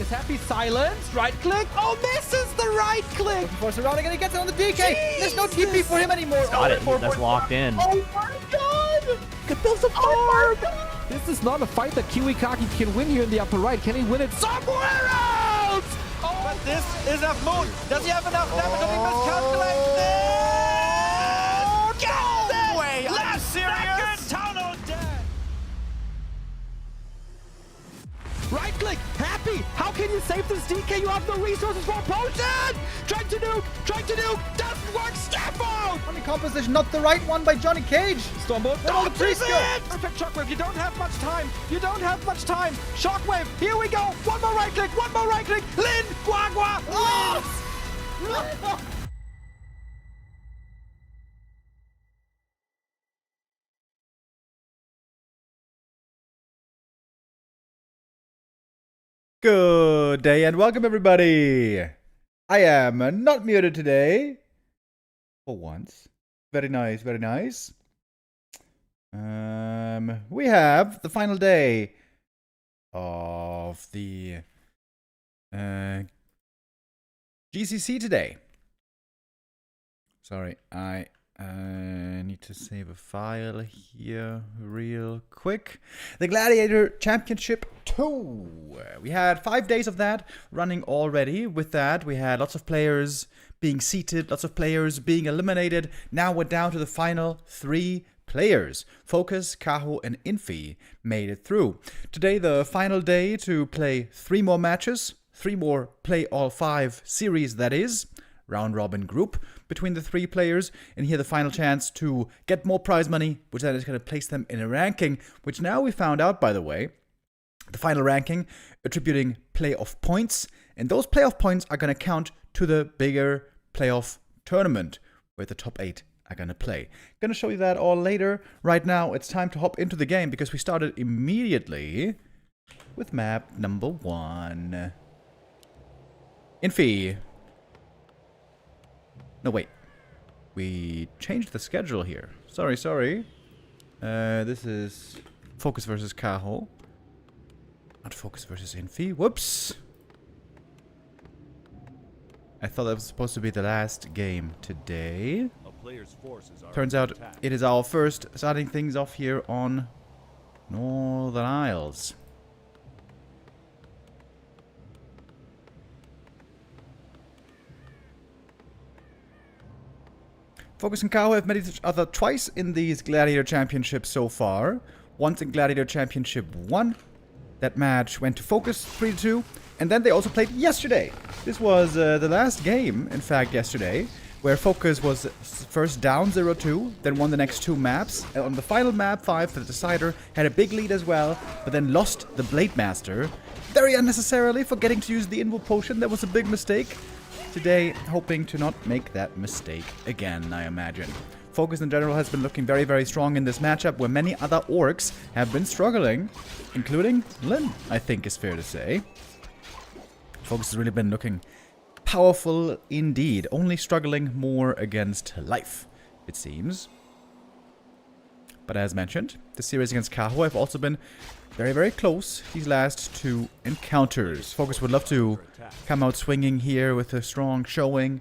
Is Happy silenced? Right click. Oh, misses the right click. Looking for surrounding and he gets it on the DK. There's no TP for him anymore. Got it. That's locked in. Oh my god. Get those apart. This is not a fight that Kiwikaki can win here in the upper right. Can he win it somewhere else? Oh, but this is a moon. Does he have enough damage? Did he miscalculate this? No way. Last serious. Tunnel dead. Right click, Happy. How can you save this DK? You have no resources for a potion. Trying to nuke. Doesn't work. Step out. Funny composition, not the right one by Johnny Cage. Stormbolt. Where all the trees go? Perfect shockwave. You don't have much time. Shockwave. Here we go. One more right click. Lin. Guagua. Oh! Good day and welcome everybody. I am not muted today. For once. Very nice, very nice. We have the final day of the GCC today. Sorry, I need to save a file here real quick. The Gladiator Championship 2. We had 5 days of that running already. With that, we had lots of players being seated, lots of players being eliminated. Now we're down to the final 3 players. FoCuS, Kaho, and Infi made it through. Today, the final day to play 3 more matches. 3 more play all 5 series, that is. Round robin group between the 3 players, and here the final chance to get more prize money, which then is going to place them in a ranking, which now we found out, by the way, the final ranking attributing playoff points, and those playoff points are going to count to the bigger playoff tournament where the top 8 are going to play. Going to show you that all later. Right now it's time to hop into the game because we started immediately with map number 1. Infi. No, wait. We changed the schedule here. Sorry. This is FoCuS versus Kaho. Not FoCuS versus Infi. Whoops. I thought that was supposed to be the last game today. Turns out it is our first starting things off here on Northern Isles. FoCuS and Kaho have met each other twice in these Gladiator Championships so far. Once in Gladiator Championship 1. That match went to FoCuS 3-2. And then they also played yesterday. This was the last game, in fact, yesterday. Where FoCuS was first down 0-2. Then won the next 2 maps. And on the final map 5, the decider had a big lead as well. But then lost the Blade Master. Very unnecessarily, forgetting to use the Invo Potion. That was a big mistake. Today, hoping to not make that mistake again, I imagine. FoCuS in general has been looking very, very strong in this matchup, where many other orcs have been struggling, including Lin, I think is fair to say. FoCuS has really been looking powerful indeed, only struggling more against life, it seems. But as mentioned, the series against Kaho have also been very, very close these last 2 encounters. FoCuS would love to come out swinging here with a strong showing.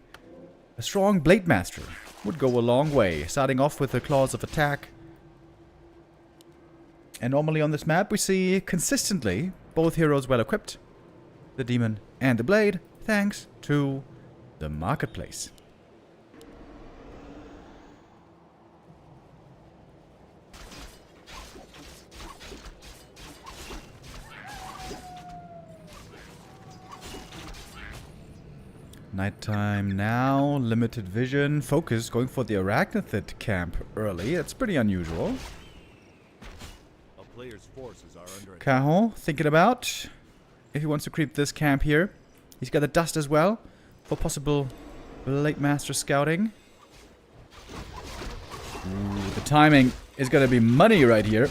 A strong Blade Master would go a long way, starting off with the claws of attack. And normally on this map we see consistently both heroes well equipped, the Demon and the Blade, thanks to the Marketplace. Nighttime now, limited vision, FoCuS going for the Arachnithid camp early. That's pretty unusual. Kaho thinking about if he wants to creep this camp here. He's got the dust as well for possible Blade Master scouting. Ooh, the timing is going to be money right here.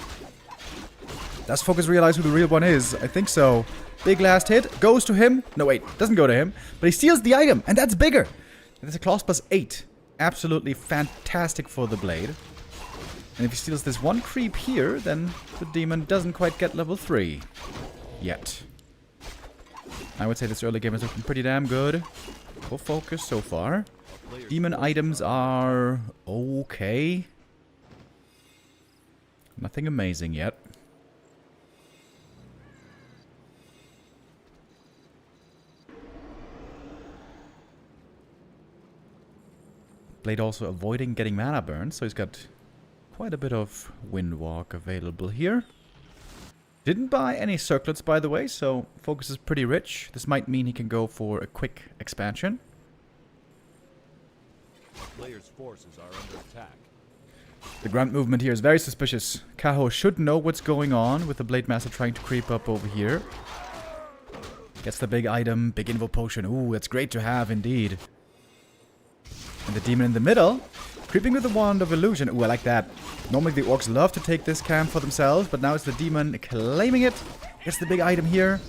Does FoCuS realize who the real one is? I think so. Big last hit. Goes to him. No, wait. Doesn't go to him. But he steals the item. And that's bigger. That's a claws plus 8. Absolutely fantastic for the Blade. And if he steals this one creep here, then the Demon doesn't quite get level 3. Yet. I would say this early game is looking pretty damn good for FoCuS so far. Demon items are okay. Nothing amazing yet. Blade also avoiding getting mana burn, so he's got quite a bit of Windwalk available here. Didn't buy any circlets, by the way, so FoCuS is pretty rich. This might mean he can go for a quick expansion. Player's forces are under attack. The grunt movement here is very suspicious. Kaho should know what's going on with the Blade Master trying to creep up over here. Gets the big item, big Invo Potion. Ooh, that's great to have indeed. And the demon in the middle, creeping with the Wand of Illusion. Ooh, I like that. Normally the orcs love to take this camp for themselves, but now it's the demon claiming it. Gets the big item here.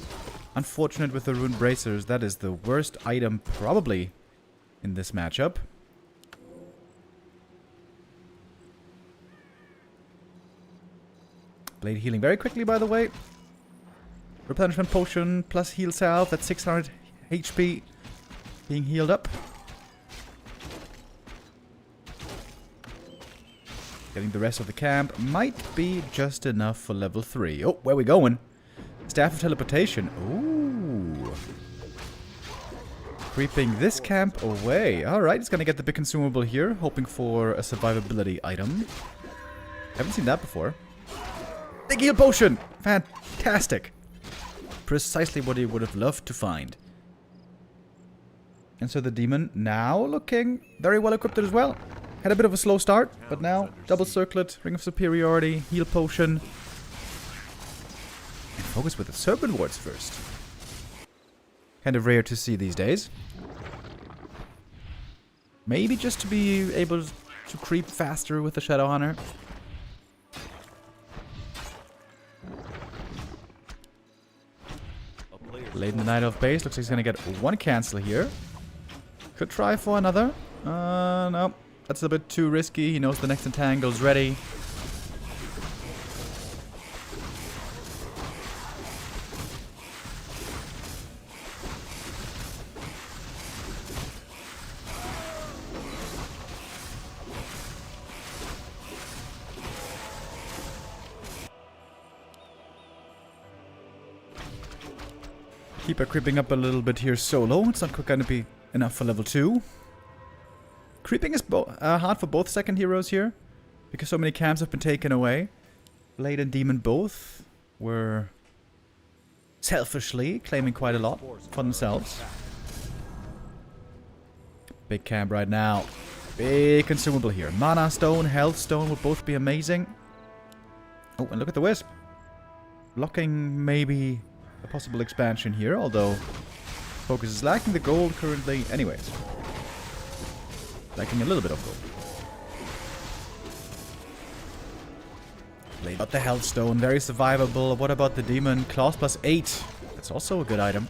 Unfortunate with the Rune Bracers. That is the worst item probably in this matchup. Blade healing very quickly, by the way. Replenishment Potion plus heal salve. That's 600 HP being healed up. Getting the rest of the camp might be just enough for level 3. Oh, where are we going? Staff of Teleportation. Ooh. Creeping this camp away. Alright, he's gonna get the big consumable here. Hoping for a survivability item. Haven't seen that before. Big heal potion! Fantastic. Precisely what he would have loved to find. And so the demon now looking very well equipped as well. Had a bit of a slow start, but now double circlet, Ring of Superiority, heal potion. And FoCuS with the Serpent Wards first. Kind of rare to see these days. Maybe just to be able to creep faster with the Shadow Hunter. Late in the Night Elf base, looks like he's gonna get one cancel here. Could try for another. No. That's a bit too risky. He knows the next entangle's ready. Keep her creeping up a little bit here solo. It's not going to be enough for level 2. Creeping is hard for both second heroes here, because so many camps have been taken away. Blade and Demon both were selfishly claiming quite a lot for themselves. Big camp right now. Big consumable here. Mana Stone, Health Stone would both be amazing. Oh, and look at the Wisp. Blocking maybe a possible expansion here, although FoCuS is lacking the gold currently. Anyways. Lacking a little bit of gold. Blade up the Health Stone, very survivable. What about the Demon? Claws plus 8. That's also a good item.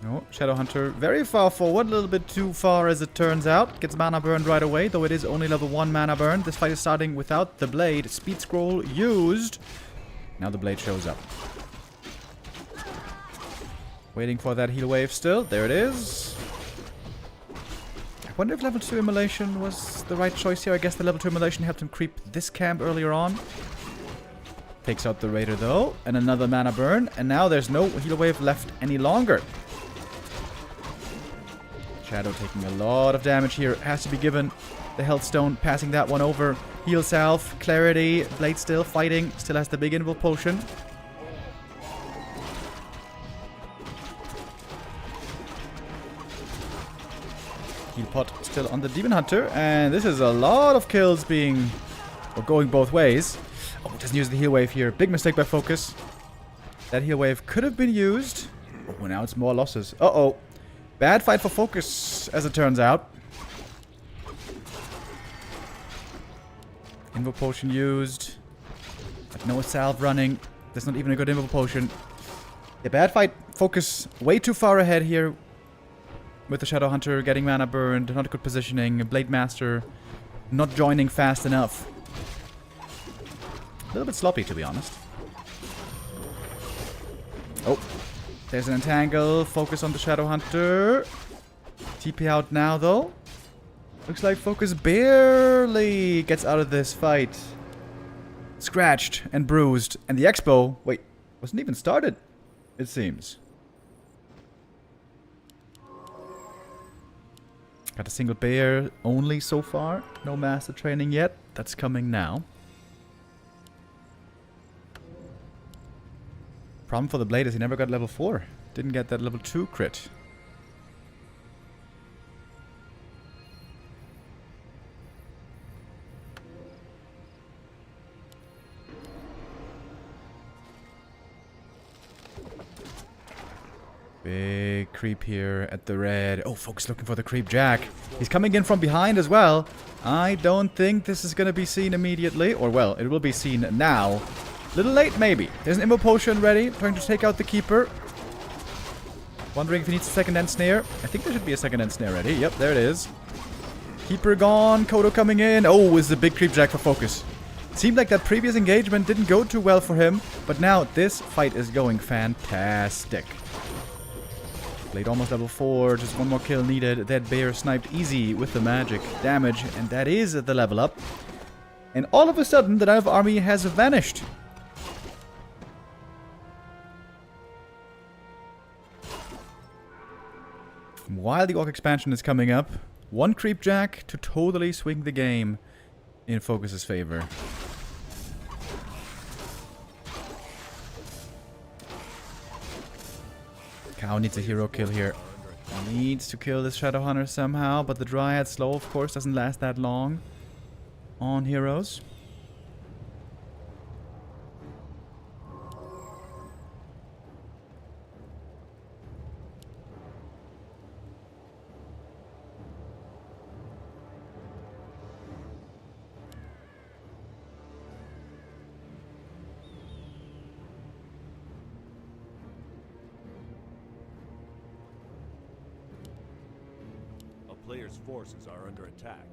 No, Shadow Hunter very far forward, a little bit too far as it turns out. Gets mana burned right away, though it is only level 1 mana burn. This fight is starting without the Blade. Speed Scroll used. Now the Blade shows up. Waiting for that heal wave still. There it is. I wonder if level 2 Immolation was the right choice here. I guess the level 2 Immolation helped him creep this camp earlier on. Takes out the Raider though. And another mana burn. And now there's no heal wave left any longer. Shadow taking a lot of damage here. Has to be given the Health Stone. Passing that one over. Heal Salve. Clarity. Blade still fighting. Still has the big Invo Potion. Heal Pot still on the Demon Hunter. And this is a lot of kills being... or going both ways. Oh, doesn't use the heal wave here. Big mistake by FoCuS. That heal wave could have been used. Oh, now it's more losses. Uh-oh. Bad fight for FoCuS, as it turns out. Invo Potion used. But no salve running. There's not even a good Invo Potion. Yeah, bad fight. FoCuS way too far ahead here. with the Shadow Hunter getting mana burned, not good positioning, Blade Master not joining fast enough. A little bit sloppy, to be honest. Oh, there's an entangle. Focus on the Shadow Hunter. TP out now, though. Looks like FoCuS barely gets out of this fight. Scratched and bruised. And the Expo, wait, wasn't even started, it seems. Got a single bear only so far. No master training yet. That's coming now. Problem for the Blade is he never got level 4. Didn't get that level 2 crit. Big creep here at the red. Oh, FoCuS looking for the creep jack. He's coming in from behind as well. I don't think this is going to be seen immediately. Or, well, it will be seen now. Little late, maybe. There's an Immo Potion ready. Trying to take out the Keeper. Wondering if he needs a second end snare. I think there should be a second end snare ready. Yep, there it is. Keeper gone. Kodo coming in. Oh, is the big creep jack for FoCuS. Seemed like that previous engagement didn't go too well for him. But now this fight is going fantastic. Blade almost level 4, just one more kill needed. That bear sniped easy with the magic damage, and that is the level up. And all of a sudden, the Dive army has vanished. While the Orc expansion is coming up, one creep jack to totally swing the game in FoCuS's favor. Kaho needs a hero kill here. Needs to kill this Shadow Hunter somehow, but the Dryad slow, of course, doesn't last that long on heroes. Players' forces are under attack.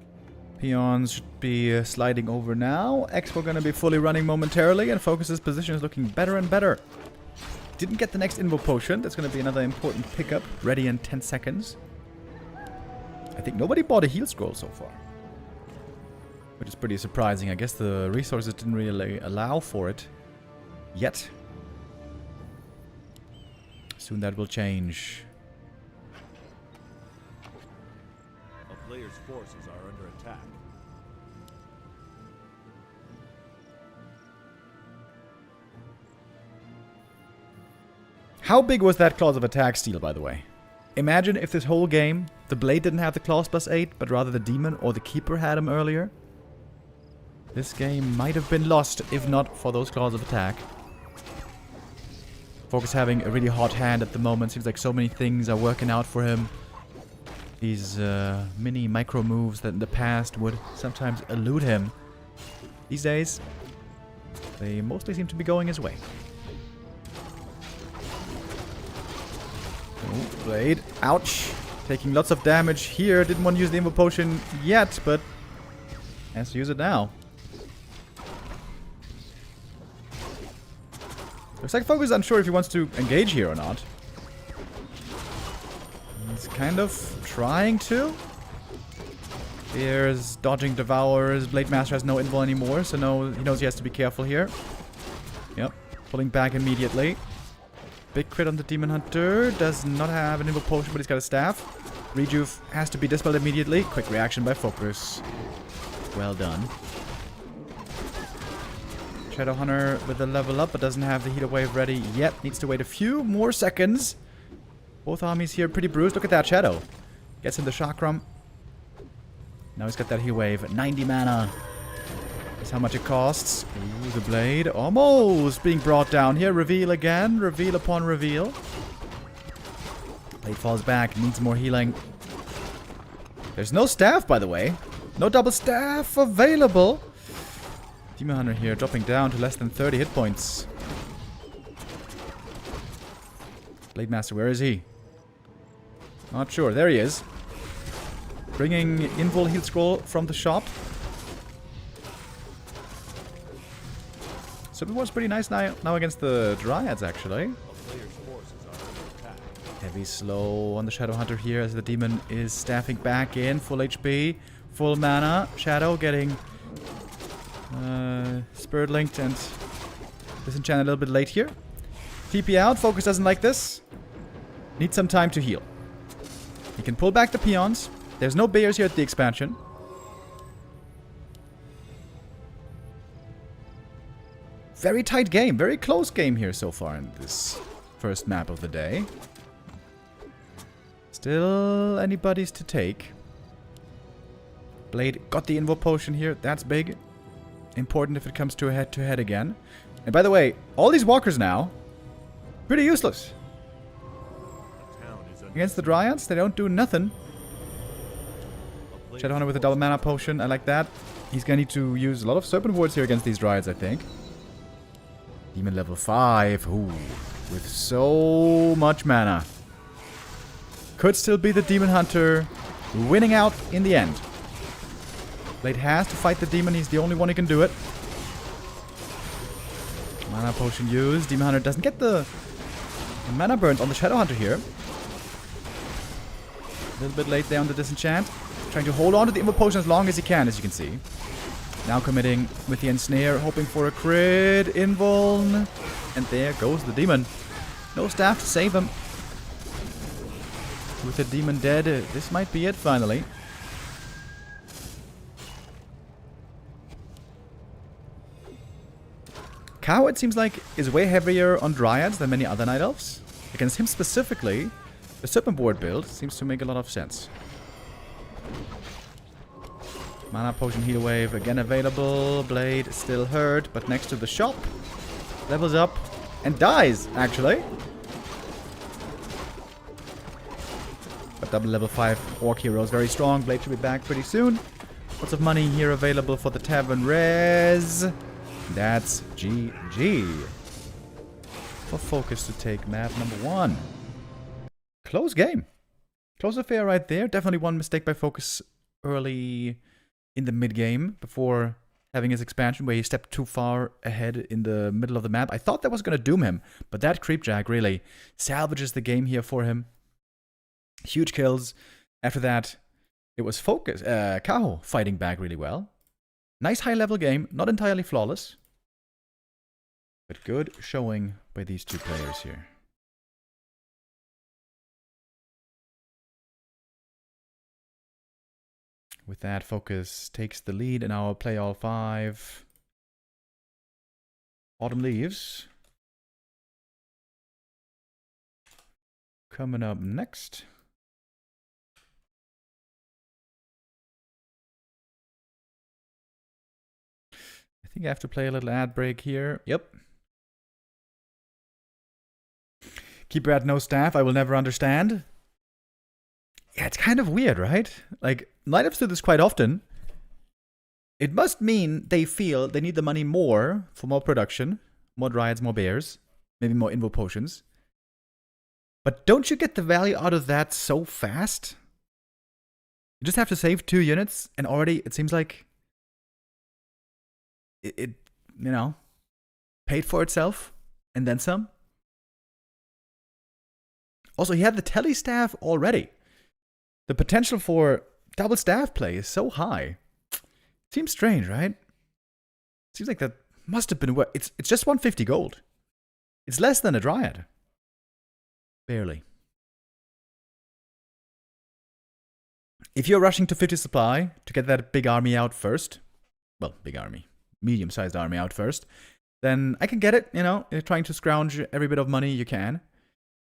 Peons should be sliding over now. Expo gonna be fully running momentarily, and FoCuS's position is looking better and better. Didn't get the next Invo Potion. That's gonna be another important pickup. Ready in 10 seconds. I think nobody bought a heal scroll so far, which is pretty surprising. I guess the resources didn't really allow for it yet. Soon that will change. Players' forces are under attack. How big was that clause of attack steal, by the way? Imagine if this whole game, the Blade didn't have the clause +8, but rather the Demon or the Keeper had him earlier. This game might have been lost if not for those clause of attack. FoCuS having a really hot hand at the moment. Seems like so many things are working out for him. These mini micro moves that in the past would sometimes elude him. These days, they mostly seem to be going his way. Oh, Blade. Ouch. Taking lots of damage here. Didn't want to use the Invo Potion yet, but has to use it now. Looks like FoCuS is unsure if he wants to engage here or not. He's kind of trying to. There's dodging devours. Blade Master has no invul anymore, so he knows he has to be careful here. Yep, pulling back immediately. Big crit on the Demon Hunter. Does not have an invul potion, but he's got a staff. Rejuve has to be dispelled immediately. Quick reaction by FoCuS. Well done. Shadow Hunter with the level up, but doesn't have the healer wave ready yet. Needs to wait a few more seconds. Both armies here pretty bruised. Look at that Shadow. Gets in the chakram. Now he's got that heal wave. 90 mana. That's how much it costs. Ooh, the Blade almost being brought down here. Reveal again. Reveal upon reveal. Blade falls back. Needs more healing. There's no staff, by the way. No double staff available. Demon Hunter here dropping down to less than 30 hit points. Blade Master, where is he? Not sure. There he is. Bringing Invul Heal Scroll from the shop. So it was pretty nice now against the Dryads, actually. Heavy slow on the Shadow Hunter here as the Demon is staffing back in. Full HP, full mana. Shadow getting Spirit Linked and Disenchanted a little bit late here. TP out. FoCuS doesn't like this. Needs some time to heal. He can pull back the peons. There's no bears here at the expansion. Very tight game. Very close game here so far in this first map of the day. Still anybody's to take. Blade got the Invo Potion here. That's big. Important if it comes to a head-to-head again. And by the way, all these walkers now, pretty useless. Against the Dryads, they don't do nothing. Shadowhunter with a double mana potion. I like that. He's gonna need to use a lot of Serpent Wards here against these Dryads, I think. Demon level 5. Ooh, with so much mana. Could still be the Demon Hunter winning out in the end. Blade has to fight the Demon. He's the only one who can do it. Mana potion used. Demon Hunter doesn't get the mana burns on the Shadow Hunter here. A little bit late there on the Disenchant. Trying to hold on to the Invo Potion as long as he can, as you can see. Now committing with the Ensnare, hoping for a crit. Invuln. And there goes the Demon. No staff to save him. With the Demon dead, this might be it finally. Kaho, it seems like, is way heavier on Dryads than many other Night Elves. Against him specifically, the Serpent Board build seems to make a lot of sense. Mana Potion Heal Wave again available. Blade still hurt, but next to the shop. Levels up and dies, actually. But double level 5 Orc Hero is very strong. Blade should be back pretty soon. Lots of money here available for the Tavern Res. That's GG. For FoCuS to take map number 1. Close game. Close affair right there. Definitely one mistake by FoCuS early in the mid-game before having his expansion where he stepped too far ahead in the middle of the map. I thought that was going to doom him, but that Creepjack really salvages the game here for him. Huge kills. After that, it was FoCuS, Kaho fighting back really well. Nice high-level game, not entirely flawless, but good showing by these two players here. With that, FoCuS takes the lead in our Play All 5. Autumn Leaves. Coming up next. I think I have to play a little ad break here. Yep. Keeper at no staff, I will never understand. Yeah, it's kind of weird, right? Like, Night Elves do this quite often. It must mean they feel they need the money more for more production. More Dryads, more Bears. Maybe more Invo Potions. But don't you get the value out of that so fast? You just have to save 2 units, and already it seems like it you know, paid for itself, and then some. Also, he had the Telly staff already. The potential for double staff play is so high. Seems strange, right? Seems like that must have been... It's just 150 gold. It's less than a Dryad. Barely. If you're rushing to 50 supply to get that big army out first... Well, big army. Medium-sized army out first. Then I can get it, you know. You're trying to scrounge every bit of money you can.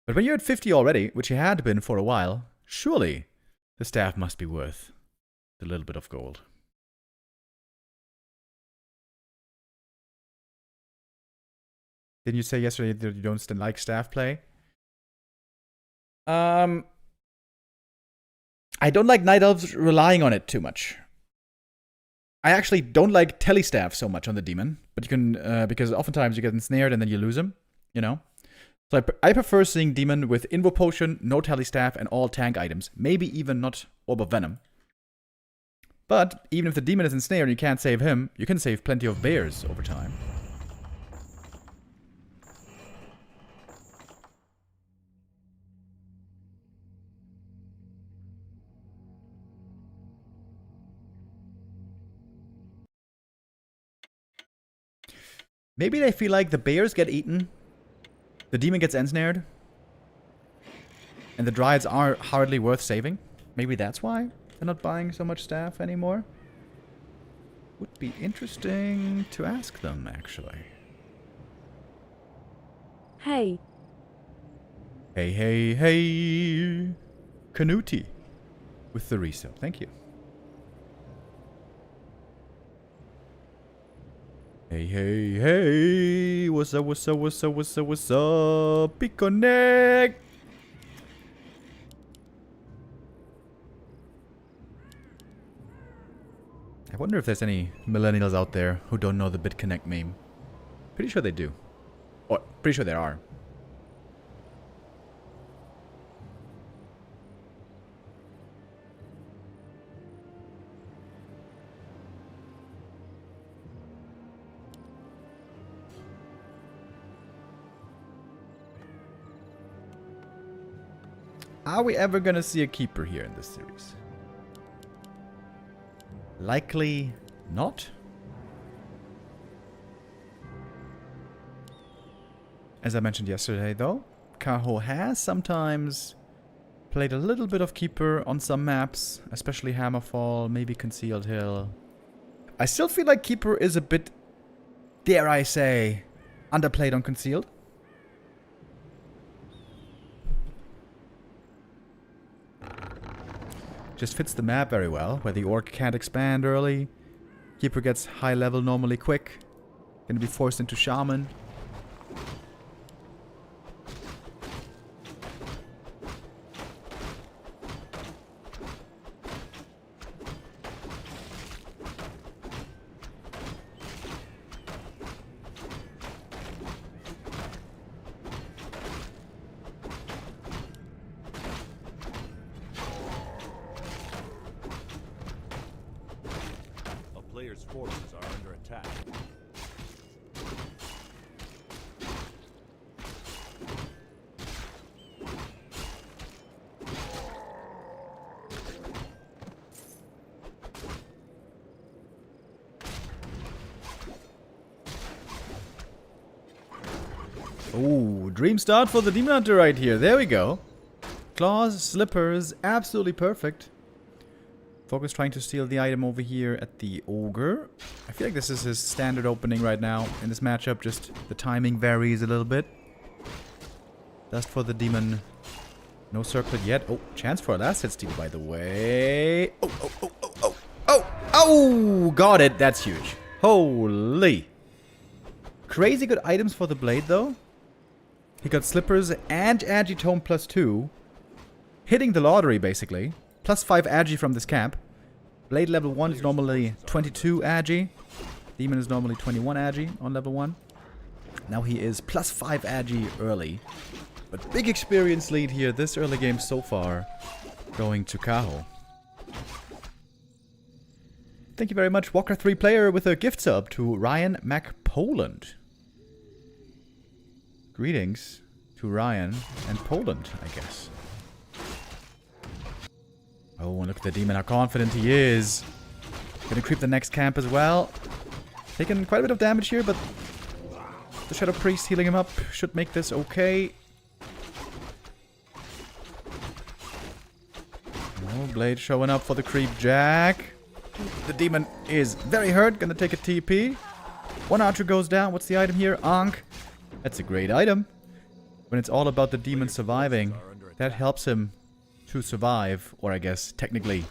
But when you're at 50 already, which you had been for a while, surely the staff must be worth the little bit of gold. Didn't you say yesterday that you don't like staff play? I don't like Night Elves relying on it too much. I actually don't like telestaff so much on the demon, but you can because oftentimes you get ensnared and then you lose him, you know. So I prefer seeing Demon with Invo Potion, no Tally Staff, and all tank items. Maybe even not Orb of Venom. But even if the Demon is ensnared and you can't save him, you can save plenty of bears over time. Maybe they feel like the bears get eaten, the Demon gets ensnared, and the Dryads are hardly worth saving. Maybe that's why they're not buying so much staff anymore. Would be interesting to ask them, actually. Hey. Hey, hey, hey. Canuti with the resub. Thank you. Hey, hey, hey. What's up, what's up, what's up, what's up, what's up? Piconnect. I wonder if there's any millennials out there who don't know the BitConnect meme. Pretty sure they do. Or, pretty sure there are. Are we ever gonna see a keeper here in this series? Likely not. As I mentioned yesterday, though, Kaho has sometimes played a little bit of keeper on some maps, especially Hammerfall, maybe Concealed Hill. I still feel like keeper is a bit, dare I say, underplayed on Concealed. Just fits the map very well, where the orc can't expand early. Keeper gets high level normally quick. Gonna be forced into Shaman. Players' forces are under attack. Oh, dream start for the Demon Hunter right here. There we go. Claws, slippers, absolutely perfect. FoCuS trying to steal the item over here at the Ogre. I feel like this is his standard opening right now in this matchup. Just the timing varies a little bit. Dust for the Demon. No circlet yet. Oh, chance for a last hit steal, by the way. Oh, oh, oh, oh, oh, oh, oh! Got it. That's huge. Holy. Crazy good items for the Blade, though. He got Slippers and Agitome +2. Hitting the lottery, basically. +5 Agi from this camp. Blade level 1 is normally 22 Agi. Demon is normally 21 Agi on level 1. Now he is +5 Agi early. But big experience lead here this early game so far. Going to Kaho. Thank you very much, Warcraft 3 player, with a gift sub to Ryan MacPoland. Greetings to Ryan and Poland, I guess. Oh, and look at the Demon, how confident he is. Gonna creep the next camp as well. Taking quite a bit of damage here, but the Shadow Priest healing him up should make this okay. Oh, Blade showing up for the creep jack. The Demon is very hurt, gonna take a TP. One archer goes down. What's the item here? Ankh. That's a great item. When it's all about the Demon surviving, that helps him to survive, or I guess technically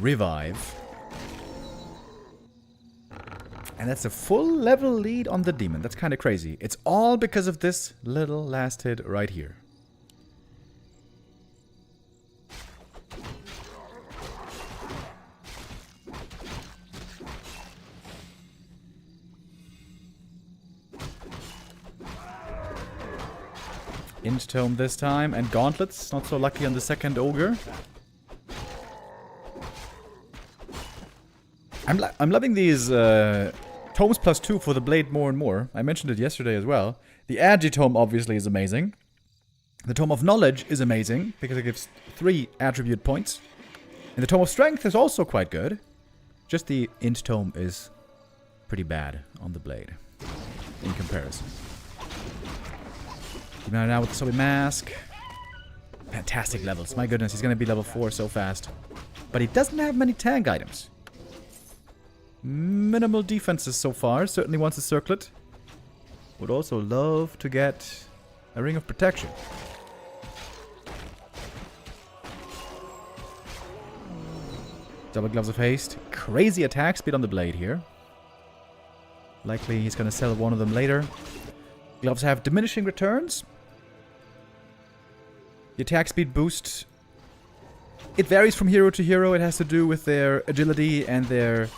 revive. And that's a full level lead on the Demon. That's kind of crazy. It's all because of this little last hit right here. Int Tome this time, and Gauntlets. Not so lucky on the second Ogre. I'm loving these Tomes +2 for the Blade more and more. I mentioned it yesterday as well. The Agi Tome obviously is amazing. The Tome of Knowledge is amazing, because it gives 3 attribute points. And the Tome of Strength is also quite good. Just the Int Tome is pretty bad on the Blade, in comparison. Now with the Sobi Mask. Fantastic levels. My goodness, he's going to be level 4 so fast. But he doesn't have many tank items. Minimal defenses so far. Certainly wants a Circlet. Would also love to get a Ring of Protection. Double Gloves of Haste. Crazy attack speed on the Blade here. Likely he's going to sell one of them later. Gloves have diminishing returns. The attack speed boost, it varies from hero to hero. It has to do with their agility and their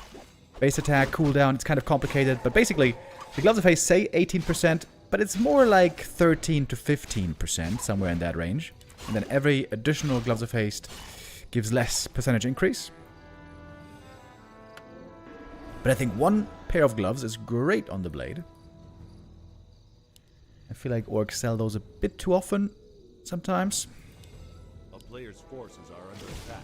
base attack cooldown. It's kind of complicated, but basically, the Gloves of Haste say 18%, but it's more like 13 to 15%, somewhere in that range. And then every additional Gloves of Haste gives less percentage increase. But I think one pair of gloves is great on the Blade. I feel like orcs sell those a bit too often, sometimes. A player's forces are under attack.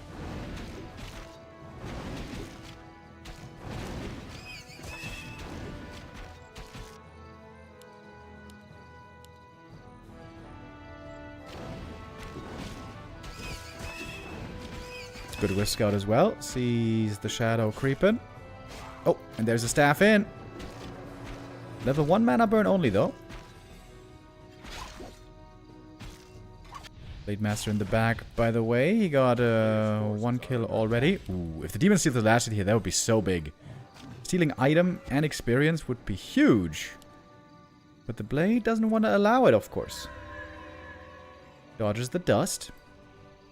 It's good with Scout as well. Sees the shadow creeping. Oh, and there's a staff in. Level 1 mana burn only, though. Blade Master in the back, by the way. He got 1 kill already. Ooh, if the Demon steals the last hit here, that would be so big. Stealing item and experience would be huge. But the Blade doesn't want to allow it, of course. Dodges the dust.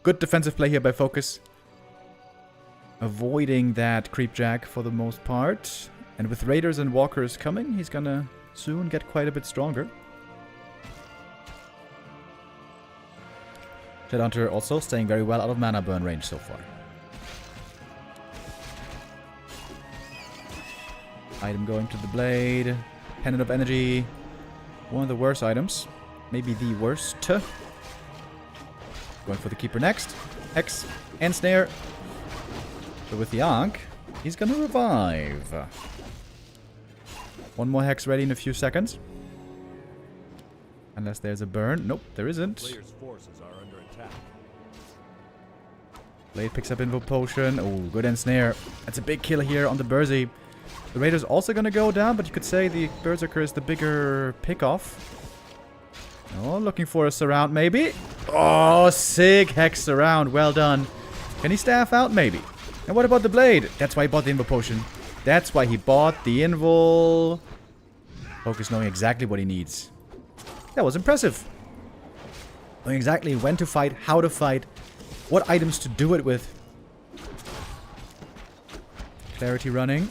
Good defensive play here by FoCuS. Avoiding that Creepjack for the most part. And with Raiders and Walkers coming, he's gonna soon get quite a bit stronger. Shadowhunter also staying very well out of mana burn range so far. Item going to the Blade. Pendant of Energy. One of the worst items. Maybe the worst. Going for the Keeper next. Hex and Snare. So with the Ankh, he's gonna revive. One more Hex ready in a few seconds. Unless there's a burn. Nope, there isn't. Player's forces are under attack. Blade picks up Invo Potion. Oh, good Ensnare. That's a big kill here on the Burzy. The Raider's also gonna go down, but you could say the Berserker is the bigger pick-off. Oh, looking for a surround maybe. Oh, sick Hex surround. Well done. Can he staff out? Maybe. And what about the Blade? That's why he bought the Invo Potion. That's why he bought the Invul. FoCuS knowing exactly what he needs. That was impressive. Knowing exactly when to fight, how to fight, what items to do it with. Clarity running.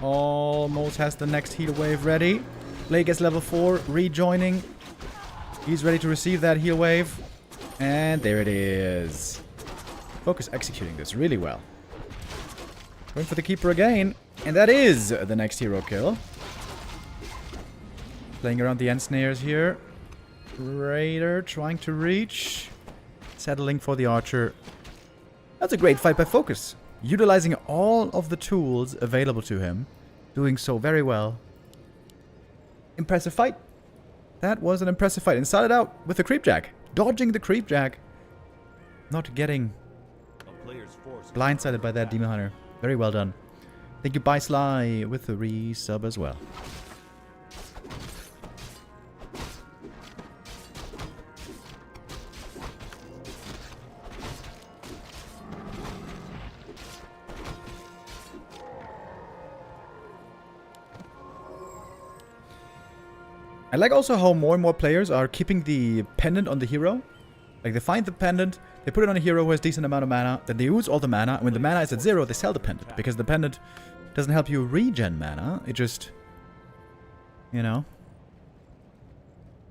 Almost has the next heal wave ready. Blade gets level 4, rejoining. He's ready to receive that heal wave. And there it is. FoCuS executing this really well. Going for the Keeper again. And that is the next hero kill. Playing around the Ensnares here. Raider trying to reach. Settling for the Archer. That's a great fight by FoCuS. Utilizing all of the tools available to him. Doing so very well. Impressive fight. That was an impressive fight. And started out with the Creepjack. Dodging the Creepjack. Not getting blindsided by that Demon Hunter. Very well done. Thank you, Bye Sly, with the resub as well. I like also how more and more players are keeping the pendant on the hero. Like, they find the pendant, they put it on a hero who has decent amount of mana, then they use all the mana, and when the mana is at 0, they sell the pendant. Because the pendant doesn't help you regen mana, it just, you know,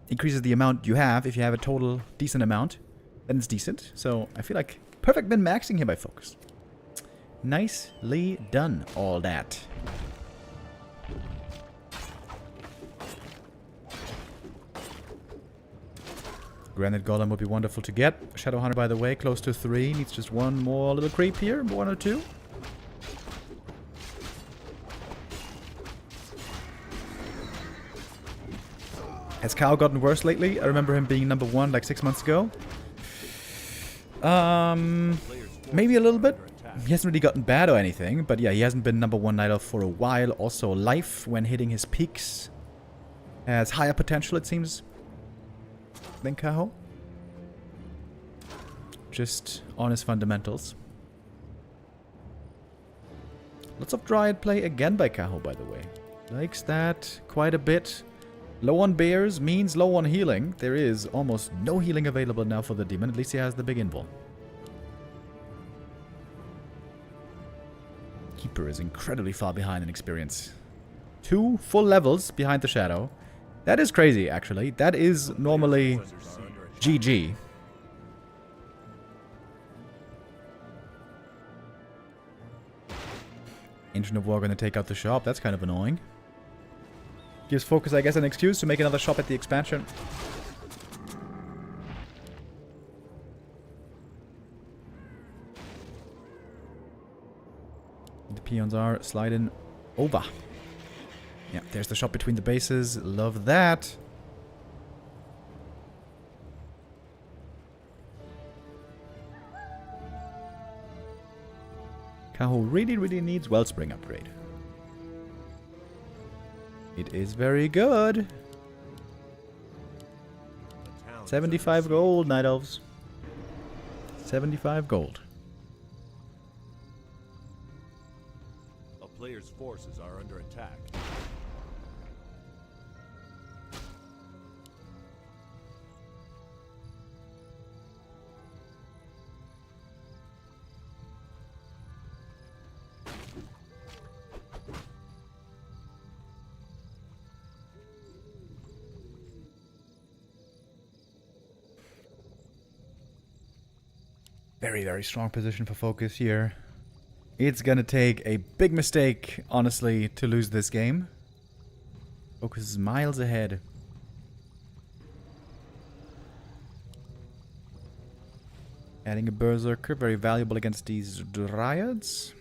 increases the amount you have. If you have a total decent amount, then it's decent. So I feel like perfect min-maxing here by FoCuS. Nicely done, all that. Granite Golem would be wonderful to get. Shadow Hunter, by the way, close to 3. Needs just one more little creep here. 1 or 2. Has Kaho gotten worse lately? I remember him being number 1 like 6 months ago. Maybe a little bit. He hasn't really gotten bad or anything. But yeah, he hasn't been number 1 Night Elf for a while. Also, life, when hitting his peaks, has higher potential, it seems, than Kaho. Just on his fundamentals. Lots of Dryad play again by Kaho, by the way. Likes that quite a bit. Low on bears means low on healing. There is almost no healing available now for the demon. At least he has the big invul. Keeper is incredibly far behind in experience. 2 full levels behind the Shadow. That is crazy, actually. That is normally GG. Ancient of War gonna take out the shop. That's kind of annoying. Gives FoCuS, I guess, an excuse to make another shop at the expansion. The peons are sliding over. Yeah, there's the shop between the bases. Love that. Kaho really needs Wellspring upgrade. It is very good. 75 gold, Night Elves. 75 gold. A player's forces are under attack. Very strong position for FoCuS here. It's gonna take a big mistake, honestly, to lose this game. FoCuS is miles ahead. Adding a Berserker, very valuable against these Dryads.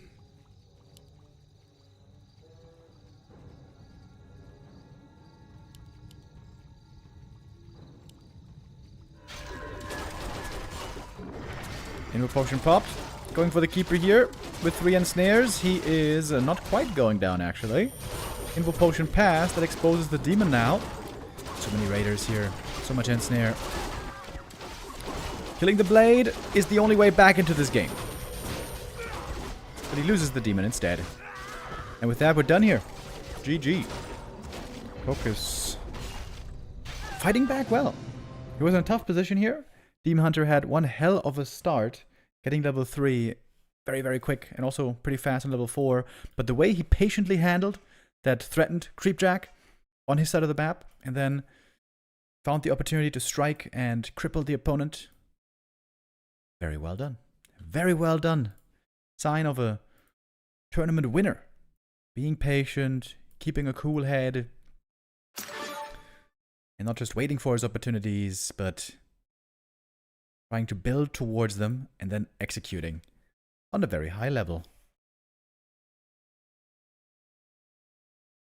Invo Potion popped. Going for the Keeper here with 3 ensnares. He is not quite going down, actually. Invo Potion passed. That exposes the demon now. So many raiders here. So much ensnare. Killing the blade is the only way back into this game. But he loses the demon instead. And with that, we're done here. GG. FoCuS. Fighting back well. He was in a tough position here. Demon Hunter had one hell of a start, getting level 3 very quick and also pretty fast on level 4. But the way he patiently handled that threatened Creepjack on his side of the map and then found the opportunity to strike and cripple the opponent. Very well done. Very well done. Sign of a tournament winner. Being patient, keeping a cool head, and not just waiting for his opportunities, but trying to build towards them and then executing on a very high level.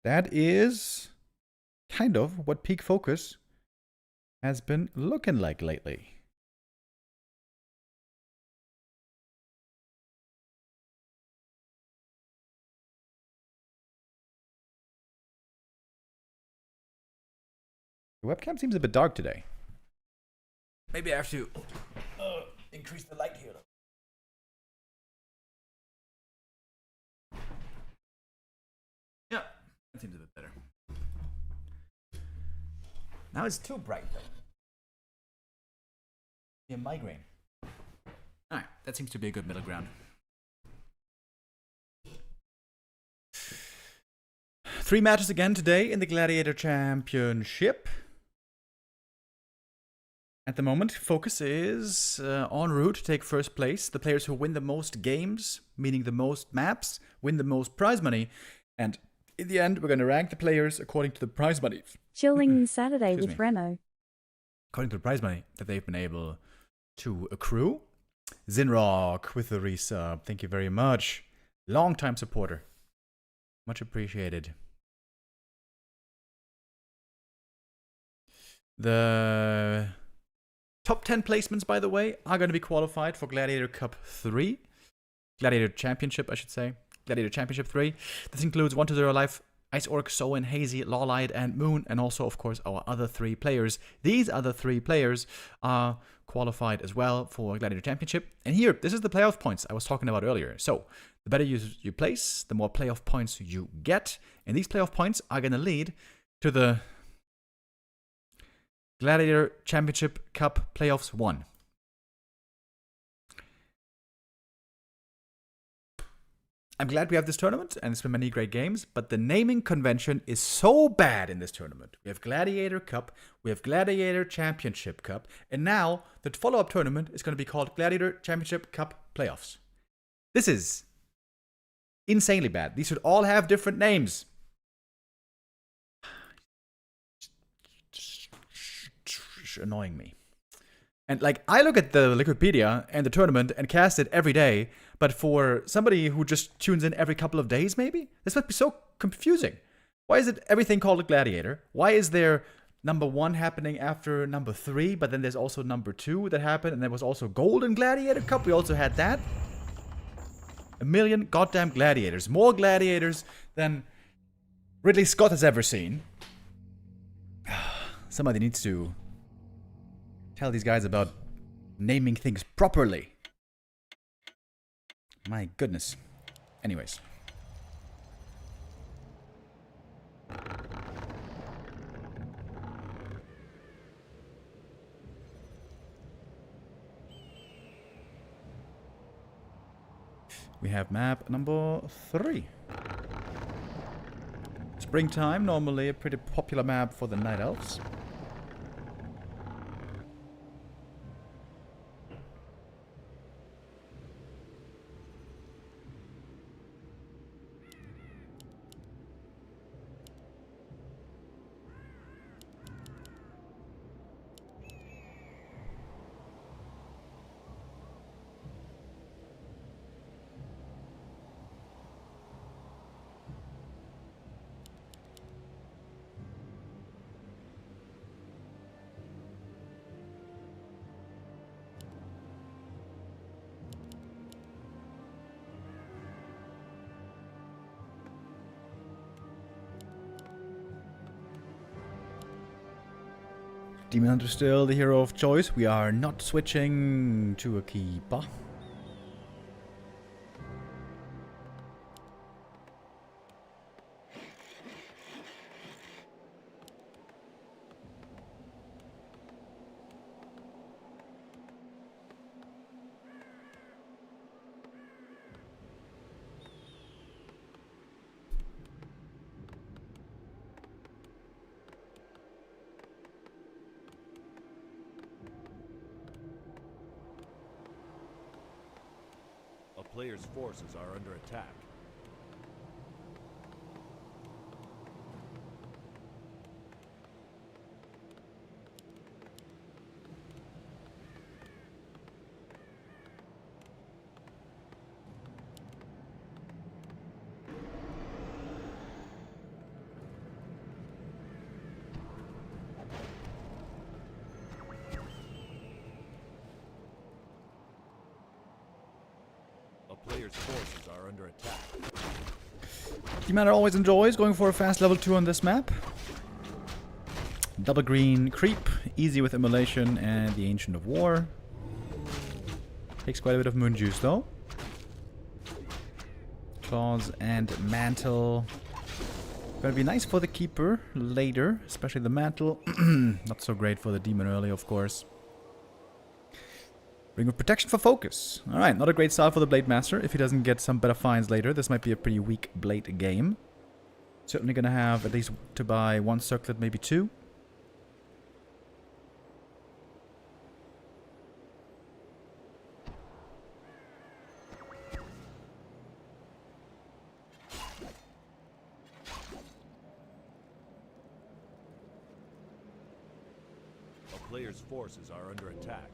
That is kind of what peak FoCuS has been looking like lately. The webcam seems a bit dark today. Maybe I have to increase the light here. Yeah, that seems a bit better. Now it's too bright though. Yeah, migraine. Alright, that seems to be a good middle ground. 3 matches again today in the Gladiator Championship. At the moment, FoCuS is en route to take first place. The players who win the most games, meaning the most maps, win the most prize money. And in the end, we're going to rank the players according to the prize money. Chilling Saturday Excuse with me. Remo. According to the prize money that they've been able to accrue. Zinrock with the resub. Thank you very much. Long-time supporter. Much appreciated. The top 10 placements, by the way, are going to be qualified for Gladiator Cup 3. Gladiator Championship, I should say. Gladiator Championship 3. This includes 1-0 Life, Ice Orc, Soen, Hazy, Lawlight, and Moon, and also, of course, our other 3 players. These other 3 players are qualified as well for Gladiator Championship. And here, this is the playoff points I was talking about earlier. So, the better you place, the more playoff points you get. And these playoff points are going to lead to the Gladiator Championship Cup Playoffs 1. I'm glad we have this tournament, and it's been many great games, but the naming convention is so bad in this tournament. We have Gladiator Cup, we have Gladiator Championship Cup, and now the follow-up tournament is going to be called Gladiator Championship Cup Playoffs. This is insanely bad. These should all have different names. Annoying me. And like, I look at the Wikipedia and the tournament and cast it every day, but for somebody who just tunes in every couple of days, maybe, this must be so confusing. Why is it everything called a Gladiator? Why is there number 1 happening after number 3, but then there's also number 2 that happened, and there was also Golden Gladiator Cup, we also had that? A million goddamn gladiators. More gladiators than Ridley Scott has ever seen. Somebody needs to tell these guys about naming things properly. My goodness. Anyways. We have map number 3. Springtime, normally a pretty popular map for the Night Elves. Demon Hunter still the hero of choice. We are not switching to a keeper. A player's forces are under attack. Players' forces are under attack. Demon always enjoys going for a fast level 2 on this map. Double green creep, easy with immolation and the Ancient of War. Takes quite a bit of moon juice though. Claws and mantle. Gonna be nice for the keeper later, especially the mantle. Not so great for the demon early, of course. Ring of Protection for FoCuS. Alright, not a great start for the Blade Master. If he doesn't get some better finds later, this might be a pretty weak Blade game. Certainly gonna have at least to buy 1 circlet, maybe 2. A player's forces are under attack.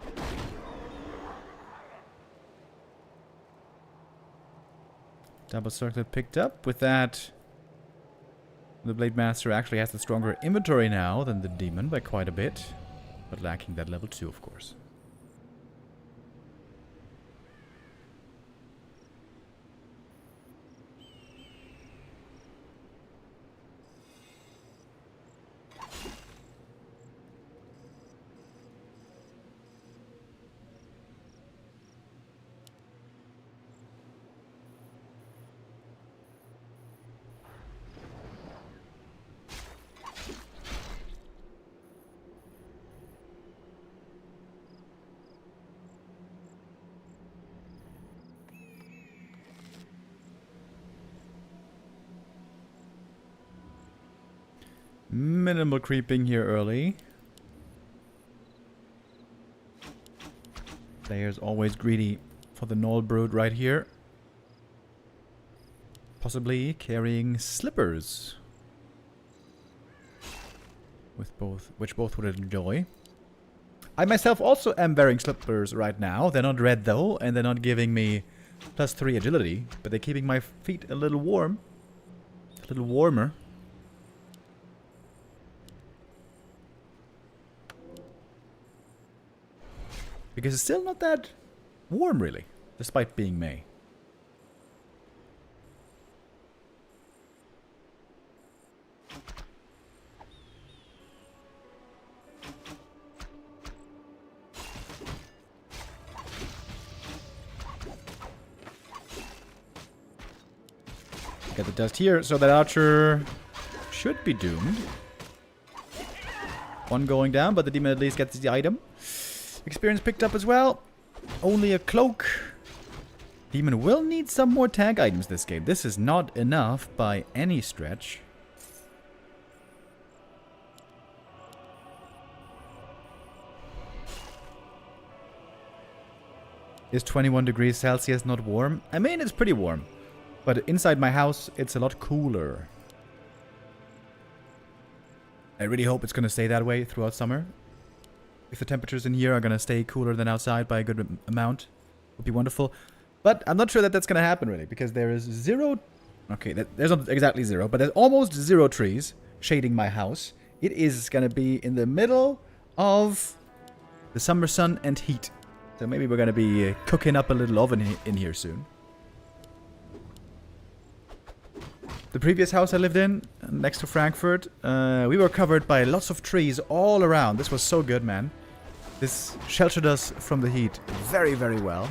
Double circlet picked up. With that, the Blade Master actually has the stronger inventory now than the Demon by quite a bit. But lacking that level 2, of course. Minimal creeping here early. Player's always greedy for the Null Brood right here. Possibly carrying slippers. Which both would enjoy. I myself am wearing slippers right now. They're not red though, and they're not giving me +3 agility, but they're keeping my feet a little warm. A little warmer. Because it's still not that warm, really, despite being May. Get the dust here, so that archer should be doomed. One going down, but the demon at least gets the item. Experience picked up as well. Only a cloak. Demon will need some more tag items this game. This is not enough by any stretch. Is 21 degrees Celsius not warm? I mean, it's pretty warm. But inside my house, it's a lot cooler. I really hope it's going to stay that way throughout summer. If the temperatures in here are going to stay cooler than outside by a good amount, it would be wonderful. But I'm not sure that that's going to happen, really, because there is zero... Okay, there's not exactly zero, but there's almost 0 trees shading my house. It is going to be in the middle of the summer sun and heat. So maybe we're going to be cooking up a little oven in here soon. The previous house I lived in, next to Frankfurt, we were covered by lots of trees all around. This was so good, man. This sheltered us from the heat very, very well.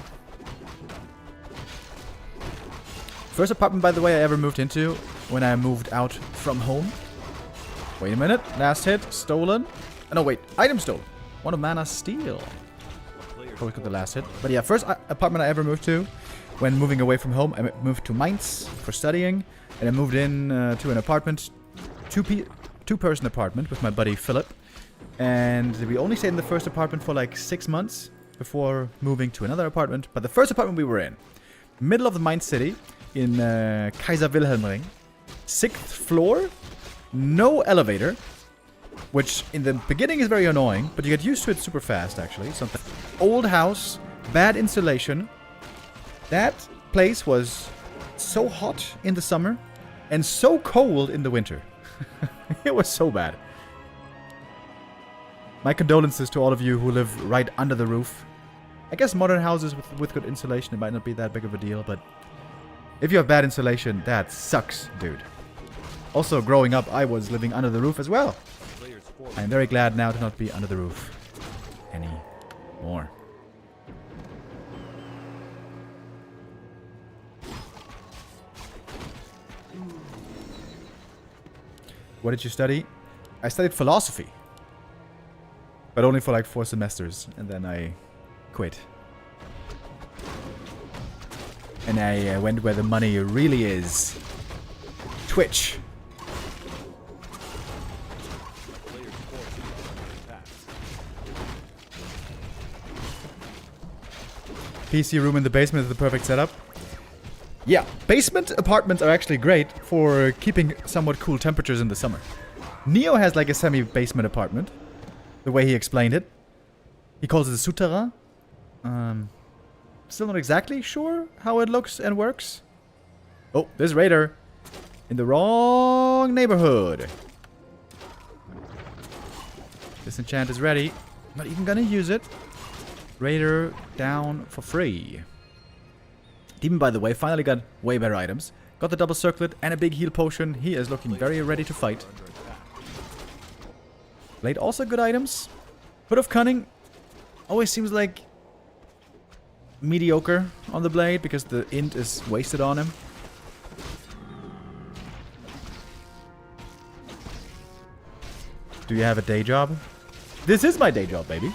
First apartment, by the way, I ever moved into when I moved out from home. Wait a minute. Last hit. Stolen. Oh, no, wait. Item stolen. 1 of mana steal. Probably got the last hit. But yeah, first apartment I ever moved to when moving away from home. I moved to Mainz for studying. And I moved in to an apartment. Two-person apartment with my buddy Philip. And we only stayed in the first apartment for like 6 months before moving to another apartment. But the first apartment we were in, middle of the Mainz city, in Kaiser Wilhelm Ring, 6th floor, no elevator, which in the beginning is very annoying, but you get used to it super fast, actually. Something old house, bad insulation. That place was so hot in the summer and so cold in the winter. It was so bad. My condolences to all of you who live right under the roof. I guess modern houses with good insulation, it might not be that big of a deal, but if you have bad insulation, that sucks, dude. Also, growing up, I was living under the roof as well. I'm very glad now to not be under the roof anymore. What did you study? I studied philosophy. But only for like 4 semesters. And then I quit. And I went where the money really is. Twitch. PC room in the basement is the perfect setup. Yeah, basement apartments are actually great for keeping somewhat cool temperatures in the summer. Neo has like a semi-basement apartment. the way he explained it. He calls it a Sutara. Still not exactly sure how it looks and works. Oh, there's Raider. In the wrong neighborhood. Disenchant is ready. Not even gonna use it. Raider down for free. Demon, by the way, finally got way better items. Got the double circlet and a big heal potion. He is looking very ready to fight. Blade also good items. Hood of Cunning always seems like mediocre on the Blade because the int is wasted on him. Do you have a day job? This is my day job, baby.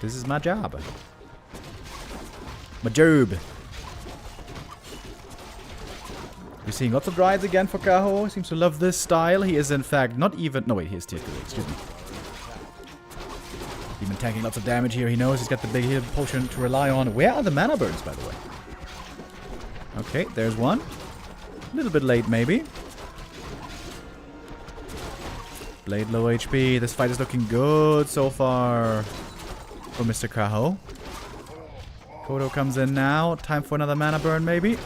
This is my job. My job. We're seeing lots of Dryads again for Kaho. Seems to love this style. He is in fact not even... No, wait, he is tier 3. Excuse me. Even tanking lots of damage here. He knows he's got the big heal potion to rely on. Where are the mana burns, by the way? Okay, there's one. A little bit late, maybe. Blade low HP. This fight is looking good so far for Mr. Kaho. Kodo comes in now. Time for another mana burn, maybe.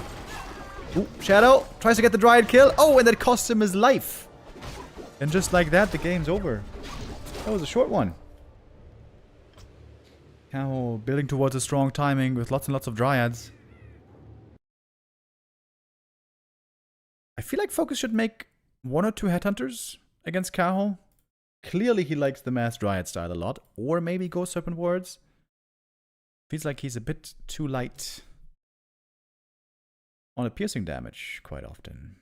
Ooh, Shadow tries to get the Dryad kill. Oh, and that costs him his life. And just like that, the game's over. That was a short one. Kaho building towards a strong timing with lots and lots of Dryads. I feel like FoCuS should make 1 or 2 Headhunters against Kaho. Clearly he likes the Mass Dryad style a lot. Or maybe go Serpent Wards. Feels like he's a bit too light on a piercing damage quite often.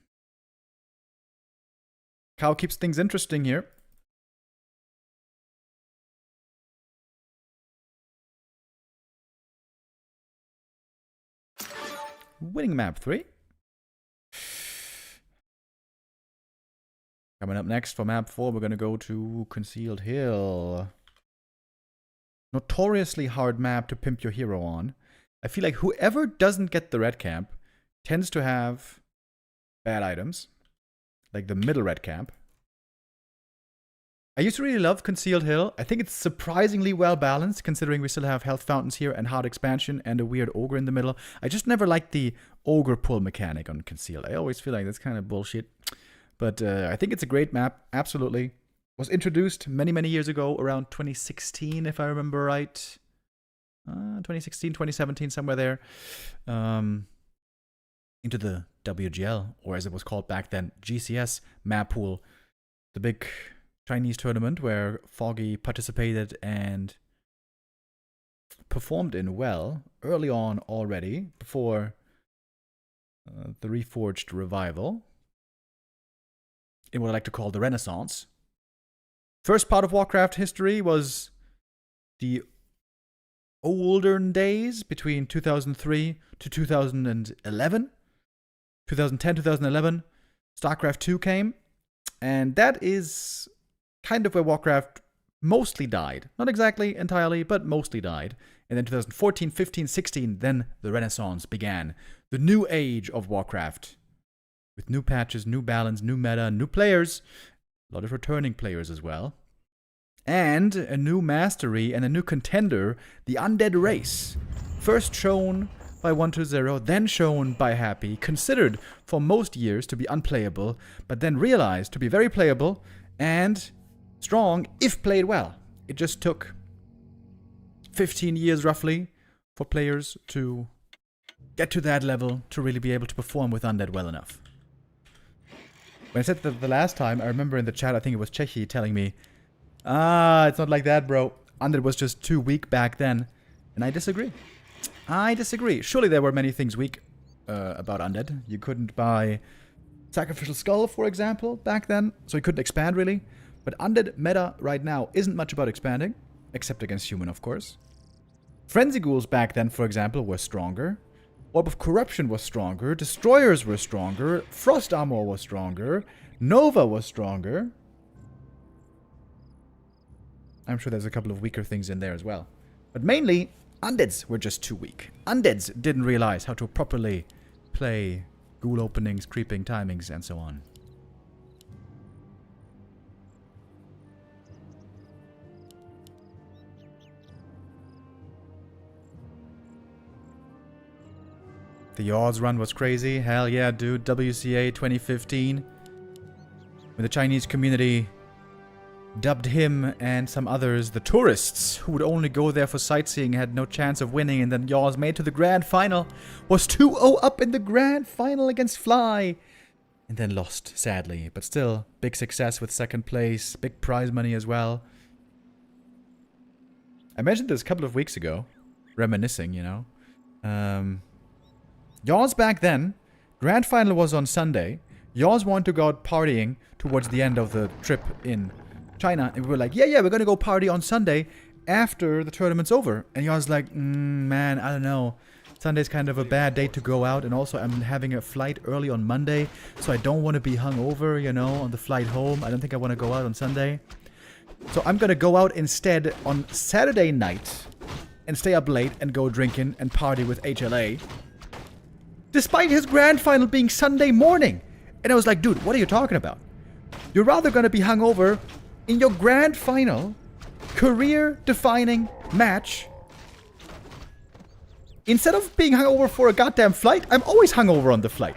Kaho keeps things interesting here. Winning map 3. Coming up next for map 4, we're going to go to Concealed Hill. Notoriously hard map to pimp your hero on. I feel like whoever doesn't get the red camp tends to have bad items. Like the middle red camp. I used to really love Concealed Hill. I think it's surprisingly well balanced considering we still have health fountains here and hard expansion and a weird ogre in the middle. I just never liked the ogre pull mechanic on Concealed. I always feel like that's kind of bullshit. But I think it's a great map, absolutely. Was introduced many, many years ago, around 2016, if I remember right. 2016, 2017, somewhere there. Into the WGL, or as it was called back then, GCS map pool. The big Chinese tournament where Foggy participated and performed in well early on already, before the Reforged revival. In what I like to call the Renaissance. First part of Warcraft history was the olden days between 2003 to 2011. 2010, 2011, StarCraft 2 came. And that is kind of where Warcraft mostly died. Not exactly entirely, but mostly died. And then 2014, 15, 16, then the Renaissance began. The new age of Warcraft. With new patches, new balance, new meta, new players. A lot of returning players as well. And a new mastery and a new contender, the Undead Race. First shown by 120, then shown by Happy. Considered for most years to be unplayable, but then realized to be very playable and strong if played well. It just took 15 years roughly for players to get to that level to really be able to perform with Undead well enough. When I said that the last time, I remember in the chat, I think it was Chechi telling me, it's not like that, bro. Undead was just too weak back then. And I disagree. I disagree. Surely there were many things weak about Undead. You couldn't buy Sacrificial Skull, for example, back then. So you couldn't expand, really. But Undead meta right now isn't much about expanding. Except against human, of course. Frenzy Ghouls back then, for example, were stronger. Orb of Corruption was stronger, Destroyers were stronger, Frost Armor was stronger, Nova was stronger. I'm sure there's a couple of weaker things in there as well. But mainly, Undeads were just too weak. Undeads didn't realize how to properly play ghoul openings, creeping timings, and so on. The Yaws run was crazy. Hell yeah, dude. WCA 2015. When the Chinese community dubbed him and some others the tourists who would only go there for sightseeing, had no chance of winning, and then Yaws made to the grand final, was 2-0 up in the grand final against Fly, and then lost, sadly. But still, big success with second place, big prize money as well. I mentioned this a couple of weeks ago, reminiscing, you know. Yaws back then, grand final was on Sunday. Yaws wanted to go out partying towards the end of the trip in China, and we were like, yeah, we're gonna go party on Sunday after the tournament's over. And Yaws like, man, I don't know. Sunday's kind of a bad day to go out, and also I'm having a flight early on Monday, so I don't want to be hungover, you know, on the flight home. I don't think I want to go out on Sunday. So I'm gonna go out instead on Saturday night and stay up late and go drinking and party with HLA. Despite his grand final being Sunday morning. And I was like, dude, what are you talking about? You're rather gonna be hungover in your grand final, career-defining match. Instead of being hungover for a goddamn flight, I'm always hungover on the flight.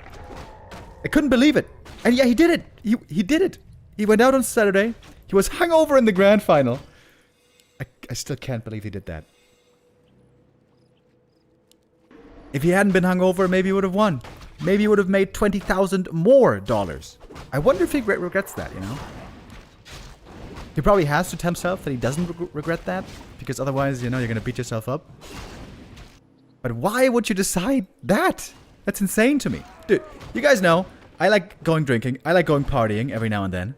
I couldn't believe it. And yeah, he did it. He did it. He went out on Saturday. He was hungover in the grand final. I still can't believe he did that. If he hadn't been hungover, maybe he would have won. Maybe he would have made $20,000 more. I wonder if he regrets that, you know? He probably has to tell himself that he doesn't regret that, because otherwise, you know, you're gonna beat yourself up. But why would you decide that? That's insane to me. Dude, you guys know, I like going drinking, I like going partying every now and then.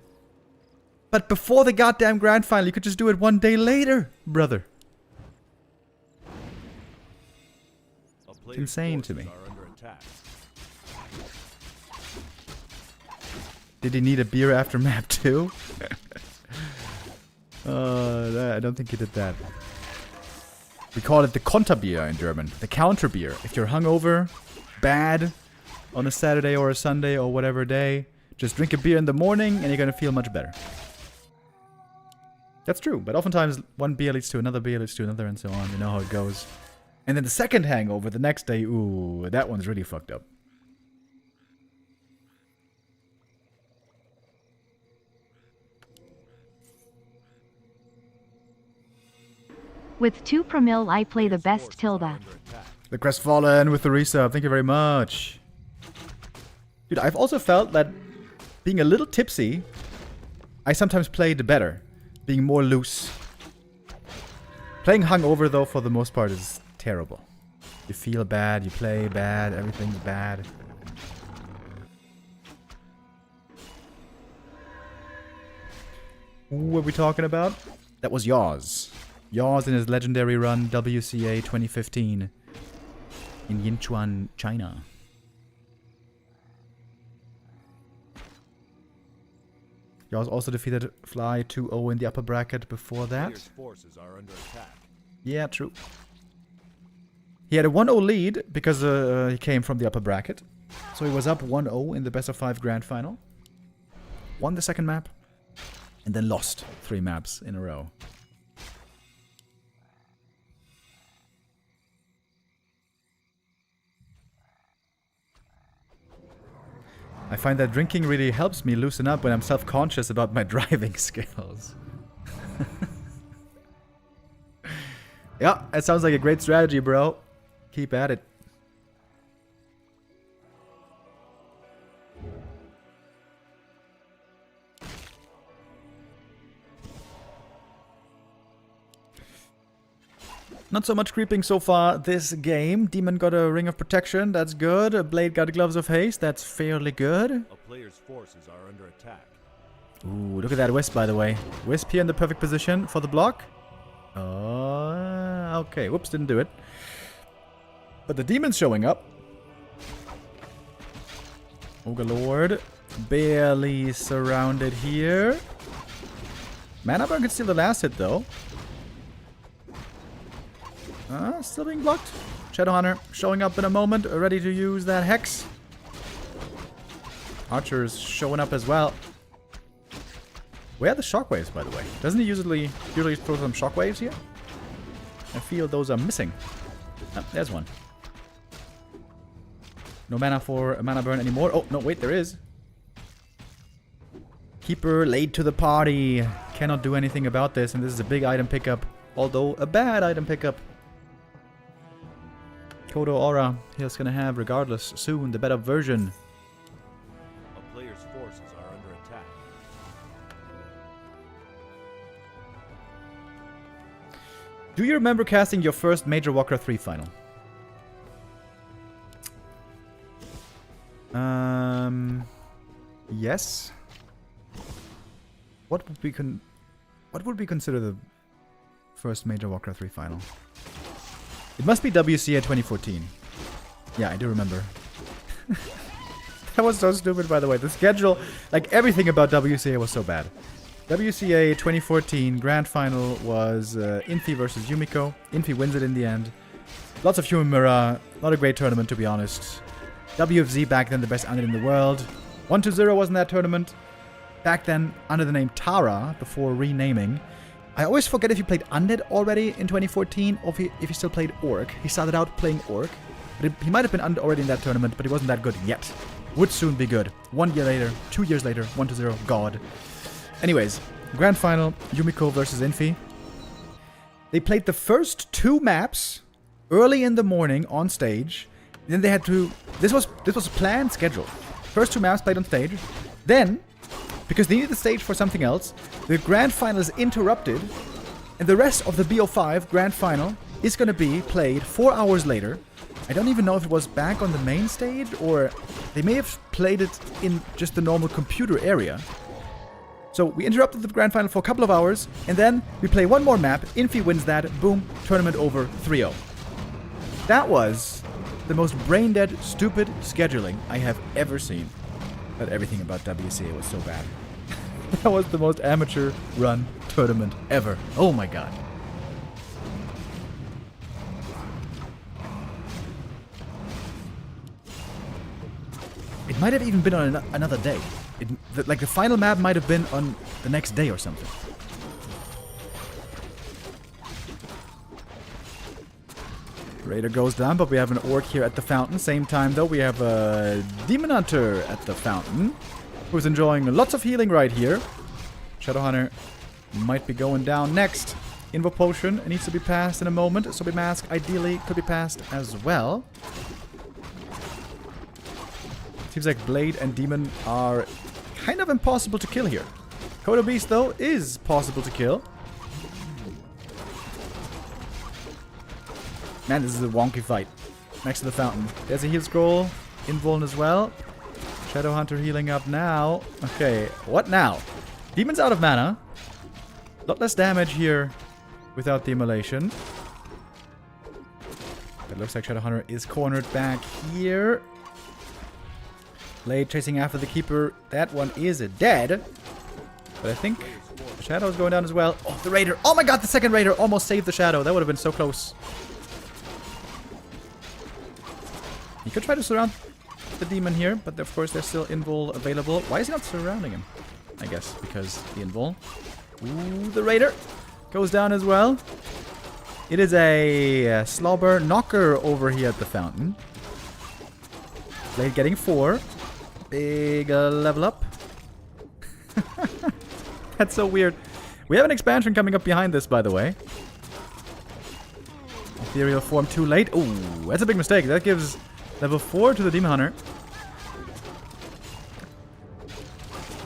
But before the goddamn grand final, you could just do it one day later, brother. It's insane to me. Did he need a beer after map 2? I don't think he did that. We call it the Konterbier in German. The counter beer. If you're hungover, bad, on a Saturday or a Sunday or whatever day, just drink a beer in the morning and you're gonna feel much better. That's true, but oftentimes one beer leads to another beer leads to another and so on. You know how it goes. And then the second hangover the next day, ooh, that one's really fucked up. With 2 per mil, I play the best Tilda. The Crestfallen with the resub. Thank you very much. Dude, I've also felt that being a little tipsy, I sometimes played better. Being more loose. Playing hungover, though, for the most part, is terrible. You feel bad, you play bad, everything's bad. What are we talking about? That was Yaws. Yaws in his legendary run WCA 2015 in Yinchuan, China. Yaws also defeated Fly 2-0 in the upper bracket before that. Forces are under attack. Yeah, true. He had a 1-0 lead because he came from the upper bracket. So he was up 1-0 in the best of 5 grand final. Won the second map. And then lost 3 maps in a row. I find that drinking really helps me loosen up when I'm self-conscious about my driving skills. Yeah, that sounds like a great strategy, bro. Keep at it. Not so much creeping so far this game. Demon got a Ring of Protection, that's good. Blade got Gloves of Haste, that's fairly good. A player's forces are under attack. Ooh, look at that Wisp, by the way. Wisp here in the perfect position for the block. Okay, whoops, didn't do it. But the Demon's showing up. Ogre Lord, barely surrounded here. Mana Burn can steal the last hit, though. Still being blocked. Shadowhunter showing up in a moment, ready to use that Hex. Archer's showing up as well. Where are the shockwaves, by the way? Doesn't he usually throw some shockwaves here? I feel those are missing. Oh, there's one. No mana for a mana burn anymore. Oh, no, wait, there is. Keeper late to the party. Cannot do anything about this, and this is a big item pickup. Although, a bad item pickup. Kodo Aura, he's gonna have, regardless, soon, the better version. A player's forces are under attack. Do you remember casting your first major Warcraft III final? Yes. What would we consider the first major Warcraft 3 final? It must be WCA 2014. Yeah, I do remember. That was so stupid, by the way. The schedule, like everything about WCA was so bad. WCA 2014 grand final was Infi versus Yumiko. Infi wins it in the end. Lots of human mirror. Not a great tournament, to be honest. WFZ back then, the best unit in the world. 1-0 was in that tournament. Back then, under the name Tara, before renaming. I always forget if he played Undead already in 2014, or if he still played Orc. He started out playing Orc. But he might have been Undead already in that tournament, but he wasn't that good yet. Would soon be good. 1 year later, 2 years later, 1-0, God. Anyways, grand final, Yumiko versus Infi. They played the first 2 maps early in the morning on stage. Then they had to... This was a planned schedule. First 2 maps played on stage. Then, because they needed the stage for something else, the grand final is interrupted. And the rest of the BO5 grand final is going to be played 4 hours later. I don't even know if it was back on the main stage, or they may have played it in just the normal computer area. So we interrupted the grand final for a couple of hours, and then we play one more map. Infi wins that. Boom. Tournament over. 3-0. That was the most brain-dead, stupid scheduling I have ever seen. But everything about WCA was so bad. That was the most amateur run tournament ever. Oh my god. It might have even been on another day. Like the final map might have been on the next day or something. Raider goes down, but we have an Orc here at the fountain. Same time, though, we have a Demon Hunter at the fountain, who's enjoying lots of healing right here. Shadowhunter might be going down next. Invo Potion needs to be passed in a moment. Sobi Mask, ideally, could be passed as well. Seems like Blade and Demon are kind of impossible to kill here. Kodo Beast, though, is possible to kill. Man, this is a wonky fight. Next to the fountain. There's a heal scroll. Invuln as well. Shadowhunter healing up now. Okay, what now? Demon's out of mana. A lot less damage here without the immolation. It looks like Shadowhunter is cornered back here. Blade chasing after the Keeper. That one is dead. But I think the Shadow is going down as well. Oh, the Raider. Oh my god, the second Raider almost saved the Shadow. That would have been so close. He could try to surround the Demon here, but of course there's still Invul available. Why is he not surrounding him? I guess because the Invul. Ooh, the Raider goes down as well. It is a Slobber Knocker over here at the fountain. Blade getting 4. Big level up. That's so weird. We have an expansion coming up behind this, by the way. Ethereal form too late. Ooh, that's a big mistake. That gives level 4 to the Demon Hunter.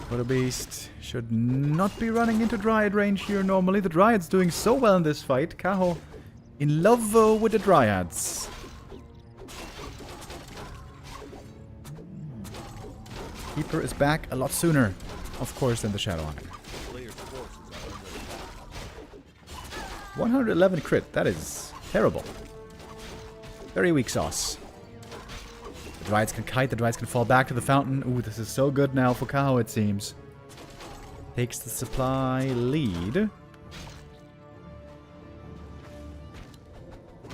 Kodo Beast should not be running into Dryad range here normally. The Dryad's doing so well in this fight. Kaho in love with the Dryads. Keeper is back a lot sooner, of course, than the Shadowhunter. 111 crit. That is terrible. Very weak sauce. The Dryads can kite. The Dryads can fall back to the fountain. Ooh, this is so good now for Kaho, it seems. Takes the supply lead.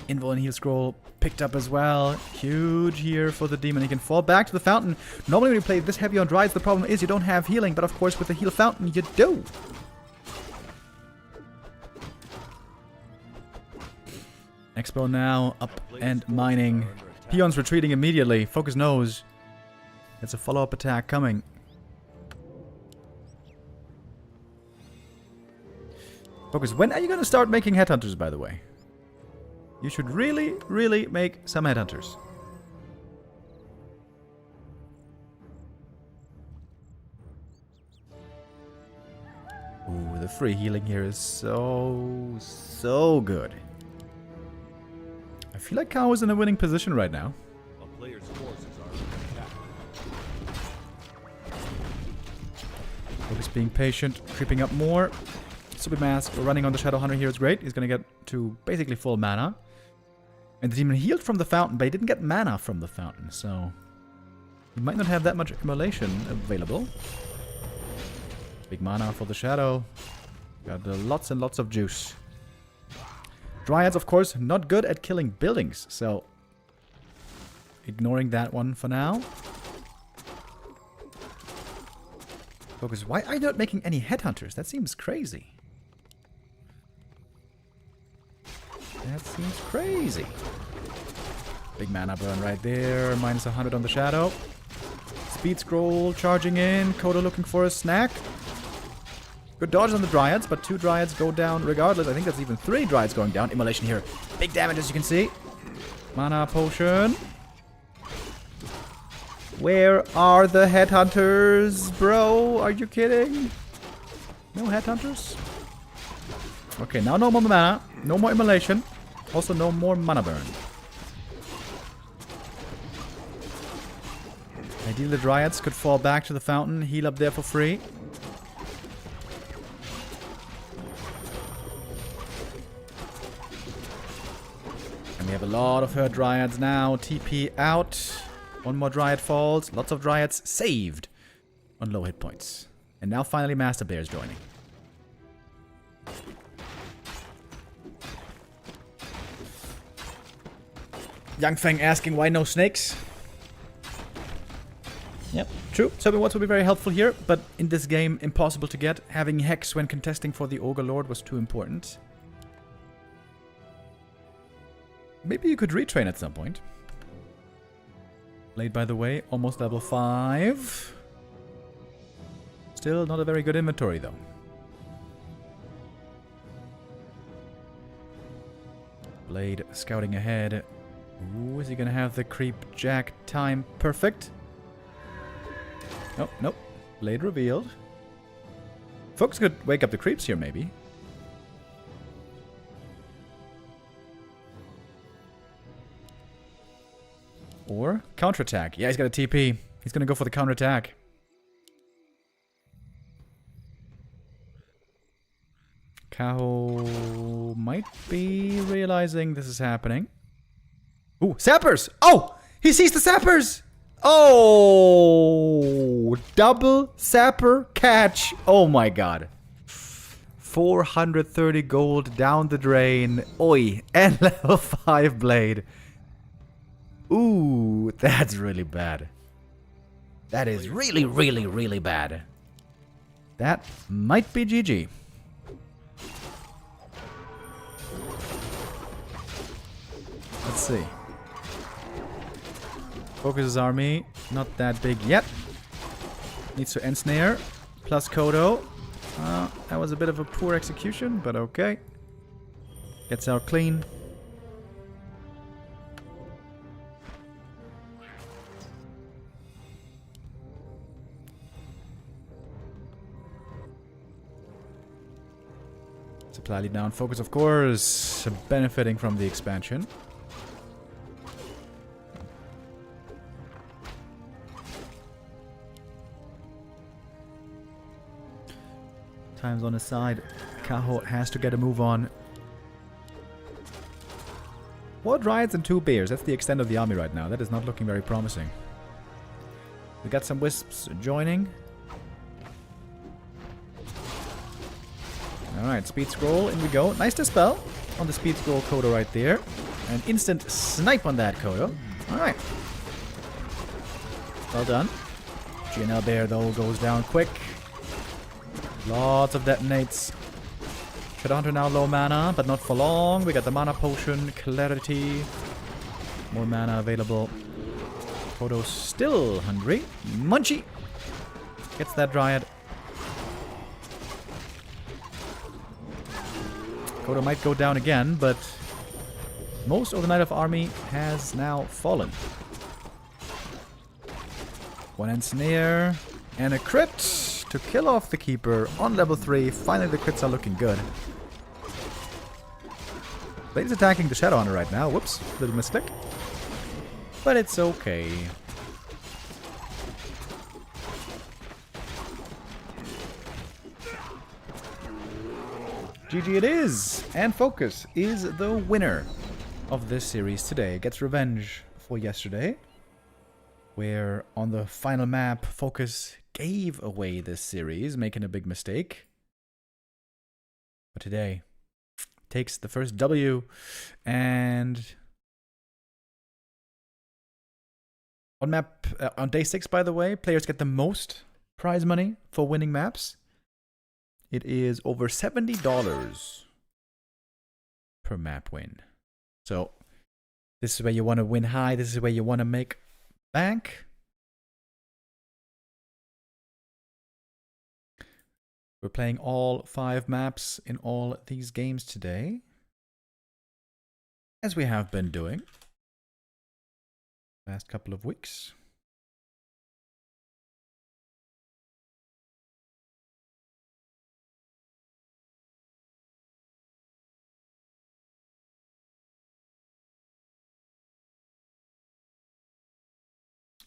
Invul and Heal Scroll picked up as well. Huge here for the Demon. He can fall back to the fountain. Normally when you play this heavy on Dryads, the problem is you don't have healing. But of course with the Heal Fountain, you do. Expo now up and mining. Peon's retreating immediately. FoCuS knows. It's a follow-up attack coming. FoCuS, when are you going to start making headhunters, by the way? You should really, really make some headhunters. Ooh, the free healing here is so good. I feel like Kaho is in a winning position right now. A player's forces are under attack. FoCuS being patient, creeping up more. Super Mask running on the Shadow Hunter here is great. He's going to get to basically full mana. And the demon healed from the fountain, but he didn't get mana from the fountain, so he might not have that much immolation available. Big mana for the Shadow. Got lots and lots of juice. Dryads, of course, not good at killing buildings, so ignoring that one for now. FoCuS, why are you not making any headhunters? That seems crazy. That seems crazy. Big mana burn right there. Minus 100 on the Shadow. Speed scroll charging in. Kaho looking for a snack. Good dodge on the Dryads, but 2 Dryads go down regardless. I think that's even 3 Dryads going down. Immolation here. Big damage as you can see. Mana potion. Where are the headhunters, bro? Are you kidding? No headhunters? Okay, now no more mana. No more immolation. Also no more mana burn. Ideally the Dryads could fall back to the fountain, heal up there for free. And we have a lot of hurt Dryads now. TP out. One more Dryad falls. Lots of Dryads saved on low hit points. And now finally Master Bear is joining. Young Feng asking why no snakes. Yep, true. Serving Wards will be very helpful here, but in this game, impossible to get. Having Hex when contesting for the Ogre Lord was too important. Maybe you could retrain at some point. Blade, by the way, almost level 5. Still not a very good inventory, though. Blade scouting ahead. Ooh, is he gonna have the creep jack time perfect? Nope, nope. Blade revealed. FoCuS could wake up the creeps here, maybe. Or counterattack. Yeah, he's got a TP. He's gonna go for the counterattack. Kaho might be realizing this is happening. Ooh, sappers! Oh! He sees the sappers! Oh! Double sapper catch. Oh my god. 430 gold down the drain. Oi. And level 5 blade. Ooh, that's really bad. That is really, really, really bad. That might be GG. Let's see. FoCuS's army, not that big yet. Needs to ensnare. Plus Kodo. That was a bit of a poor execution, but okay. Gets out clean. Supply lead down. FoCuS, of course, benefiting from the expansion. Time's on his side. Kaho has to get a move on. 4 Dryads and 2 Bears. That's the extent of the army right now. That is not looking very promising. We got some Wisps joining. Alright, Speed Scroll. In we go. Nice Dispel on the Speed Scroll Kodo right there. An instant snipe on that Kodo. Alright. Well done. GNL Bear, though, goes down quick. Lots of detonates. Shadow Hunter now low mana, but not for long. We got the mana potion, clarity. More mana available. Kodo's still hungry. Munchie gets that Dryad. Kodo might go down again, but most of the Knight of Army has now fallen. One Ensnare and a crit to kill off the Keeper on level 3. Finally, the crits are looking good. Blade's attacking the Shadowhunter right now. Whoops, little mistake. But it's okay. GG it is! And FoCuS is the winner of this series today. Gets revenge for yesterday, where on the final map, FoCuS gave away this series, making a big mistake. But today, takes the first W, and on map on day 6, by the way, players get the most prize money for winning maps. It is over $70 per map win. So this is where you want to win high. This is where you want to make bank. We're playing all 5 maps in all these games today, as we have been doing last couple of weeks.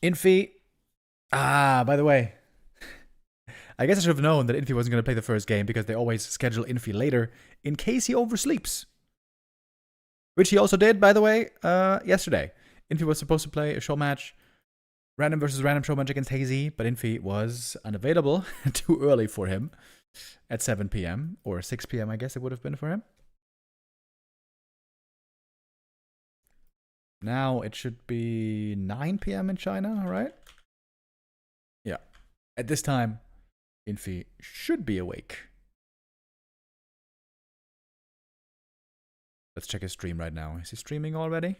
Infi. By the way, I guess I should have known that Infi wasn't going to play the first game because they always schedule Infi later in case he oversleeps. Which he also did, by the way, yesterday. Infi was supposed to play a show match, random versus random show match against Hazy, but Infi was unavailable, too early for him, at 7 p.m. or 6 p.m. I guess it would have been for him. Now it should be 9 p.m. in China, right? Yeah. At this time, Infi should be awake. Let's check his stream right now. Is he streaming already?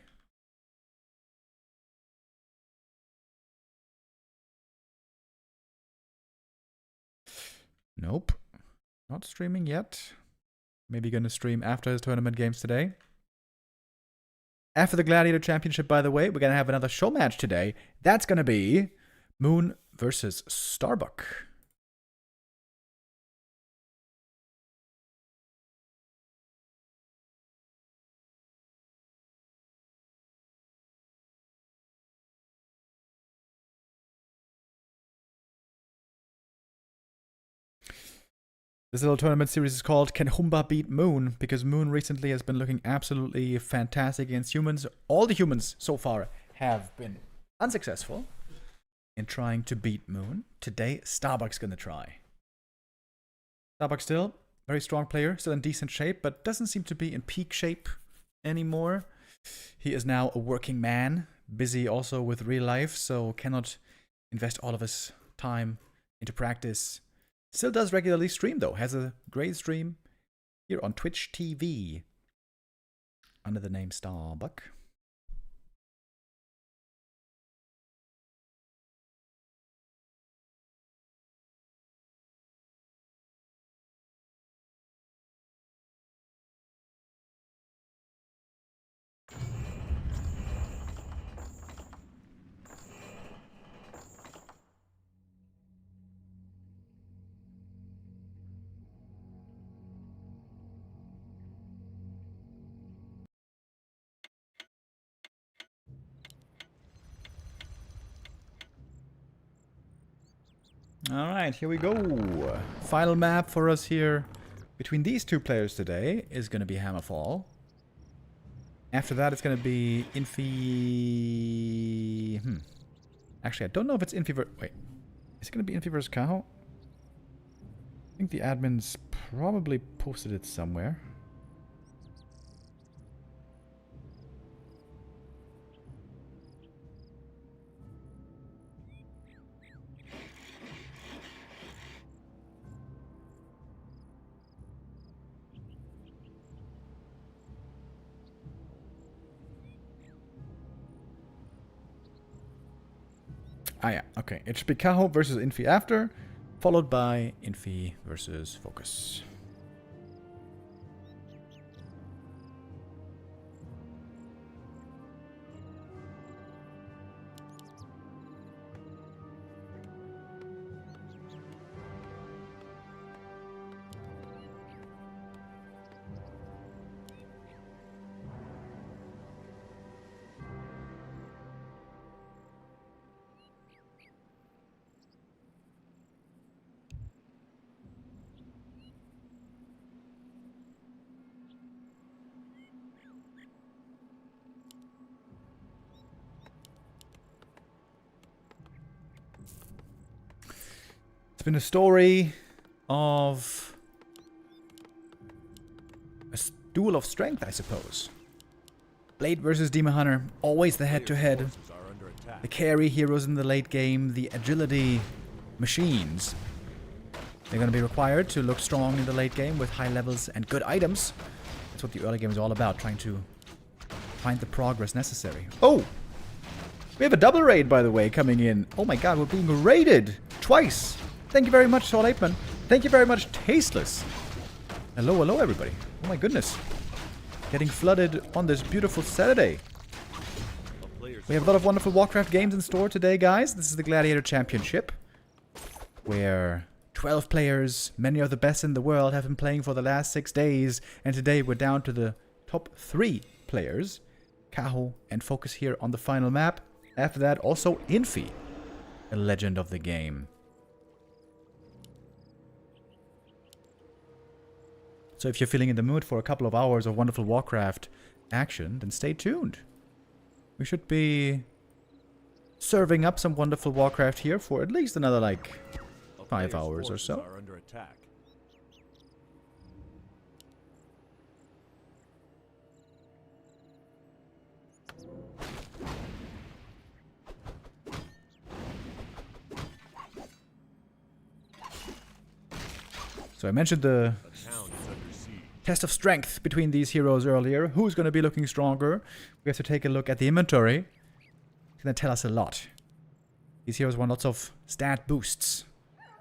Nope. Not streaming yet. Maybe gonna stream after his tournament games today. After the Gladiator Championship, by the way, we're going to have another show match today. That's going to be Moon versus Starbuck. This little tournament series is called Can Humba Beat Moon? Because Moon recently has been looking absolutely fantastic against humans. All the humans so far have been unsuccessful in trying to beat Moon. Today, Starbuck's gonna try. Starbuck still, very strong player, still in decent shape, but doesn't seem to be in peak shape anymore. He is now a working man, busy also with real life, so cannot invest all of his time into practice. Still does regularly stream though, has a great stream here on Twitch TV under the name Starbuck. Alright, here we go. Final map for us here between these two players today is going to be Hammerfall. After that, it's going to be Infi... Actually, I don't know if it's Infi versus... Wait. Is it going to be Infi versus Kaho? I think the admins probably posted it somewhere. Ah, yeah. Okay. It should be Kaho versus Infi after, followed by Infi versus FoCuS. It's been a story of a duel of strength, I suppose. Blade versus Demon Hunter, always the head-to-head. Forces are under attack. The carry heroes in the late game, the agility machines. They're going to be required to look strong in the late game with high levels and good items. That's what the early game is all about, trying to find the progress necessary. Oh! We have a double raid, by the way, coming in. Oh my god, we're being raided twice. Thank you very much, Saul Apeman. Thank you very much, Tasteless. Hello, hello, everybody. Oh my goodness. Getting flooded on this beautiful Saturday. We have a lot of wonderful Warcraft games in store today, guys. This is the Gladiator Championship, where 12 players, many of the best in the world, have been playing for the last 6 days. And today we're down to the top 3 players. Kaho and FoCuS here on the final map. After that, also Infi, a legend of the game. So if you're feeling in the mood for a couple of hours of wonderful Warcraft action, then stay tuned. We should be serving up some wonderful Warcraft here for at least another, like, 5 hours or so. Are under attack. So I mentioned the test of strength between these heroes earlier. Who's going to be looking stronger? We have to take a look at the inventory. It's going to tell us a lot. These heroes want lots of stat boosts.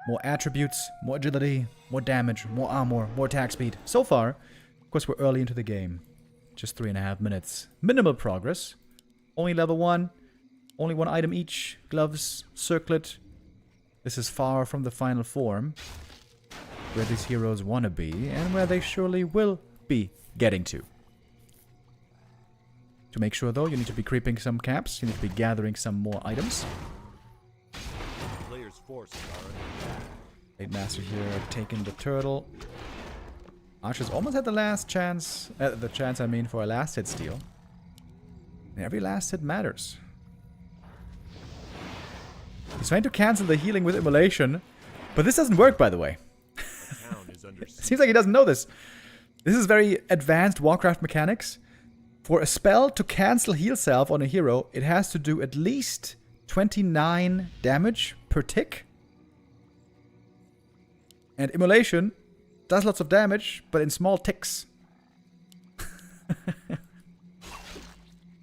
More attributes, more agility, more damage, more armor, more attack speed. So far, of course, we're early into the game. Just 3.5 minutes. Minimal progress. Only level 1. Only 1 item each. Gloves, circlet. This is far from the final form, where these heroes want to be, and where they surely will be getting to. To make sure, though, you need to be creeping some caps. You need to be gathering some more items. Players' forces are under attack. Blade Master here taking the turtle. Archer's almost had the last chance, I mean, for a last hit steal. And every last hit matters. He's trying to cancel the healing with immolation, but this doesn't work, by the way. It seems like he doesn't know this. This is very advanced Warcraft mechanics. For a spell to cancel heal self on a hero, it has to do at least 29 damage per tick. And immolation does lots of damage, but in small ticks.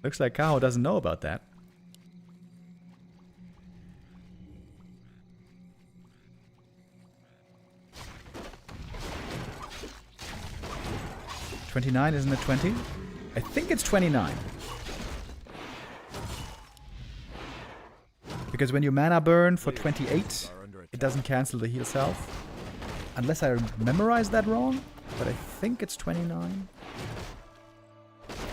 Looks like Kaho doesn't know about that. $29, isn't it 20? I think it's 29. Because when you mana burn for 28, it doesn't cancel the heal self. Unless I memorized that wrong, but I think it's 29.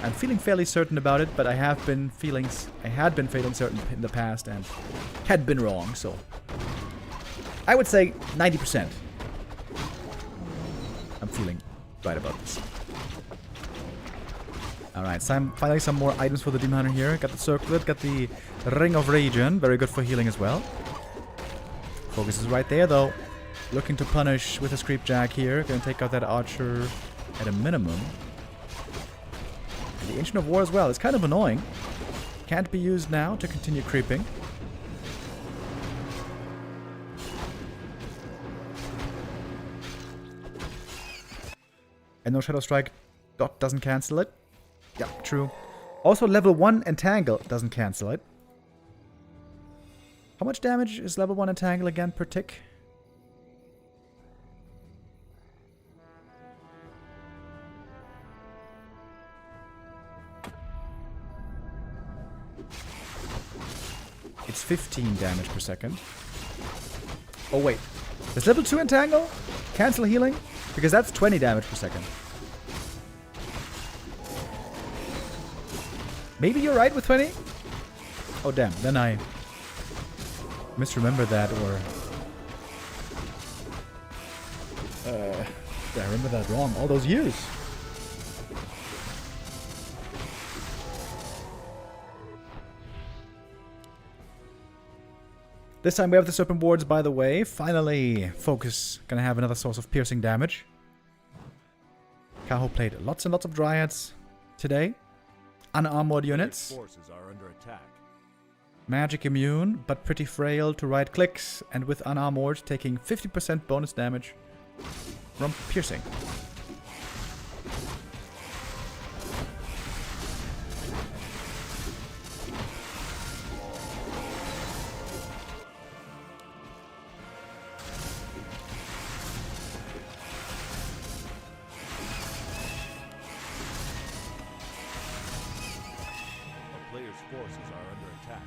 I'm feeling fairly certain about it, but I had been feeling certain in the past and had been wrong, so I would say 90%. I'm feeling right about this. Alright, finally some more items for the Demon Hunter here. Got the circlet, got the Ring of Regen, very good for healing as well. FoCuS is right there though. Looking to punish with a Screepjack here. Gonna take out that Archer at a minimum. And the Ancient of War as well. It's kind of annoying. Can't be used now to continue creeping. And no Shadow Strike dot doesn't cancel it. Yeah, true. Also level 1 Entangle doesn't cancel it. How How much damage is level 1 Entangle again per tick? It's 15 damage per second. Oh wait, does level 2 Entangle cancel healing? Because that's 20 damage per second. Maybe you're right with 20? Oh damn, then I misremember that, or I remember that wrong all those years. This time we have the Serpent Wards, by the way. Finally, FoCuS gonna have another source of piercing damage. Kaho played lots and lots of Dryads today. Unarmored units. Forces are under attack. Magic immune, but pretty frail to right clicks, and with unarmored taking 50% bonus damage from piercing. Players' forces are under attack.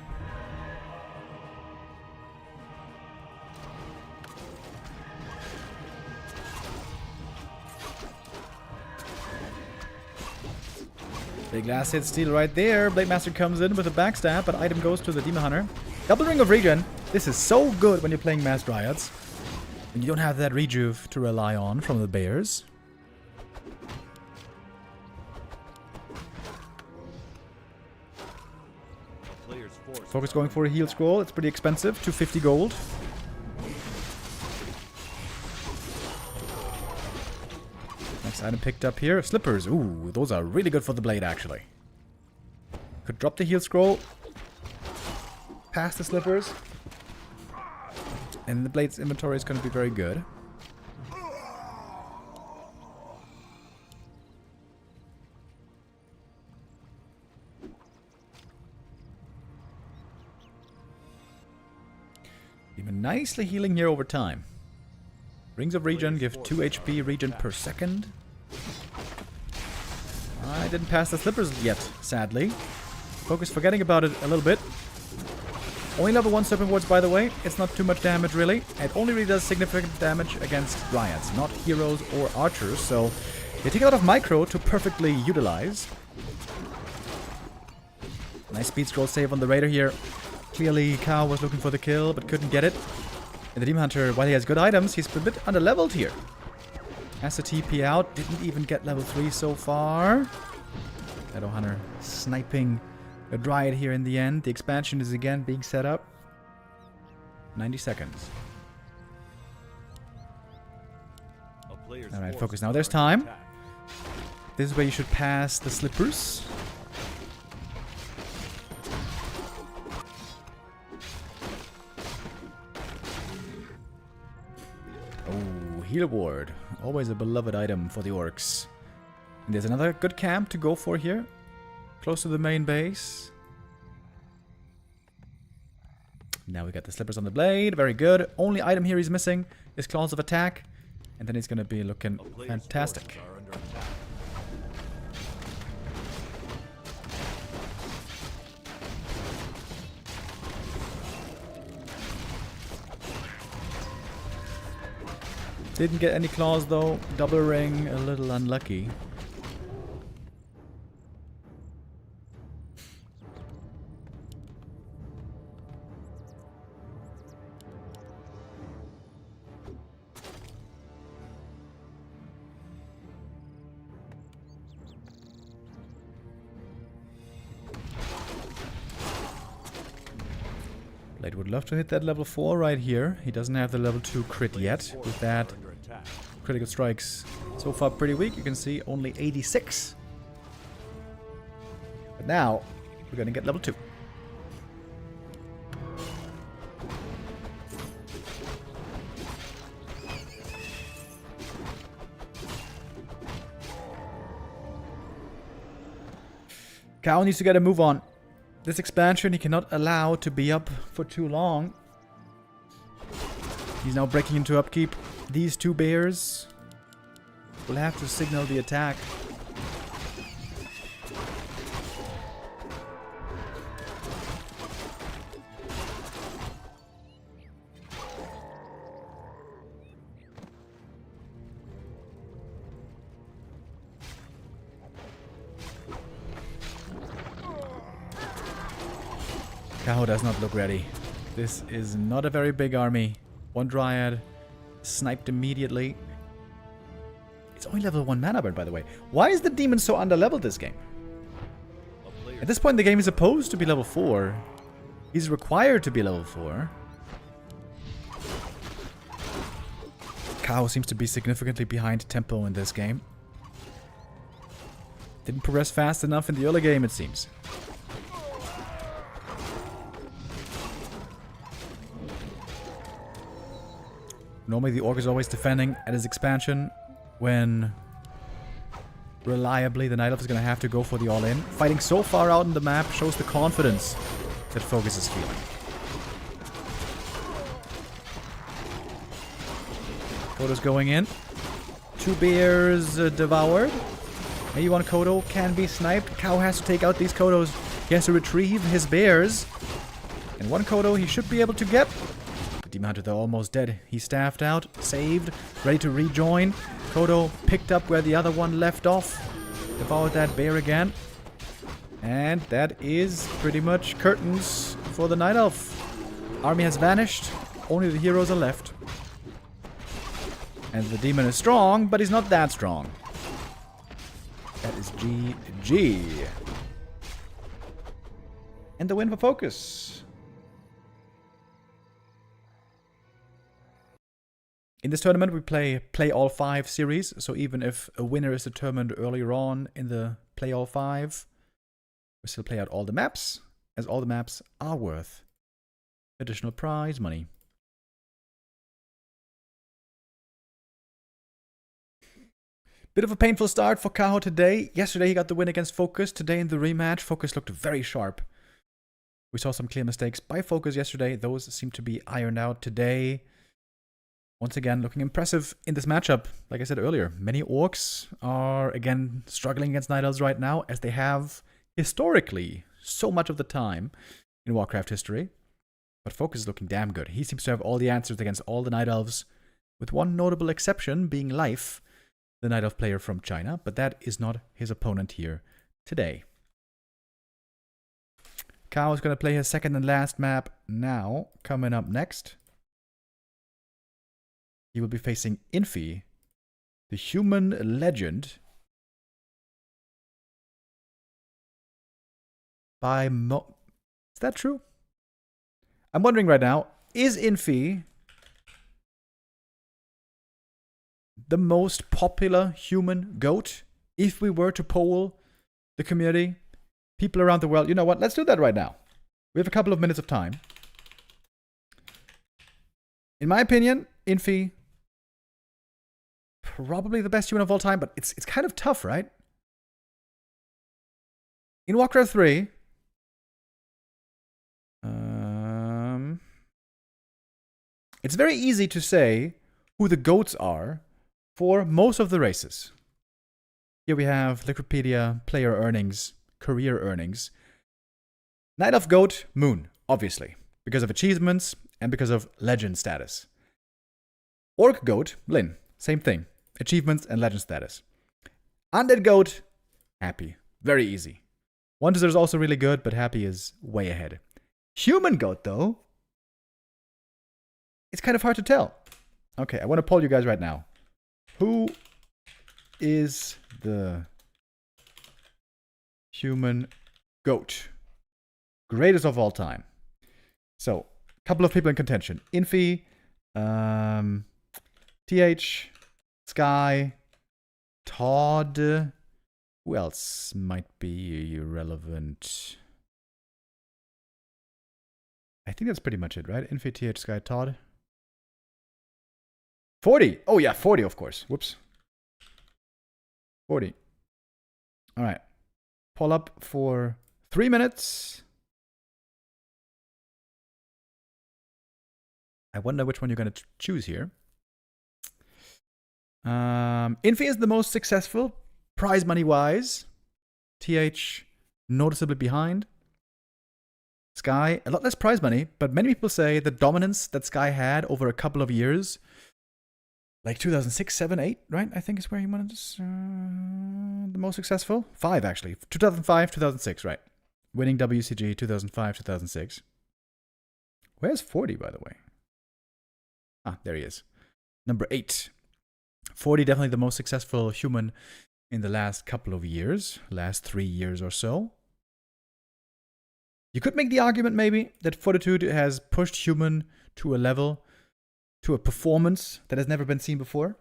Big last hit steal right there. Blade Master comes in with a backstab, but item goes to the Demon Hunter. Double Ring of Regen. This is so good when you're playing Mass Dryads. And you don't have that rejuve to rely on from the bears. FoCuS going for a heal scroll. It's pretty expensive. 250 gold. Next item picked up here. Slippers. Ooh, those are really good for the blade, actually. Could drop the heal scroll. Pass the slippers. And the blade's inventory is going to be very good. Even nicely healing here over time. Rings of Regen give 2 HP regen per second. I didn't pass the slippers yet, sadly. FoCuS forgetting about it a little bit. Only level 1 Serpent Wards, by the way. It's not too much damage, really. It only really does significant damage against Dryads, not heroes or archers, so they take a lot of micro to perfectly utilize. Nice speed scroll save on the Raider here. Clearly, Kaho was looking for the kill, but couldn't get it. And the Demon Hunter, while he has good items, he's a bit under-leveled here. Has to TP out. Didn't even get level 3 so far. Shadow Hunter sniping a Dryad here in the end. The expansion is again being set up. 90 seconds. Alright, FoCuS. Now there's time. This is where you should pass the slippers. Oh, Heal Ward. Always a beloved item for the orcs. And there's another good camp to go for here. Close to the main base. Now we got the slippers on the blade. Very good. Only item here he's missing is Claws of Attack. And then he's going to be looking fantastic. Didn't get any claws though. Double ring, a little unlucky. Blade would love to hit that level 4 right here. He doesn't have the level 2 crit yet. With that, critical strikes so far pretty weak. You can see only 86. But now, we're gonna get level 2. Kaho needs to get a move on. This expansion he cannot allow to be up for too long. He's now breaking into upkeep. These two bears will have to signal the attack. Kaho does not look ready. This is not a very big army. One Dryad sniped immediately. It's only level 1 mana burn, by the way. Why is the demon so under-leveled this game? At this point, the game is supposed to be level 4. He's required to be level 4. Kaho seems to be significantly behind tempo in this game. Didn't progress fast enough in the early game, it seems. Normally the Orc is always defending at his expansion when reliably the Night Elf is going to have to go for the all-in. Fighting so far out on the map shows the confidence that FoCuS is feeling. Kodo's going in. 2 bears devoured. Maybe one Kodo can be sniped. Kaho has to take out these Kodos. He has to retrieve his bears. And one Kodo he should be able to get. The Demon Hunter, though, almost dead. He staffed out, saved, ready to rejoin. Kodo picked up where the other one left off. Devoured that bear again. And that is pretty much curtains for the Night Elf. Army has vanished. Only the heroes are left. And the demon is strong, but he's not that strong. That is GG. And the win for FoCuS. In this tournament, we play all 5 series, so even if a winner is determined earlier on in the play all 5, we still play out all the maps, as all the maps are worth additional prize money. Bit of a painful start for Kaho today. Yesterday he got the win against FoCuS. Today in the rematch, FoCuS looked very sharp. We saw some clear mistakes by FoCuS yesterday. Those seem to be ironed out today. Once again, looking impressive in this matchup. Like I said earlier, many Orcs are, again, struggling against Night Elves right now, as they have historically so much of the time in Warcraft history. But FoCuS is looking damn good. He seems to have all the answers against all the Night Elves, with one notable exception being Life, the Night Elf player from China, but that is not his opponent here today. Kaho is going to play his second and last map now. Coming up next, he will be facing Infi, the human legend, by Is that true? I'm wondering right now, is Infi the most popular human goat? If we were to poll the community, people around the world, you know what? Let's do that right now. We have a couple of minutes of time. In my opinion, Infi, probably the best human of all time, but it's kind of tough, right? In Warcraft 3, it's very easy to say who the goats are for most of the races. Here we have Liquipedia, player earnings, career earnings. Night Elf Goat, Moon, obviously, because of achievements and because of legend status. Orc Goat, Lin, same thing, achievements and legend status. Undead Goat, Happy, very easy. Wonders is also really good, but Happy is way ahead. Human Goat, though, it's kind of hard to tell. Okay, I want to poll you guys right now. Who is the human goat? Greatest of all time. So, a couple of people in contention. Infi, TH, Sky, Todd. Who else might be relevant? I think that's pretty much it, right? Infi, TH, Sky, Todd. 40. Oh, yeah, 40, of course. Whoops. 40. All right. Poll up for 3 minutes. I wonder which one you're going to choose here. Infi is the most successful, prize money-wise. TH noticeably behind. Sky, a lot less prize money, but many people say the dominance that Sky had over a couple of years, like 2006, 7, 8, right? I think is where he wanted the most successful. 5, actually. 2005, 2006, right. Winning WCG 2005, 2006. Where's 40, by the way? Ah, there he is. Number 8. 40, definitely the most successful human in the last couple of years, last 3 years or so. You could make the argument, maybe, that Fortitude has pushed human to a level, to a performance that has never been seen before.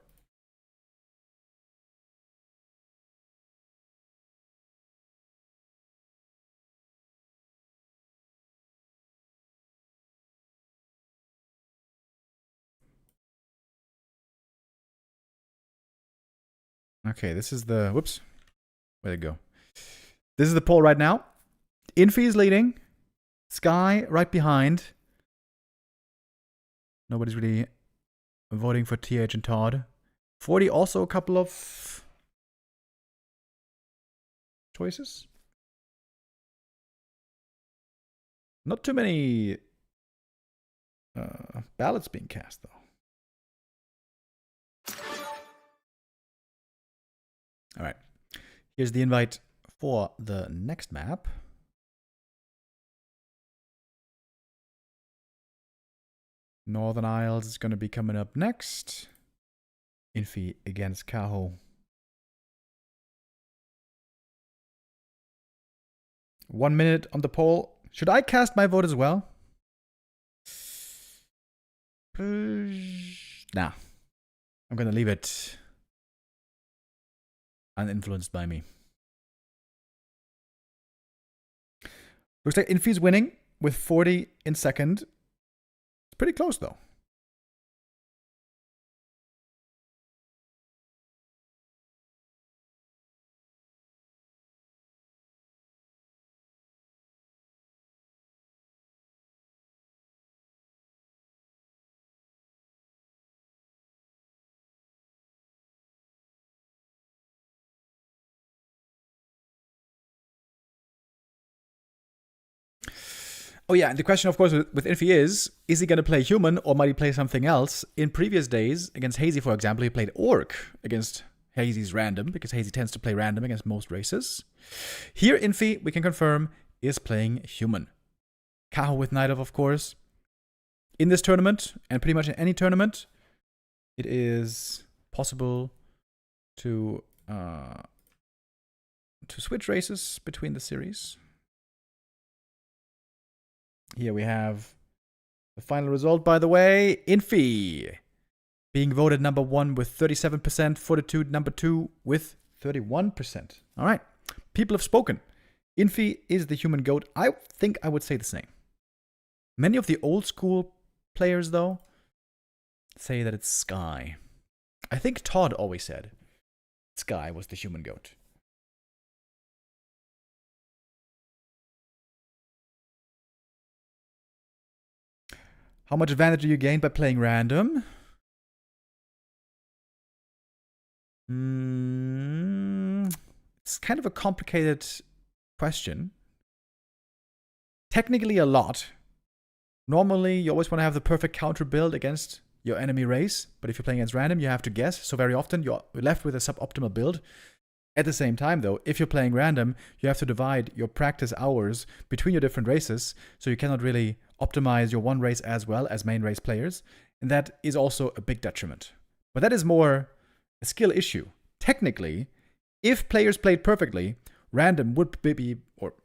Okay, this is the... Whoops. Where'd it go? This is the poll right now. Infi is leading. Sky right behind. Nobody's really voting for TH and Todd. 40 also a couple of choices. Not too many ballots being cast, though. All right. Here's the invite for the next map. Northern Isles is going to be coming up next. Infi against Kaho. 1 minute on the poll. Should I cast my vote as well? Nah. I'm going to leave it uninfluenced by me. Looks like Infi's winning with 40 in second. It's pretty close, though. Oh yeah, and the question, of course, with Infi is he going to play human or might he play something else? In previous days, against Hazy, for example, he played Orc against Hazy's random, because Hazy tends to play random against most races. Here, Infi, we can confirm, is playing human. Kaho with Night of course. In this tournament, and pretty much in any tournament, it is possible to switch races between the series. Here we have the final result, by the way. Infi being voted number 1 with 37%. Fortitude number 2 with 31%. All right. People have spoken. Infi is the human GOAT. I think I would say the same. Many of the old school players, though, say that it's Sky. I think Todd always said Sky was the human GOAT. How much advantage do you gain by playing random? It's kind of a complicated question. Technically a lot. Normally, you always want to have the perfect counter build against your enemy race, but if you're playing against random, you have to guess, so very often you're left with a suboptimal build. At the same time, though, if you're playing random, you have to divide your practice hours between your different races, so you cannot really optimize your one race as well as main race players, and that is also a big detriment. But that is more a skill issue. Technically, if players played perfectly, random would be, or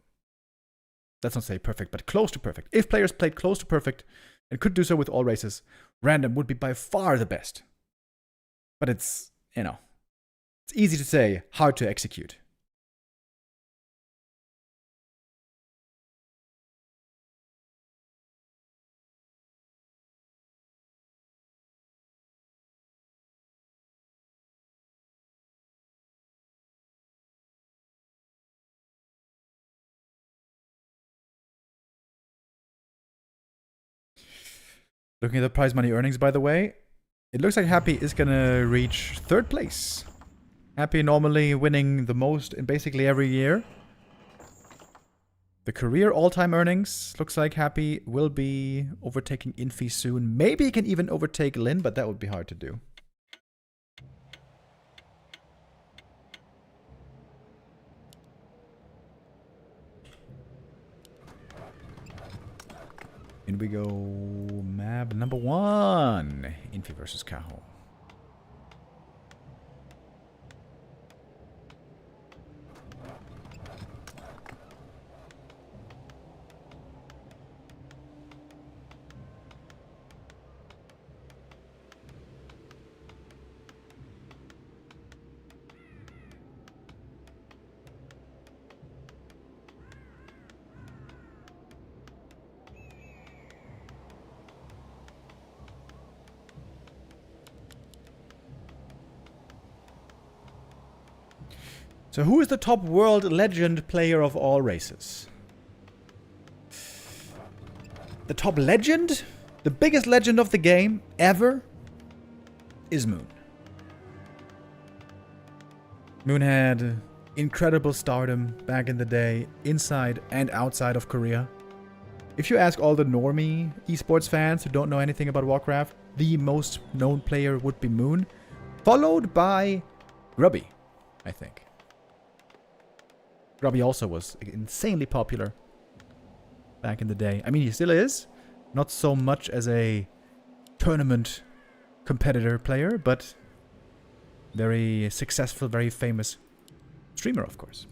let's not say perfect, but close to perfect. If players played close to perfect and could do so with all races, random would be by far the best. But it's, you know, it's easy to say, hard to execute. Looking at the prize money earnings, by the way, it looks like Happy is gonna reach 3rd place. Happy normally winning the most in basically every year. The career all-time earnings looks like Happy will be overtaking Infi soon. Maybe he can even overtake Lin, but that would be hard to do. In we go. Map number 1. Infi versus Kaho. So who is the top world legend player of all races? The top legend? The biggest legend of the game ever is Moon. Moon had incredible stardom back in the day, inside and outside of Korea. If you ask all the normie esports fans who don't know anything about Warcraft, the most known player would be Moon, followed by Grubby, I think. Grubby also was insanely popular back in the day. I mean, he still is. Not so much as a tournament competitor player, but very successful, very famous streamer, of course.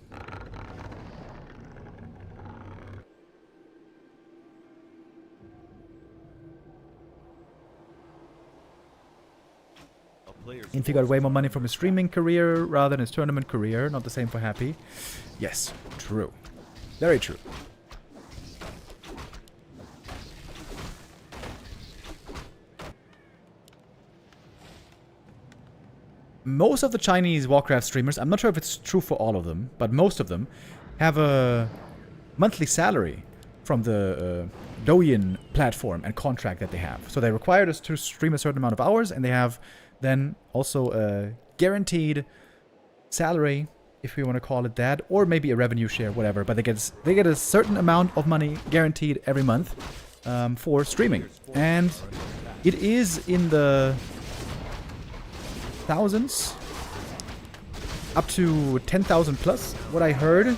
Infi got way more money from his streaming career rather than his tournament career. Not the same for Happy. Yes, true. Very true. Most of the Chinese Warcraft streamers, I'm not sure if it's true for all of them, but most of them have a monthly salary from the Douyin platform and contract that they have. So they require us to stream a certain amount of hours, and they have then also a guaranteed salary, if we want to call it that, or maybe a revenue share, whatever. But they get a certain amount of money guaranteed every month for streaming, and it is in the thousands, up to 10,000 plus, what I heard.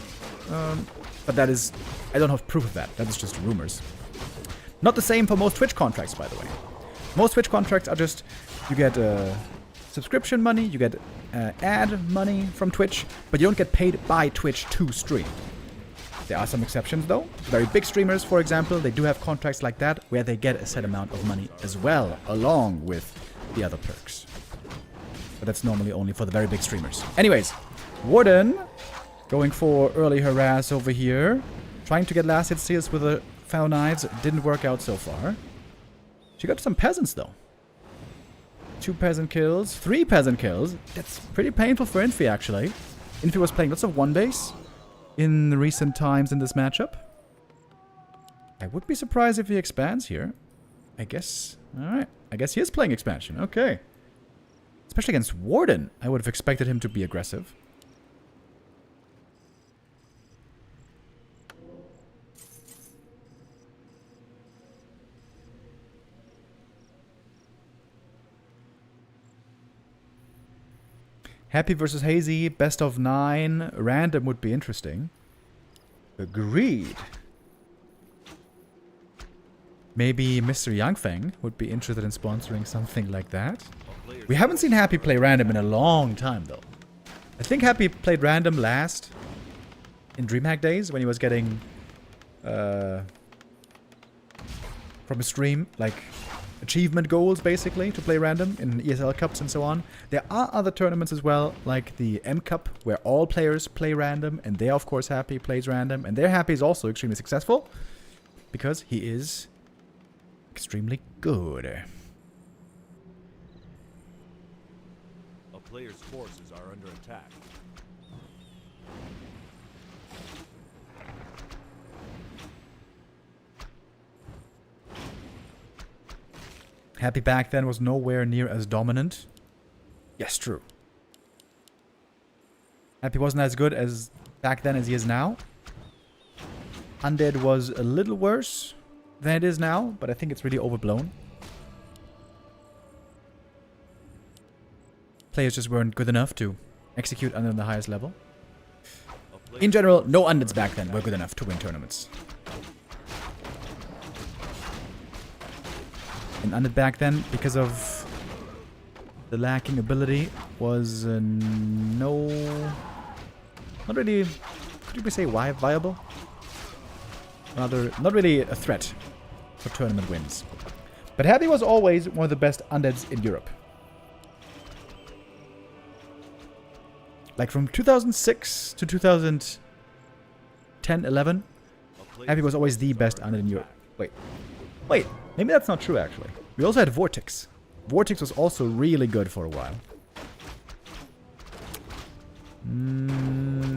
But that is, I don't have proof of that. That is just rumors. Not the same for most Twitch contracts, by the way. Most Twitch contracts are just, you get subscription money, you get ad money from Twitch, but you don't get paid by Twitch to stream. There are some exceptions, though. Very big streamers, for example, they do have contracts like that, where they get a set amount of money as well, along with the other perks. But that's normally only for the very big streamers. Anyways, Warden going for early harass over here. Trying to get last hit steals with the Foul Knives. Didn't work out so far. She got some peasants, though. 2 peasant kills. 3 peasant kills. That's pretty painful for Infi, actually. Infi was playing lots of one base in the recent times in this matchup. I would be surprised if he expands here. I guess... Alright. I guess he is playing expansion. Okay. Especially against Warden, I would have expected him to be aggressive. Happy versus Hazy, best of 9. Random would be interesting. Agreed. Maybe Mr. Yangfeng would be interested in sponsoring something like that. We haven't seen Happy play random in a long time, though. I think Happy played random last in DreamHack days, when he was getting from a stream, like, achievement goals, basically, to play random in ESL Cups and so on. There are other tournaments as well, like the M Cup, where all players play random, and there, of course, Happy plays random, and there Happy is also extremely successful, because he is extremely good. A player's forces are under attack. Happy back then was nowhere near as dominant. Yes, true. Happy wasn't as good as back then as he is now. Undead was a little worse than it is now, but I think it's really overblown. Players just weren't good enough to execute under the highest level. In general, no Undeads back then were good enough to win tournaments. And Undead back then, because of the lacking ability, was not really, could you say why viable? Rather, not really a threat for tournament wins. But Happy was always one of the best Undeads in Europe. Like from 2006 to 2010-11, Happy was always the best Undead in Europe. Wait, maybe that's not true actually. We also had Vortex. Vortex was also really good for a while.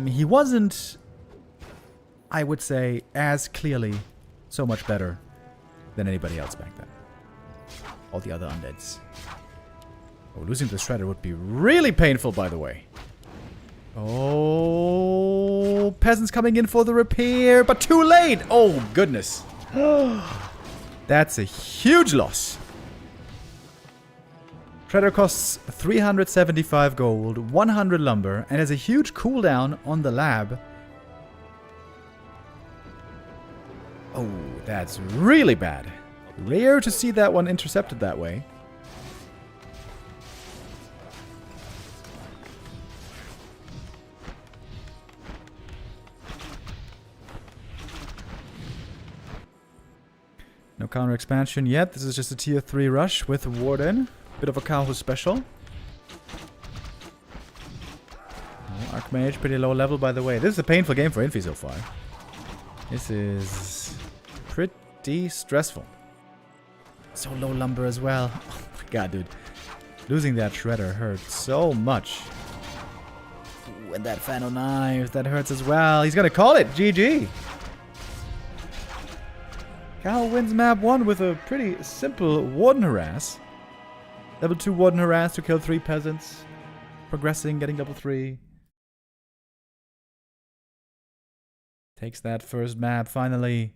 He wasn't, I would say, as clearly so much better than anybody else back then. All the other Undeads. Oh, losing the Shredder would be really painful, by the way. Oh, peasants coming in for the repair, but too late! Oh, goodness. That's a huge loss. Shredder costs 375 gold, 100 lumber, and has a huge cooldown on the lab. Oh, that's really bad. Rare to see that one intercepted that way. No counter expansion yet. This is just a tier 3 rush with Warden. Bit of a Kaho special. Oh, Archmage, pretty low level by the way. This is a painful game for Infi so far. This is pretty stressful. So low lumber as well. Oh my god, dude. Losing that Shredder hurt so much. Ooh, and that Fano Knife, that hurts as well. He's gonna call it. GG. Kaho wins map 1 with a pretty simple Warden Harass. Level 2 Warden Harass to kill 3 peasants. Progressing, getting level 3. Takes that first map, finally.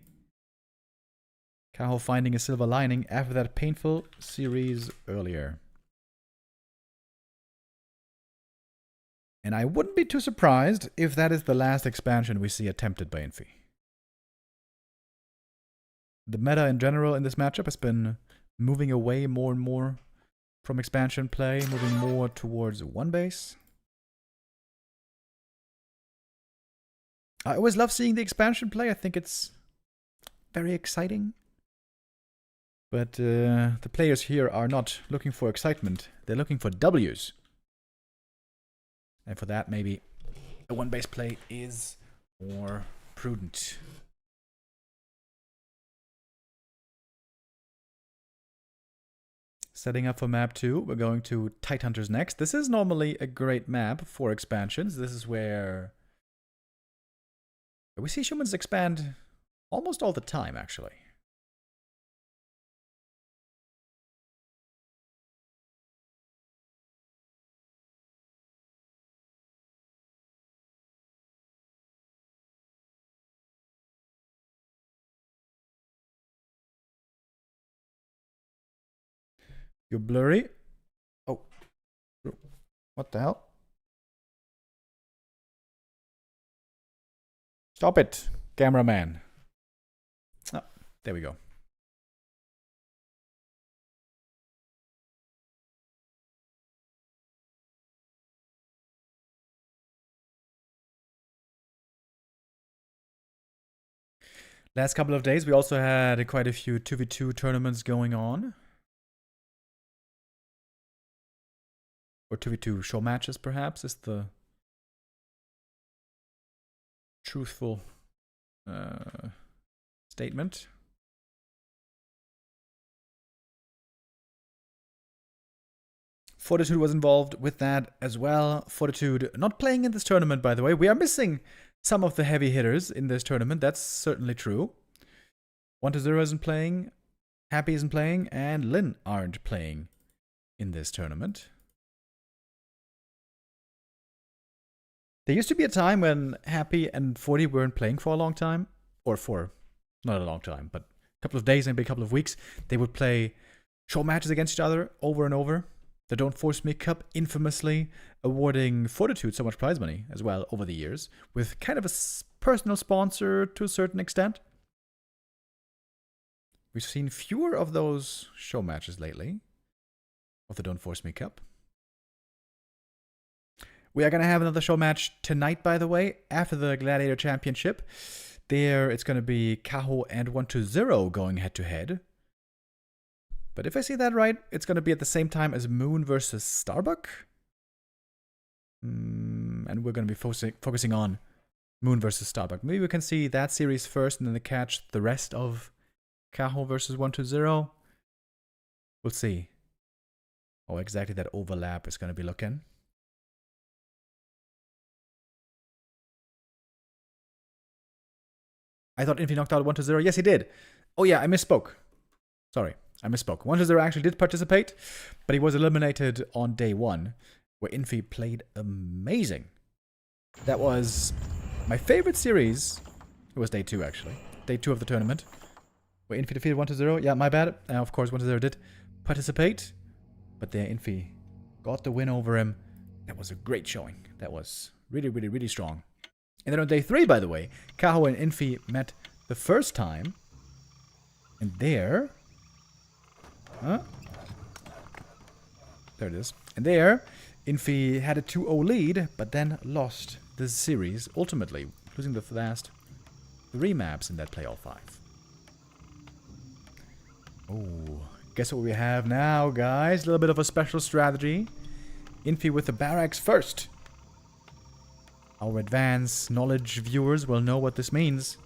Kaho finding a silver lining after that painful series earlier. And I wouldn't be too surprised if that is the last expansion we see attempted by Infi. The meta in general in this matchup has been moving away more and more from expansion play, moving more towards one base. I always love seeing the expansion play. I think it's very exciting. But the players here are not looking for excitement. They're looking for W's. And for that, maybe a one base play is more prudent. Setting up for map 2, we're going to Tidehunters next. This is normally a great map for expansions. This is where we see humans expand almost all the time, actually. You're blurry. Oh. What the hell? Stop it, cameraman. Oh, there we go. Last couple of days, we also had quite a few 2v2 tournaments going on. Or 2v2 show matches, perhaps, is the truthful statement. Fortitude was involved with that as well. Fortitude not playing in this tournament, by the way. We are missing some of the heavy hitters in this tournament. That's certainly true. 1-0 isn't playing. Happy isn't playing, and Lin aren't playing in this tournament. There used to be a time when Happy and 40 weren't playing for a long time. Or for, not a long time, but a couple of days, maybe a couple of weeks. They would play show matches against each other over and over. The Don't Force Me Cup infamously awarding Fortitude so much prize money as well over the years, with kind of a personal sponsor to a certain extent. We've seen fewer of those show matches lately, of the Don't Force Me Cup. We are going to have another show match tonight, by the way, after the Gladiator Championship. There, it's going to be Kaho and 120 going head-to-head. But if I see that right, it's going to be at the same time as Moon versus Starbuck. And we're going to be focusing on Moon versus Starbuck. Maybe we can see that series first and then catch the rest of Kaho versus 120. We'll see how exactly that overlap is going to be looking. I thought Infi knocked out 120. Yes, he did. Oh yeah, I misspoke. Sorry, I misspoke. 120 actually did participate, but he was eliminated on day 1, where Infi played amazing. That was my favorite series. It was day 2, actually. Day 2 of the tournament, where Infi defeated 120. Yeah, my bad. Of course, 120 did participate, but there Infi got the win over him. That was a great showing. That was really, really, really strong. And then on day 3, by the way, Kaho and Infi met the first time. And there... There it is. And there, Infi had a 2-0 lead, but then lost the series, ultimately losing the last 3 maps in that playoff 5. Oh, guess what we have now, guys? A little bit of a special strategy. Infi with the barracks first. Our advanced knowledge viewers will know what this means.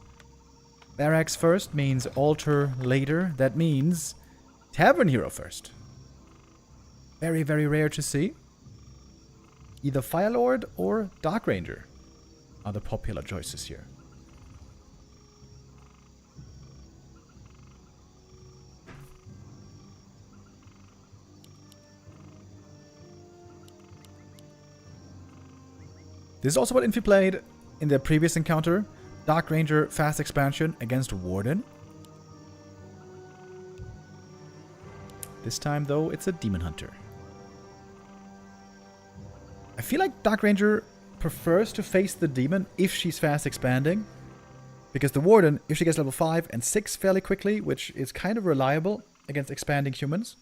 Barracks first means altar later. That means Tavern Hero first. Very, very rare to see. Either Firelord or Dark Ranger are the popular choices here. This is also what Infi played in their previous encounter. Dark Ranger fast expansion against Warden. This time, though, it's a Demon Hunter. I feel like Dark Ranger prefers to face the Demon if she's fast expanding. Because the Warden, if she gets level 5 and 6 fairly quickly, which is kind of reliable against expanding humans,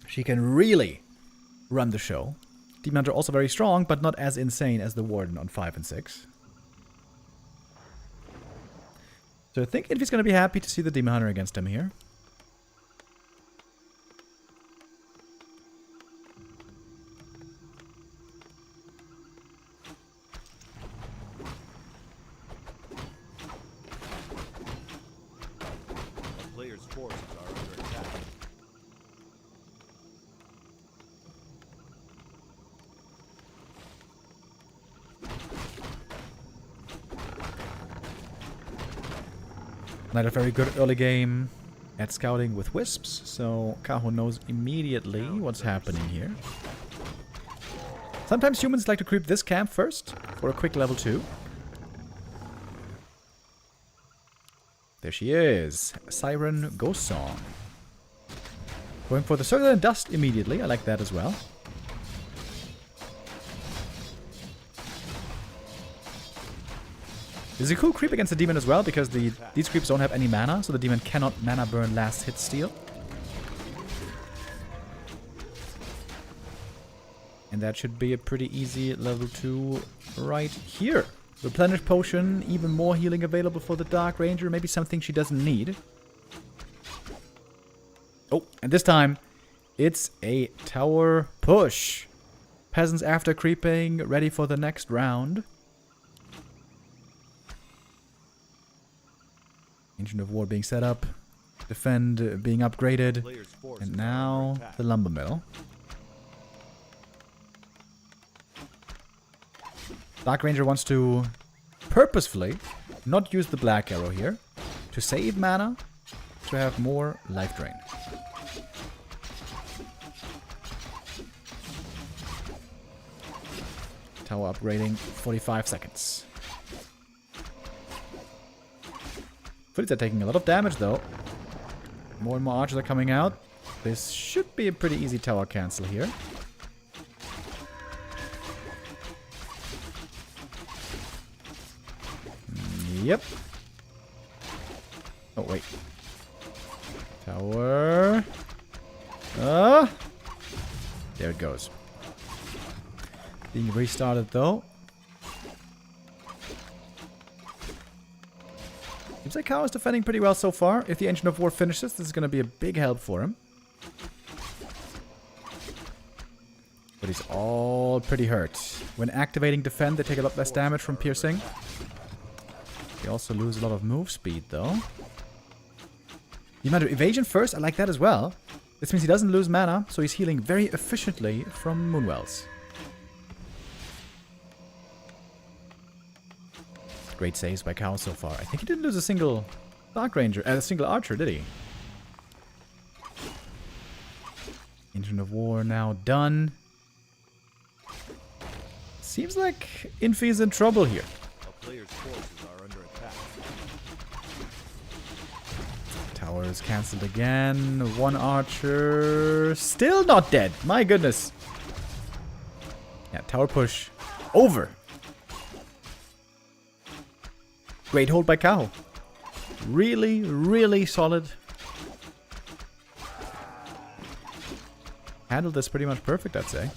she can really run the show. Demon Hunter also very strong, but not as insane as the Warden on 5 and 6. So I think Infi's going to be happy to see the Demon Hunter against him here. A player's forces are under attack. Not a very good early game at scouting with Wisps, so Kaho knows immediately what's happening here. Sometimes humans like to creep this camp first for a quick level 2. There she is, Siren Ghost Song. Going for the Circle and Dust immediately, I like that as well. This is a cool creep against the Demon as well, because these creeps don't have any mana, so the Demon cannot mana burn last hit steal. And that should be a pretty easy level 2 right here. Replenish Potion, even more healing available for the Dark Ranger, maybe something she doesn't need. Oh, and this time, it's a tower push. Peasants after creeping, ready for the next round. Ancient of War being set up, Defend being upgraded, and now the Lumber Mill. Dark Ranger wants to purposefully not use the Black Arrow here to save mana, to have more life drain. Tower upgrading, 45 seconds. Footies are taking a lot of damage though. More and more archers are coming out. This should be a pretty easy tower cancel here. Yep. Oh, wait. Tower. There it goes. Being restarted though. Seems like Kaho is defending pretty well so far. If the Ancient of War finishes, this is going to be a big help for him. But he's all pretty hurt. When activating defend, they take a lot less damage from piercing. They also lose a lot of move speed though. The amount of evasion first, I like that as well. This means he doesn't lose mana, so he's healing very efficiently from Moonwells. Great saves by Kaho so far. I think he didn't lose a single Dark Ranger, a single Archer, did he? Ancient of War now done. Seems like Infi is in trouble here. A player's forces are under attack. Tower is cancelled again. One Archer still not dead. My goodness. Yeah, tower push over. Great hold by Kaho. Really, really solid. Handled this pretty much perfect, I'd say.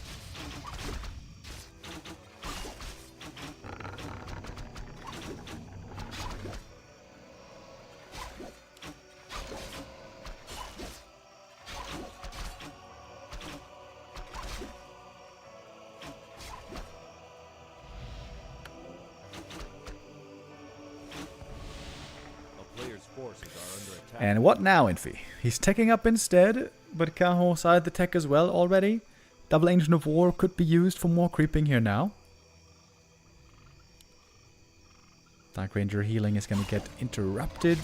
And what now, Infi? He's teching up instead, but Kaho sided the tech as well already. Double Ancient of War could be used for more creeping here now. Dark Ranger healing is going to get interrupted.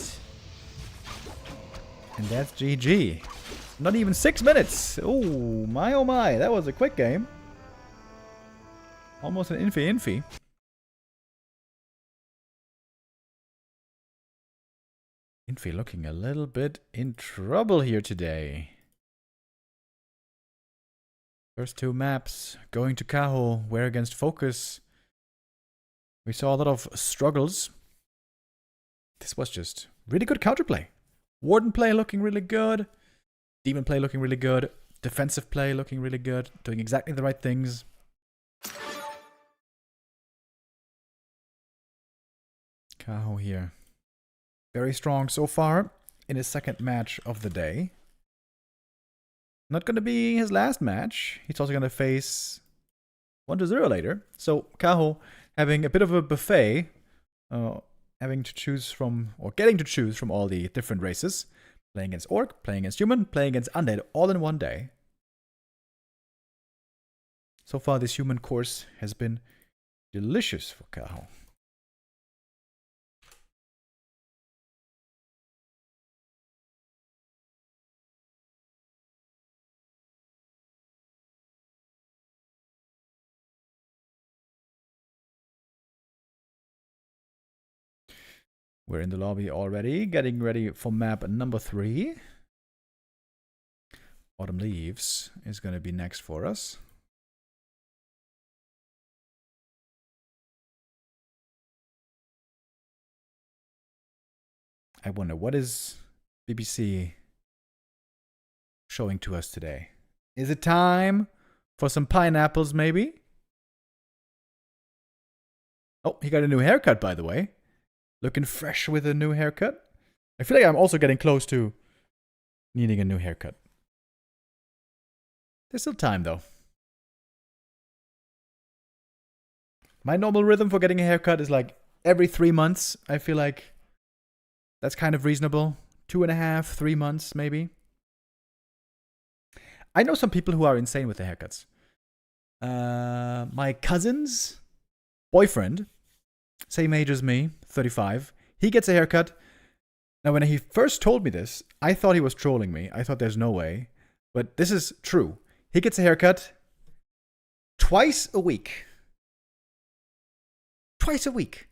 And that's GG. Not even 6 minutes. Oh my, that was a quick game. Almost an Infi. Infi looking a little bit in trouble here today. First two maps going to Kaho, where against FoCuS we saw a lot of struggles. This was just really good counterplay. Warden play looking really good. Demon play looking really good. Defensive play looking really good. Doing exactly the right things. Kaho here. Very strong so far in his second match of the day. Not going to be his last match. He's also going to face 1-0 later. So Kaho having a bit of a buffet, having to choose from, or getting to choose from all the different races. Playing against Orc, playing against Human, playing against Undead, all in one day. So far this Human course has been delicious for Kaho. We're in the lobby already, getting ready for map number 3. Autumn Leaves is going to be next for us. I wonder, what is BBC showing to us today? Is it time for some pineapples, maybe? Oh, he got a new haircut, by the way. Looking fresh with a new haircut. I feel like I'm also getting close to needing a new haircut. There's still time, though. My normal rhythm for getting a haircut is like every 3 months. I feel like that's kind of reasonable. 2.5, 3 months, maybe. I know some people who are insane with their haircuts. My cousin's boyfriend, same age as me, 35. He gets a haircut Now, when he first told me this, I thought he was trolling me. I thought there's no way. But this is true. He gets a haircut twice a week. Twice a week.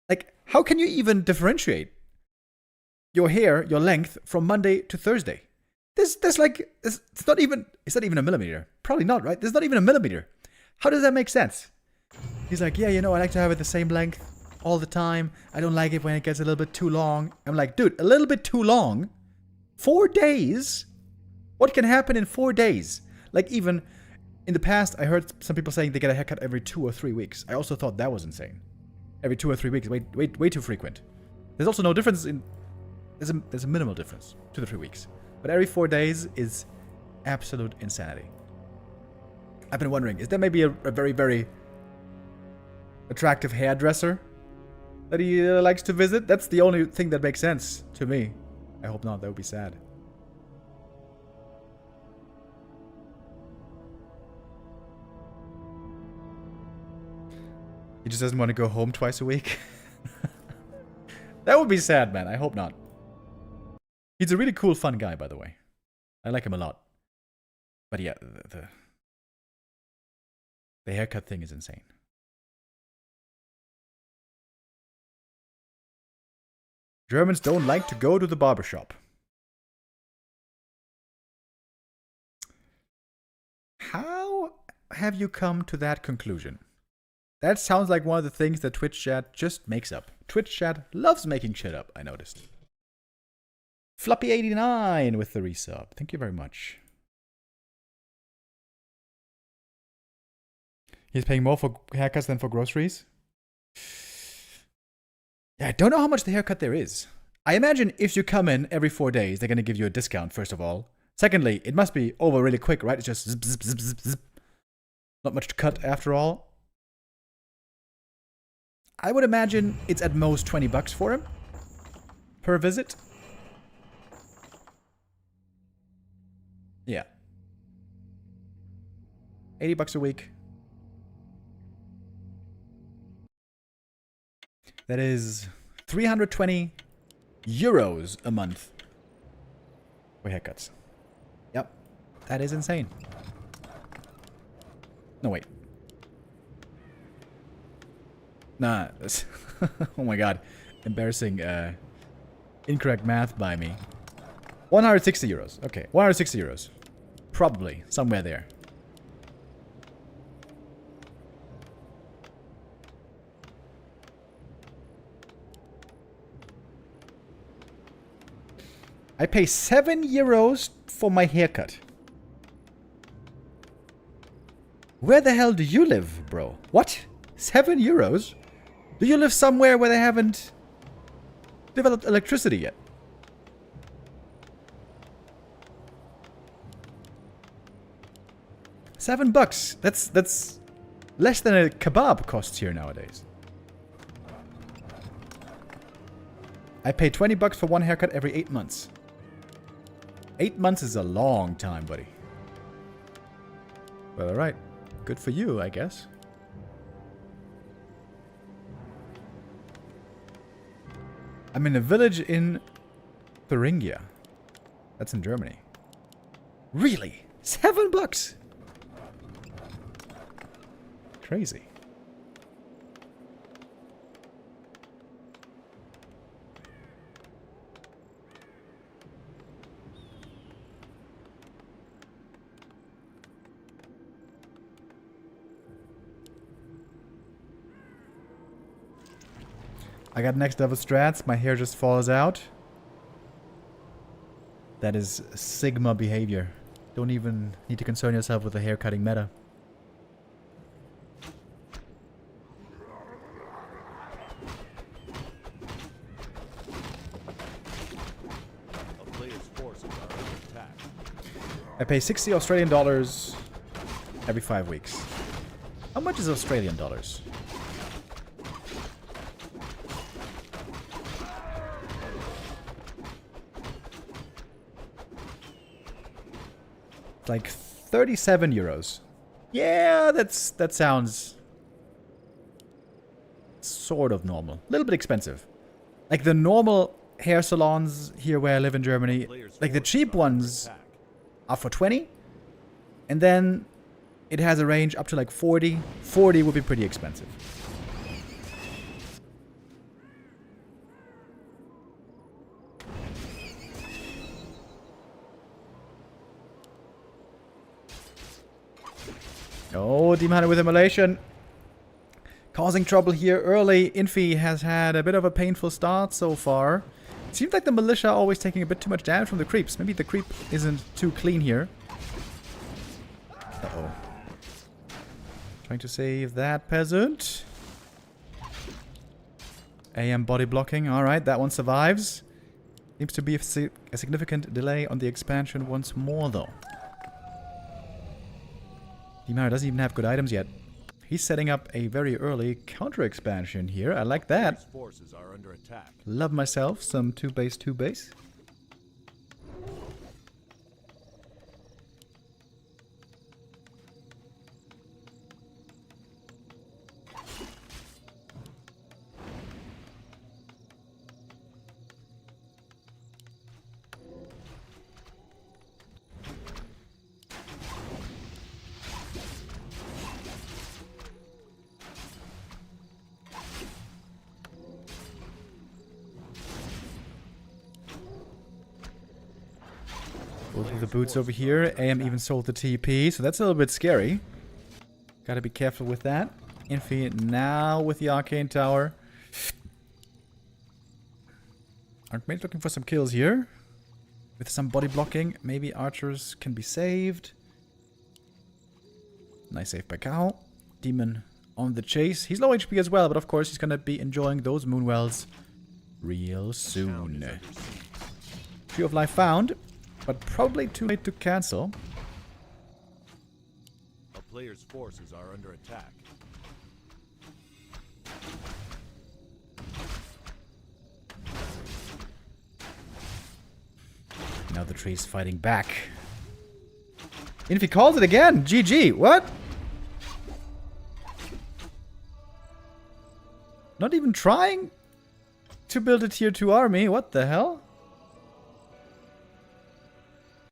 Like, how can you even differentiate your hair, your length, from Monday to Thursday? There's like, it's not even a millimeter. Probably not, right? There's not even a millimeter. How does that make sense? He's like, yeah, you know, I like to have it the same length all the time. I don't like it when it gets a little bit too long. I'm like, dude, a little bit too long? 4 days? What can happen in 4 days? Like, even in the past, I heard some people saying they get a haircut every 2 or 3 weeks. I also thought that was insane. Every 2 or 3 weeks, way too frequent. There's also no difference in... There's a minimal difference, 2 to 3 weeks. But every 4 days is absolute insanity. I've been wondering, is there maybe a very, very attractive hairdresser that he likes to visit? That's the only thing that makes sense to me. I hope not, that would be sad. He just doesn't want to go home twice a week. That would be sad, man. I hope not. He's a really cool, fun guy, by the way. I like him a lot. But yeah, the haircut thing is insane. Germans don't like to go to the barbershop. How have you come to that conclusion? That sounds like one of the things that Twitch chat just makes up. Twitch chat loves making shit up, I noticed. Floppy89 with the resub. Thank you very much. He's paying more for haircuts than for groceries? Yeah, I don't know how much the haircut there is. I imagine if you come in every 4 days, they're going to give you a discount, first of all. Secondly, it must be over really quick, right? It's just zip, zip, zip, zip, zip. Not much to cut after all. I would imagine it's at most $20 for him per visit. Yeah. $80 a week. That is 320 euros a month for haircuts. Yep. That is insane. No, wait. Nah. Oh my god. Embarrassing, incorrect math by me. 160 euros. Okay, 160 euros. Probably. Somewhere there. I pay 7 euros for my haircut. Where the hell do you live, bro? What? 7 euros? Do you live somewhere where they haven't developed electricity yet? $7. That's less than a kebab costs here nowadays. I pay $20 for one haircut every 8 months. 8 months is a long time, buddy. Well, alright. Good for you, I guess. I'm in a village in Thuringia. That's in Germany. Really? $7? Crazy. I got next level strats. My hair just falls out. That is Sigma behavior. Don't even need to concern yourself with the hair cutting meta. A player's forces are under attack. I pay 60 Australian dollars every 5 weeks. How much is Australian dollars? Like 37 euros. Yeah, that sounds sort of normal. A little bit expensive. Like the normal hair salons here where I live in Germany, like the cheap ones are for 20. And then it has a range up to like 40. 40 would be pretty expensive. Oh, Demon Hunter with immolation. Causing trouble here early. Infi has had a bit of a painful start so far. It seems like the militia are always taking a bit too much damage from the creeps. Maybe the creep isn't too clean here. Uh-oh. Trying to save that peasant. AM body blocking. Alright, that one survives. Seems to be a significant delay on the expansion once more, though. Demar doesn't even have good items yet. He's setting up a very early counter-expansion here. I like that. Forces are under attack. Love myself some 2-base, 2-base. Both of the boots over here. AM even sold the TP, so that's a little bit scary. Gotta be careful with that. Infi now with the Arcane Tower. Archmage's looking for some kills here. With some body blocking, maybe archers can be saved. Nice save by Kaho. Demon on the chase. He's low HP as well, but of course he's gonna be enjoying those moonwells real soon. Tree of Life found. But probably too late to cancel. A player's forces are under attack. Now the tree's fighting back. Infi calls it again. GG. What? Not even trying to build a tier 2 army. What the hell?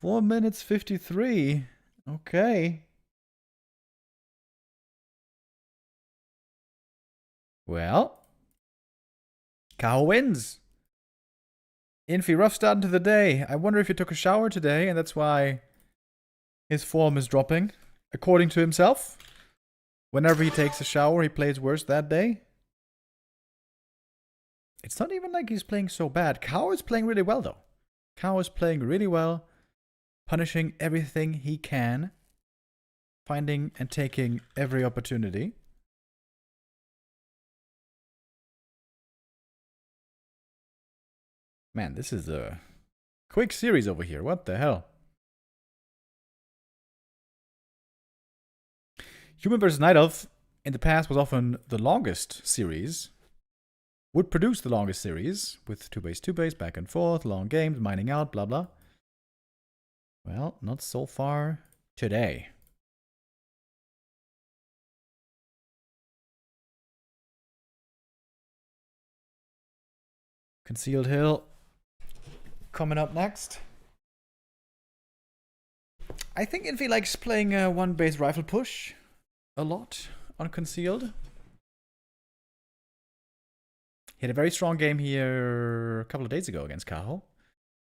4 minutes 53. Okay. Well. Kaho wins. Infi, rough start into the day. I wonder if he took a shower today and that's why his form is dropping. According to himself. Whenever he takes a shower, he plays worse that day. It's not even like he's playing so bad. Kaho is playing really well though. Kaho is playing really well. Punishing everything he can. Finding and taking every opportunity. Man, this is a quick series over here. What the hell? Human vs. Night Elf in the past was often the longest series. Would produce the longest series with 2-base, 2-base, back and forth, long games, mining out, blah blah. Well, not so far today. Concealed Hill coming up next. I think Infi likes playing a 1-base rifle push a lot on Concealed. He had a very strong game here a couple of days ago against Kaho,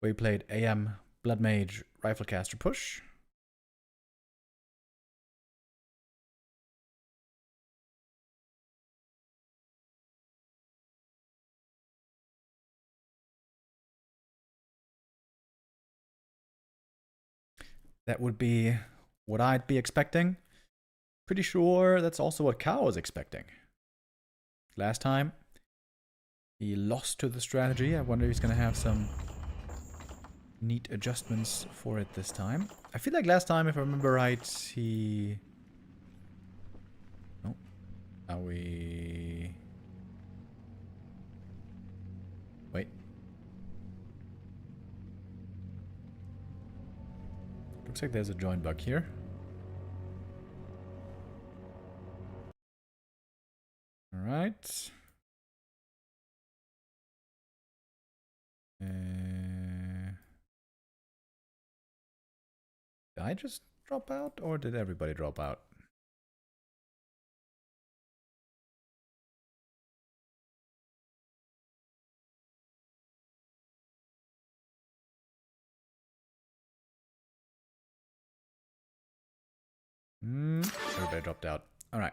where he played AM Blood Mage Riflecaster push. That would be what I'd be expecting. Pretty sure that's also what Kaho was expecting. Last time, he lost to the strategy. I wonder if he's going to have some neat adjustments for it this time. I feel like last time, if I remember right, he... Oh, are we... Wait. Looks like there's a join bug here. Alright. I just drop out, or did everybody drop out? Everybody dropped out. Alright.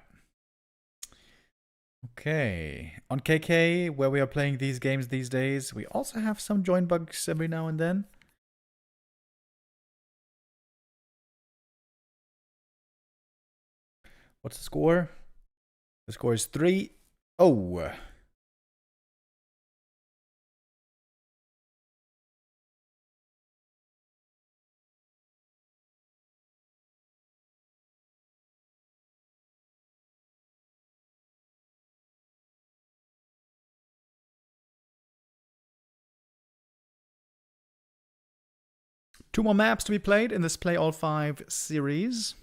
Okay. On KK, where we are playing these games these days, we also have some join bugs every now and then. What's the score? The score is 3-0. Two more maps to be played in this Play All 5 series.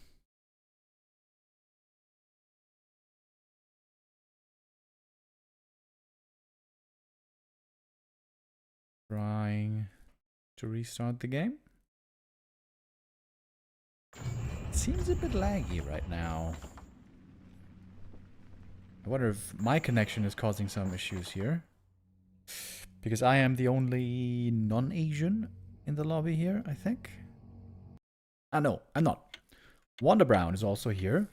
Trying to restart the game. It seems a bit laggy right now. I wonder if my connection is causing some issues here. Because I am the only non-Asian in the lobby here, I think. Ah, no, I'm not. Wonder Brown is also here.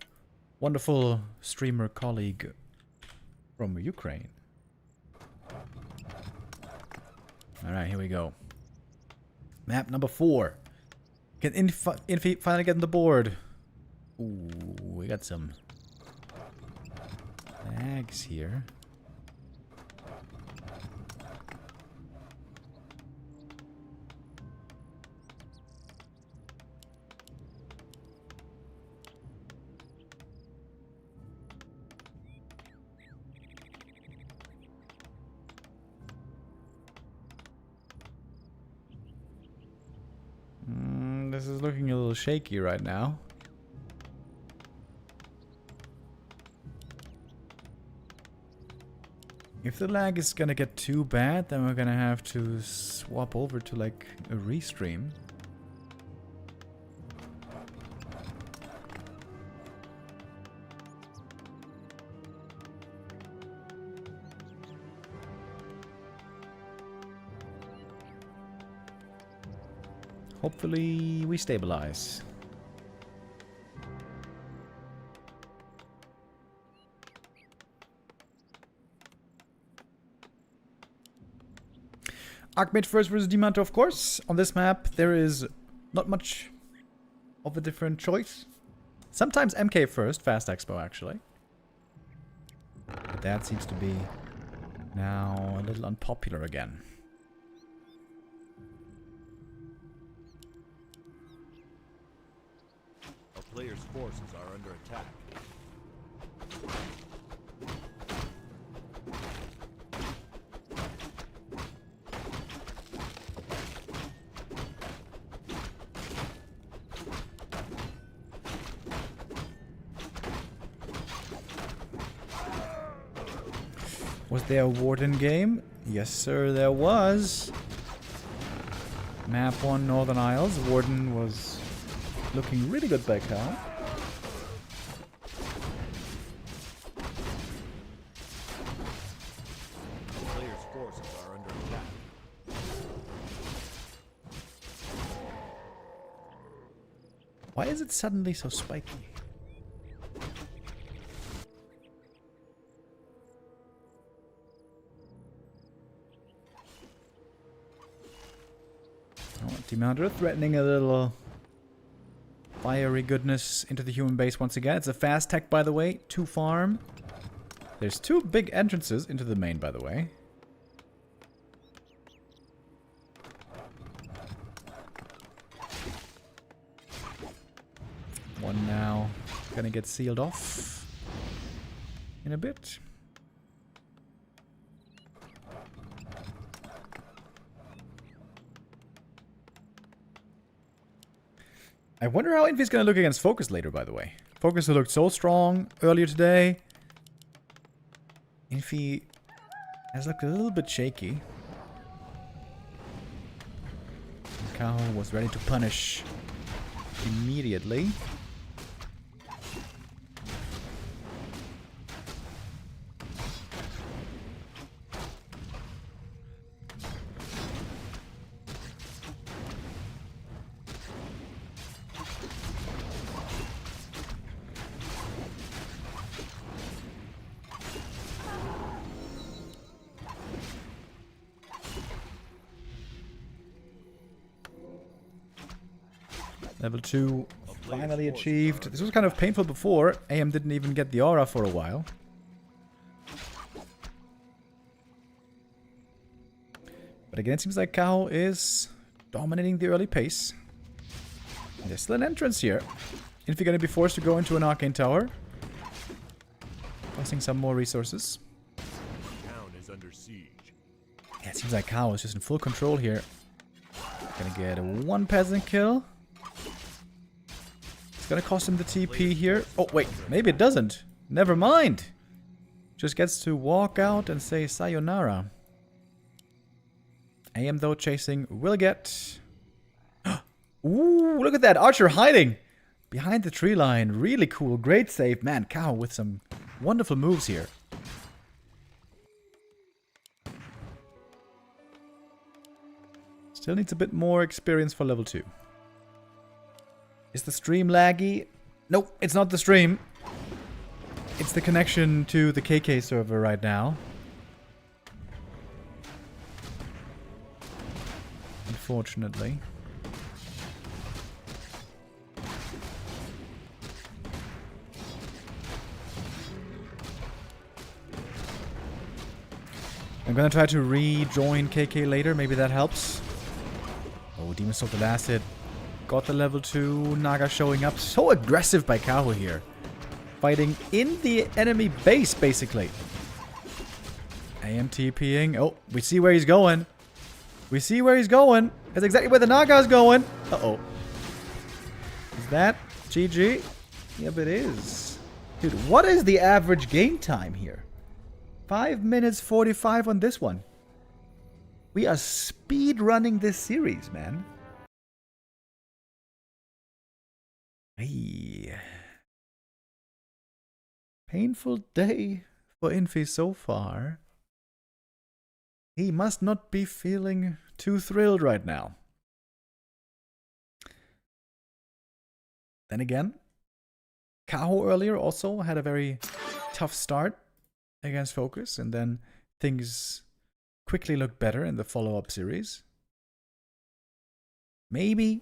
Wonderful streamer colleague from Ukraine. Alright, here we go. Map number 4. Can Infi finally get on the board? Ooh, we got some lags here. This is looking a little shaky right now. If the lag is gonna get too bad, then we're gonna have to swap over to like a restream. Hopefully we stabilize. Archmage first versus Demanto, of course. On this map, there is not much of a different choice. Sometimes MK first, Fast Expo actually. But that seems to be now a little unpopular again. Players' forces are under attack. Was there a Warden game? Yes, sir, there was. Map 1, Northern Isles. Warden was looking really good back now. Players' forces are under attack. Why is it suddenly so spiky? Oh, Demanto threatening a little fiery goodness into the human base once again. It's a fast tech, by the way, to farm. There's 2 big entrances into the main, by the way. One now gonna get sealed off in a bit. I wonder how Infi's gonna look against FoCuS later, by the way. FoCuS looked so strong earlier today. Infi has looked a little bit shaky. And Kaho was ready to punish immediately. Level 2 finally achieved. This was kind of painful before. AM didn't even get the aura for a while. But again, it seems like Kaho is dominating the early pace. And there's still an entrance here. Infi gonna be forced to go into an arcane tower. Costing some more resources. Town is under siege. Yeah, it seems like Kaho is just in full control here. Gonna get one peasant kill. It's gonna cost him the TP here. Oh, wait. Maybe it doesn't. Never mind. Just gets to walk out and say sayonara. AM, though, chasing will get... Ooh, look at that. Archer hiding behind the tree line. Really cool. Great save. Man, Kaho with some wonderful moves here. Still needs a bit more experience for level 2. Is the stream laggy? Nope, it's not the stream. It's the connection to the KK server right now. Unfortunately. I'm gonna try to rejoin KK later, maybe that helps. Oh, Demon Soul the last hit. Got the level 2 Naga showing up. So aggressive by Kaho here. Fighting in the enemy base, basically. AM TPing. Oh, we see where he's going. We see where he's going. That's exactly where the Naga's going. Uh-oh. Is that GG? Yep, it is. Dude, what is the average game time here? 5 minutes 45 on this one. We are speed running this series, man. Hey. Painful day for Infi so far. He must not be feeling too thrilled right now. Then again, Kaho earlier also had a very tough start against FoCuS, and then things quickly looked better in the follow-up series. Maybe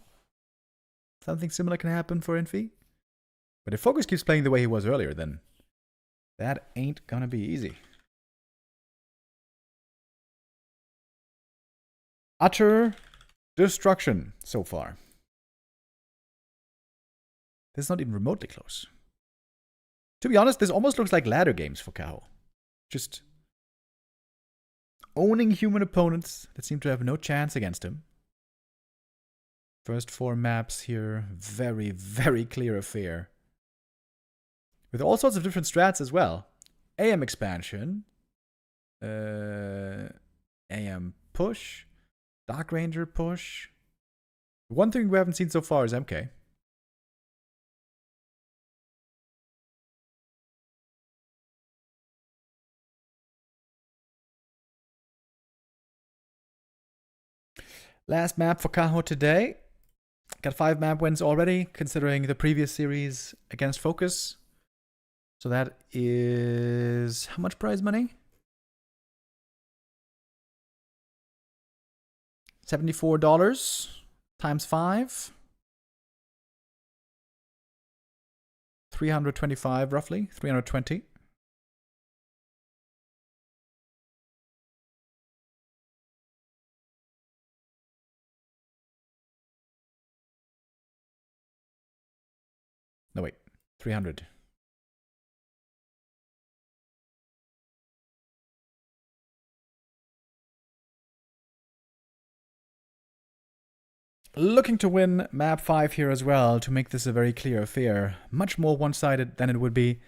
something similar can happen for Infi. But if FoCuS keeps playing the way he was earlier, then that ain't gonna be easy. Utter destruction so far. This is not even remotely close. To be honest, this almost looks like ladder games for Kaho. Just owning human opponents that seem to have no chance against him. First 4 maps here, very, very clear affair. With all sorts of different strats as well. AM expansion. AM push. Dark Ranger push. One thing we haven't seen so far is MK. Last map for Kaho today. Got 5 map wins already, considering the previous series against FoCuS. So that is... how much prize money? $74 times 5. 325 roughly. 320. No, wait. 300. Looking to win map 5 here as well to make this a very clear affair. Much more one-sided than it would be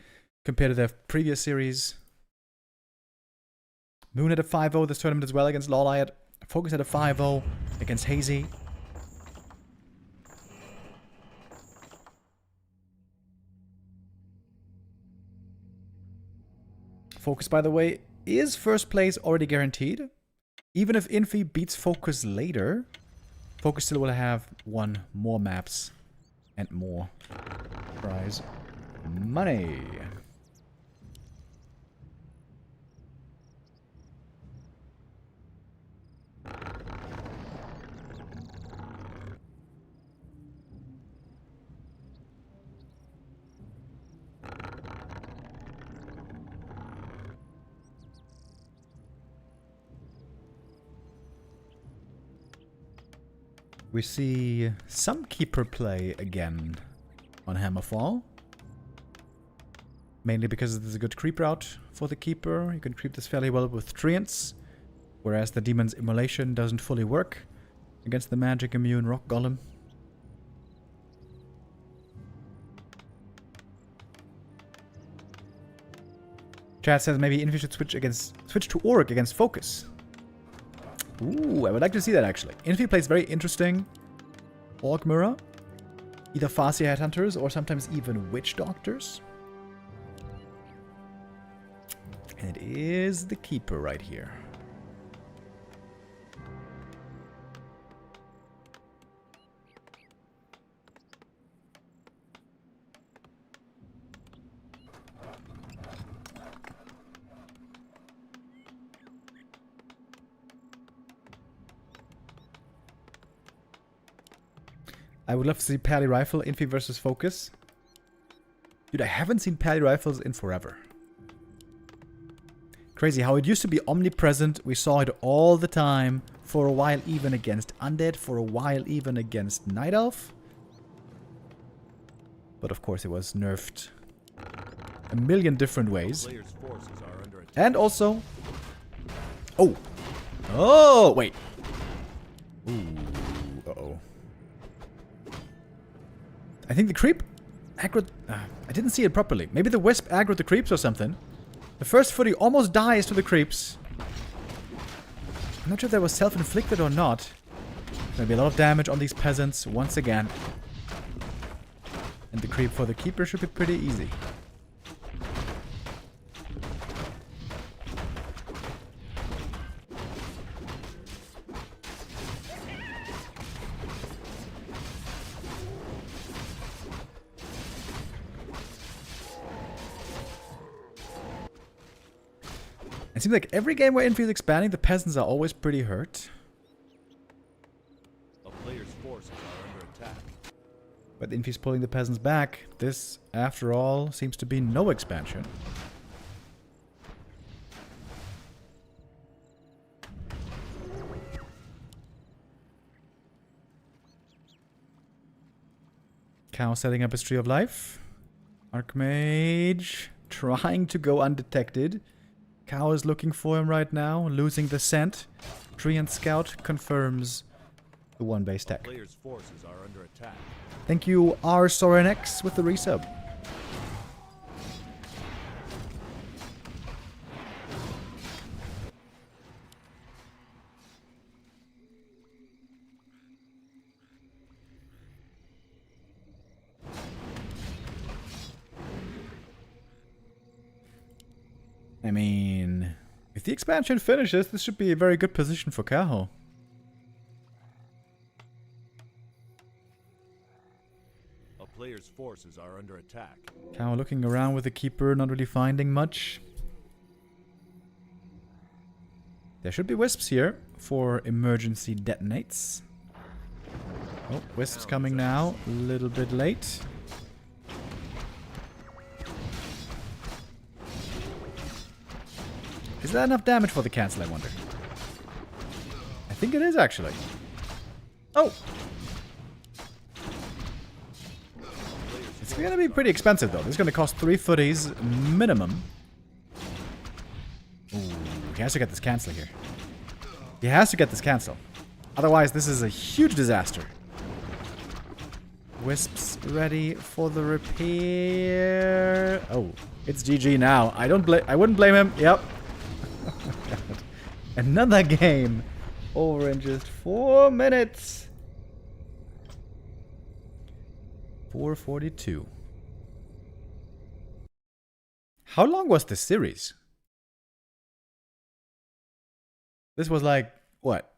compared to their previous series. Moon had a 5-0 this tournament as well against Lawliot. FoCuS had a 5-0 against Hazy. FoCuS, by the way, is first place already guaranteed. Even if Infi beats FoCuS later, FoCuS still will have one more maps and more prize money. We see some keeper play again on Hammerfall. Mainly because there's a good creep route for the keeper. You can creep this fairly well with Treants. Whereas the demon's immolation doesn't fully work against the magic immune rock golem. Chat says maybe Infi should switch to Orc against FoCuS. Ooh, I would like to see that actually. Infi plays very interesting Orc Mirror. Either Farseer Headhunters or sometimes even Witch Doctors. And it is the Keeper right here. I would love to see Pally Rifle, Infi versus FoCuS. Dude, I haven't seen Pally Rifles in forever. Crazy how it used to be omnipresent. We saw it all the time. For a while even against Undead. For a while even against Night Elf. But of course it was nerfed a million different ways. And also... Oh! Oh! Wait. Ooh. Uh-oh. I think the creep aggroed... I didn't see it properly. Maybe the wisp aggroed the creeps or something. The first footy almost dies to the creeps. I'm not sure if that was self-inflicted or not. Maybe a lot of damage on these peasants once again. And the creep for the keeper should be pretty easy. It seems like every game where Infi is expanding, the peasants are always pretty hurt. A player's forces are under attack. But Infi's pulling the peasants back. This, after all, seems to be no expansion. Kaho setting up his Tree of Life. Archmage trying to go undetected. Kaho is looking for him right now, losing the scent. Tree and Scout confirms the one base tech. Player's forces are under attack. Thank you, R. Sorenex, with the resub. I mean, if the expansion finishes, this should be a very good position for Kaho. A player's forces are under attack. Kaho looking around with the keeper, not really finding much. There should be wisps here for emergency detonates. Oh, wisps coming now, a little bit late. Is that enough damage for the cancel, I wonder? I think it is, actually. Oh! It's gonna be pretty expensive, though. This is gonna cost 3 footies minimum. Ooh, he has to get this cancel here. He has to get this cancel. Otherwise, this is a huge disaster. Wisps ready for the repair. Oh, it's GG now. I wouldn't blame him. Yep. Oh God. Another game over in just 4 minutes. 4:42. How long was this series? This was like, what?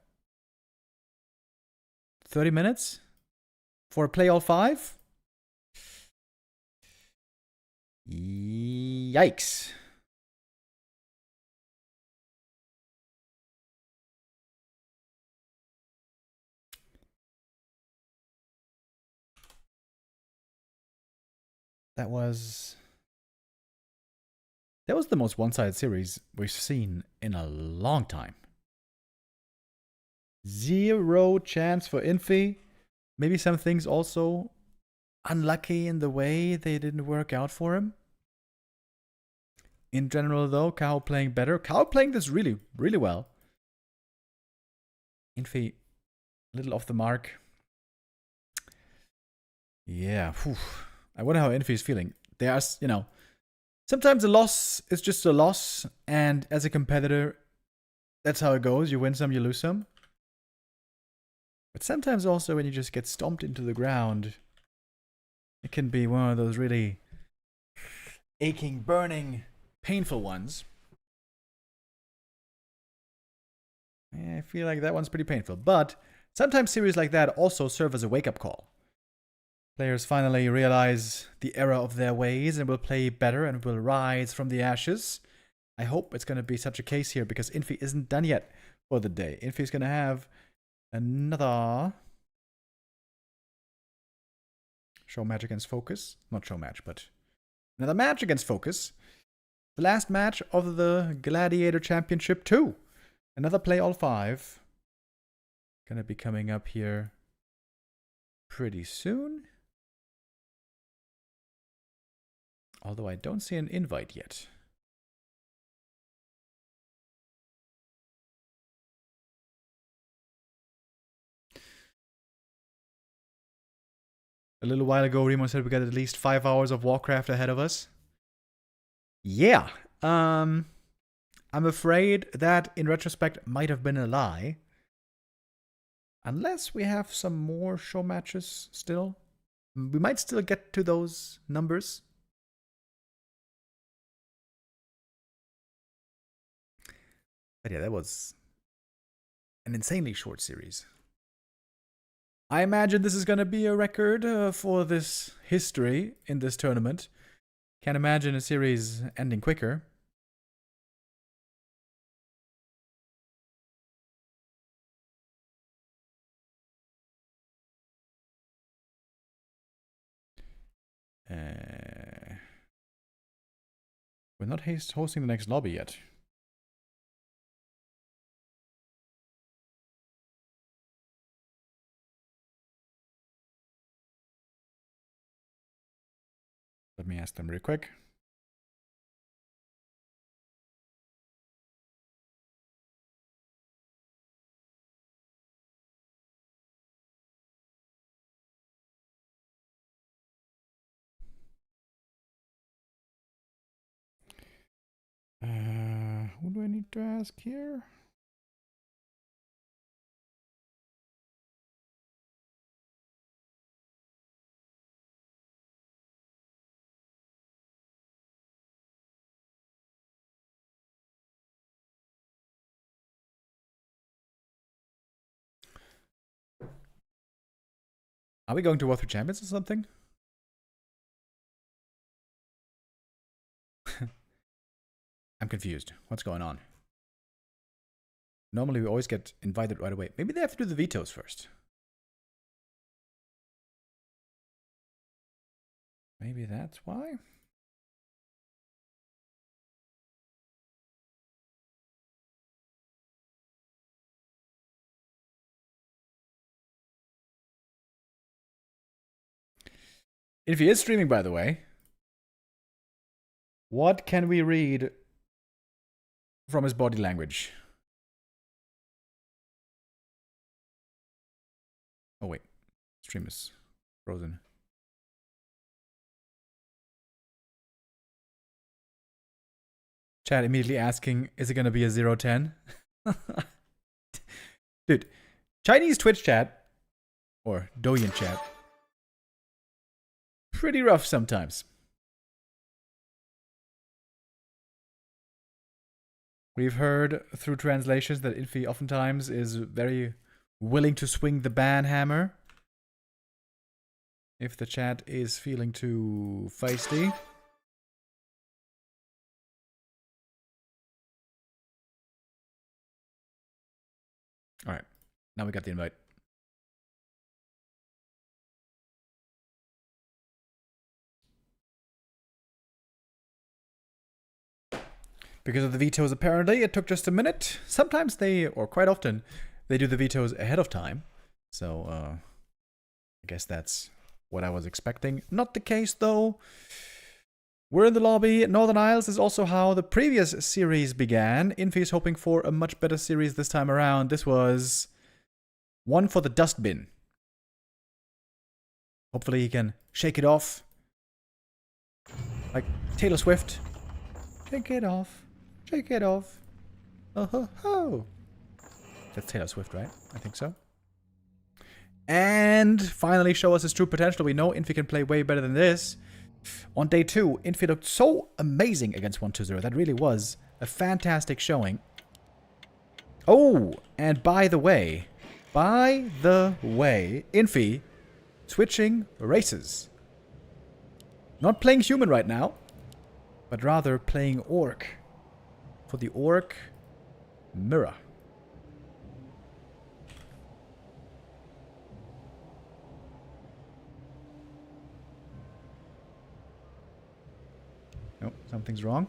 30 minutes? For a play all 5? Yikes. That was the most one-sided series we've seen in a long time. 0 chance for Infi. Maybe some things also unlucky in the way they didn't work out for him. In general, though, Kaho playing better. Kaho playing this really, really well. Infi, a little off the mark. Yeah, whew. I wonder how Infi is feeling. There's, you know, sometimes a loss is just a loss, and as a competitor, that's how it goes. You win some, you lose some. But sometimes also when you just get stomped into the ground, it can be one of those really aching, burning, painful ones. I feel like that one's pretty painful. But sometimes series like that also serve as a wake-up call. Players finally realize the error of their ways and will play better and will rise from the ashes. I hope it's going to be such a case here because Infi isn't done yet for the day. Infi's going to have another show match against FoCuS. Not show match, but another match against FoCuS. The last match of the Gladiator Championship 2. Another play all 5. Gonna be coming up here pretty soon. Although I don't see an invite yet. A little while ago, Remo said we got at least 5 hours of Warcraft ahead of us. Yeah. I'm afraid that, in retrospect, might have been a lie. Unless we have some more show matches still. We might still get to those numbers. But yeah, that was an insanely short series. I imagine this is going to be a record for this history in this tournament. Can't imagine a series ending quicker. We're not hosting the next lobby yet. Let me ask them real quick. Who do I need to ask here? Are we going to Warcraft Champions or something? I'm confused. What's going on? Normally we always get invited right away. Maybe they have to do the vetoes first. Maybe that's why? If he is streaming, by the way, what can we read from his body language? Oh wait, stream is frozen. Chat immediately asking, is it going to be a 0-10? Dude, Chinese Twitch chat, or Douyin chat, pretty rough sometimes. We've heard through translations that Infi oftentimes is very willing to swing the ban hammer if the chat is feeling too feisty. Alright, now we got the invite. Because of the vetoes, apparently, it took just a minute. Sometimes they, or quite often, they do the vetoes ahead of time. So, I guess that's what I was expecting. Not the case, though. We're in the lobby. Northern Isles is also how the previous series began. Infi is hoping for a much better series this time around. This was one for the dustbin. Hopefully he can shake it off. Like Taylor Swift. Shake it off. Shake it off. Oh ho ho. That's Taylor Swift, right? I think so. And finally show us his true potential. We know Infi can play way better than this. On day 2, Infi looked so amazing against 1-2-0. That really was a fantastic showing. Oh, and by the way, Infi switching races. Not playing human right now, but rather playing orc for the orc mirror. Nope, something's wrong.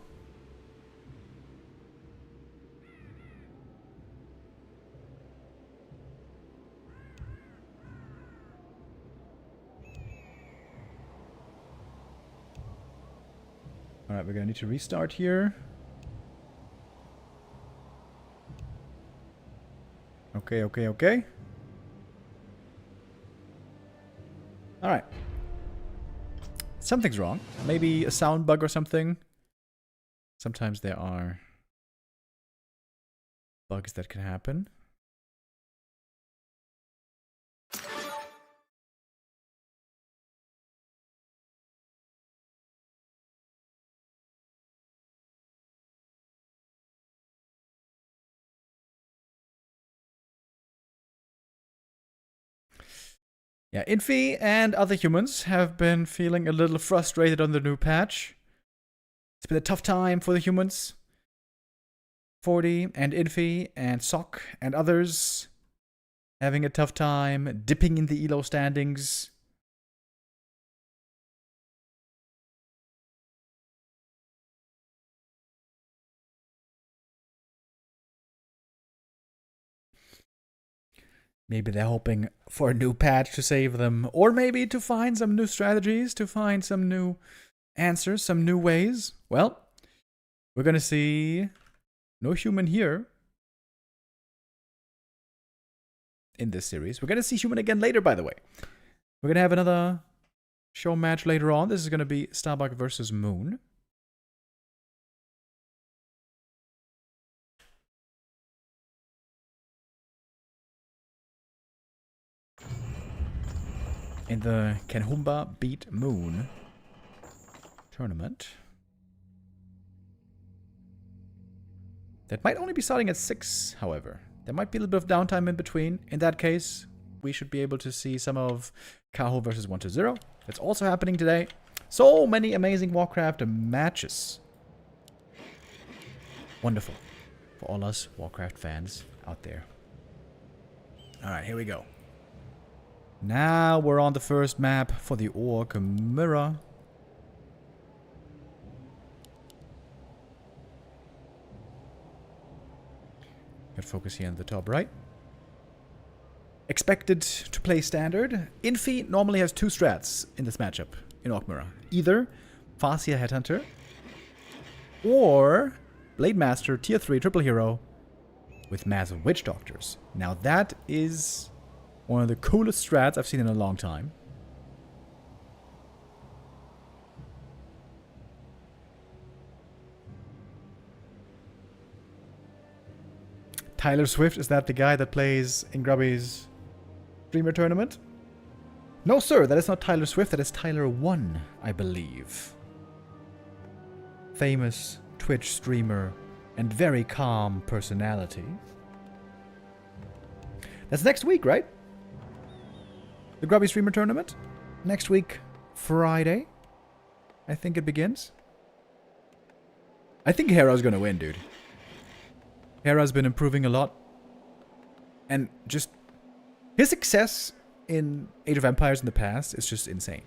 Alright, we're gonna need to restart here. Okay. Alright. Something's wrong. Maybe a sound bug or something. Sometimes there are bugs that can happen. Yeah, Infi and other humans have been feeling a little frustrated on the new patch. It's been a tough time for the humans. 40 and Infi and Sock and others having a tough time dipping in the elo standings. Maybe they're hoping for a new patch to save them. Or maybe to find some new strategies, to find some new answers, some new ways. Well, we're gonna see no human here in this series. We're gonna see human again later, by the way. We're gonna have another show match later on. This is gonna be Starbuck versus Moon. In the Kanhumba Beat Moon tournament. That might only be starting at 6, however. There might be a little bit of downtime in between. In that case, we should be able to see some of Kaho versus 1-0. That's also happening today. So many amazing Warcraft matches. Wonderful. For all us Warcraft fans out there. Alright, here we go. Now we're on the first map for the Orc Mirror. Got FoCuS here in the top right. Expected to play standard. Infi normally has 2 strats in this matchup in Orc Mirror. Either Farseer Headhunter or Blade Master Tier 3 Triple Hero with Massive Witch Doctors. Now that is one of the coolest strats I've seen in a long time. Tyler Swift, is that the guy that plays in Grubby's streamer tournament? No, sir, that is not Tyler Swift, that is Tyler 1, I believe. Famous Twitch streamer and very calm personality. That's next week, right? The Grubby Streamer Tournament? Next week, Friday. I think it begins. I think Hera's gonna win, dude. Hera's been improving a lot. And just... his success in Age of Empires in the past is just insane.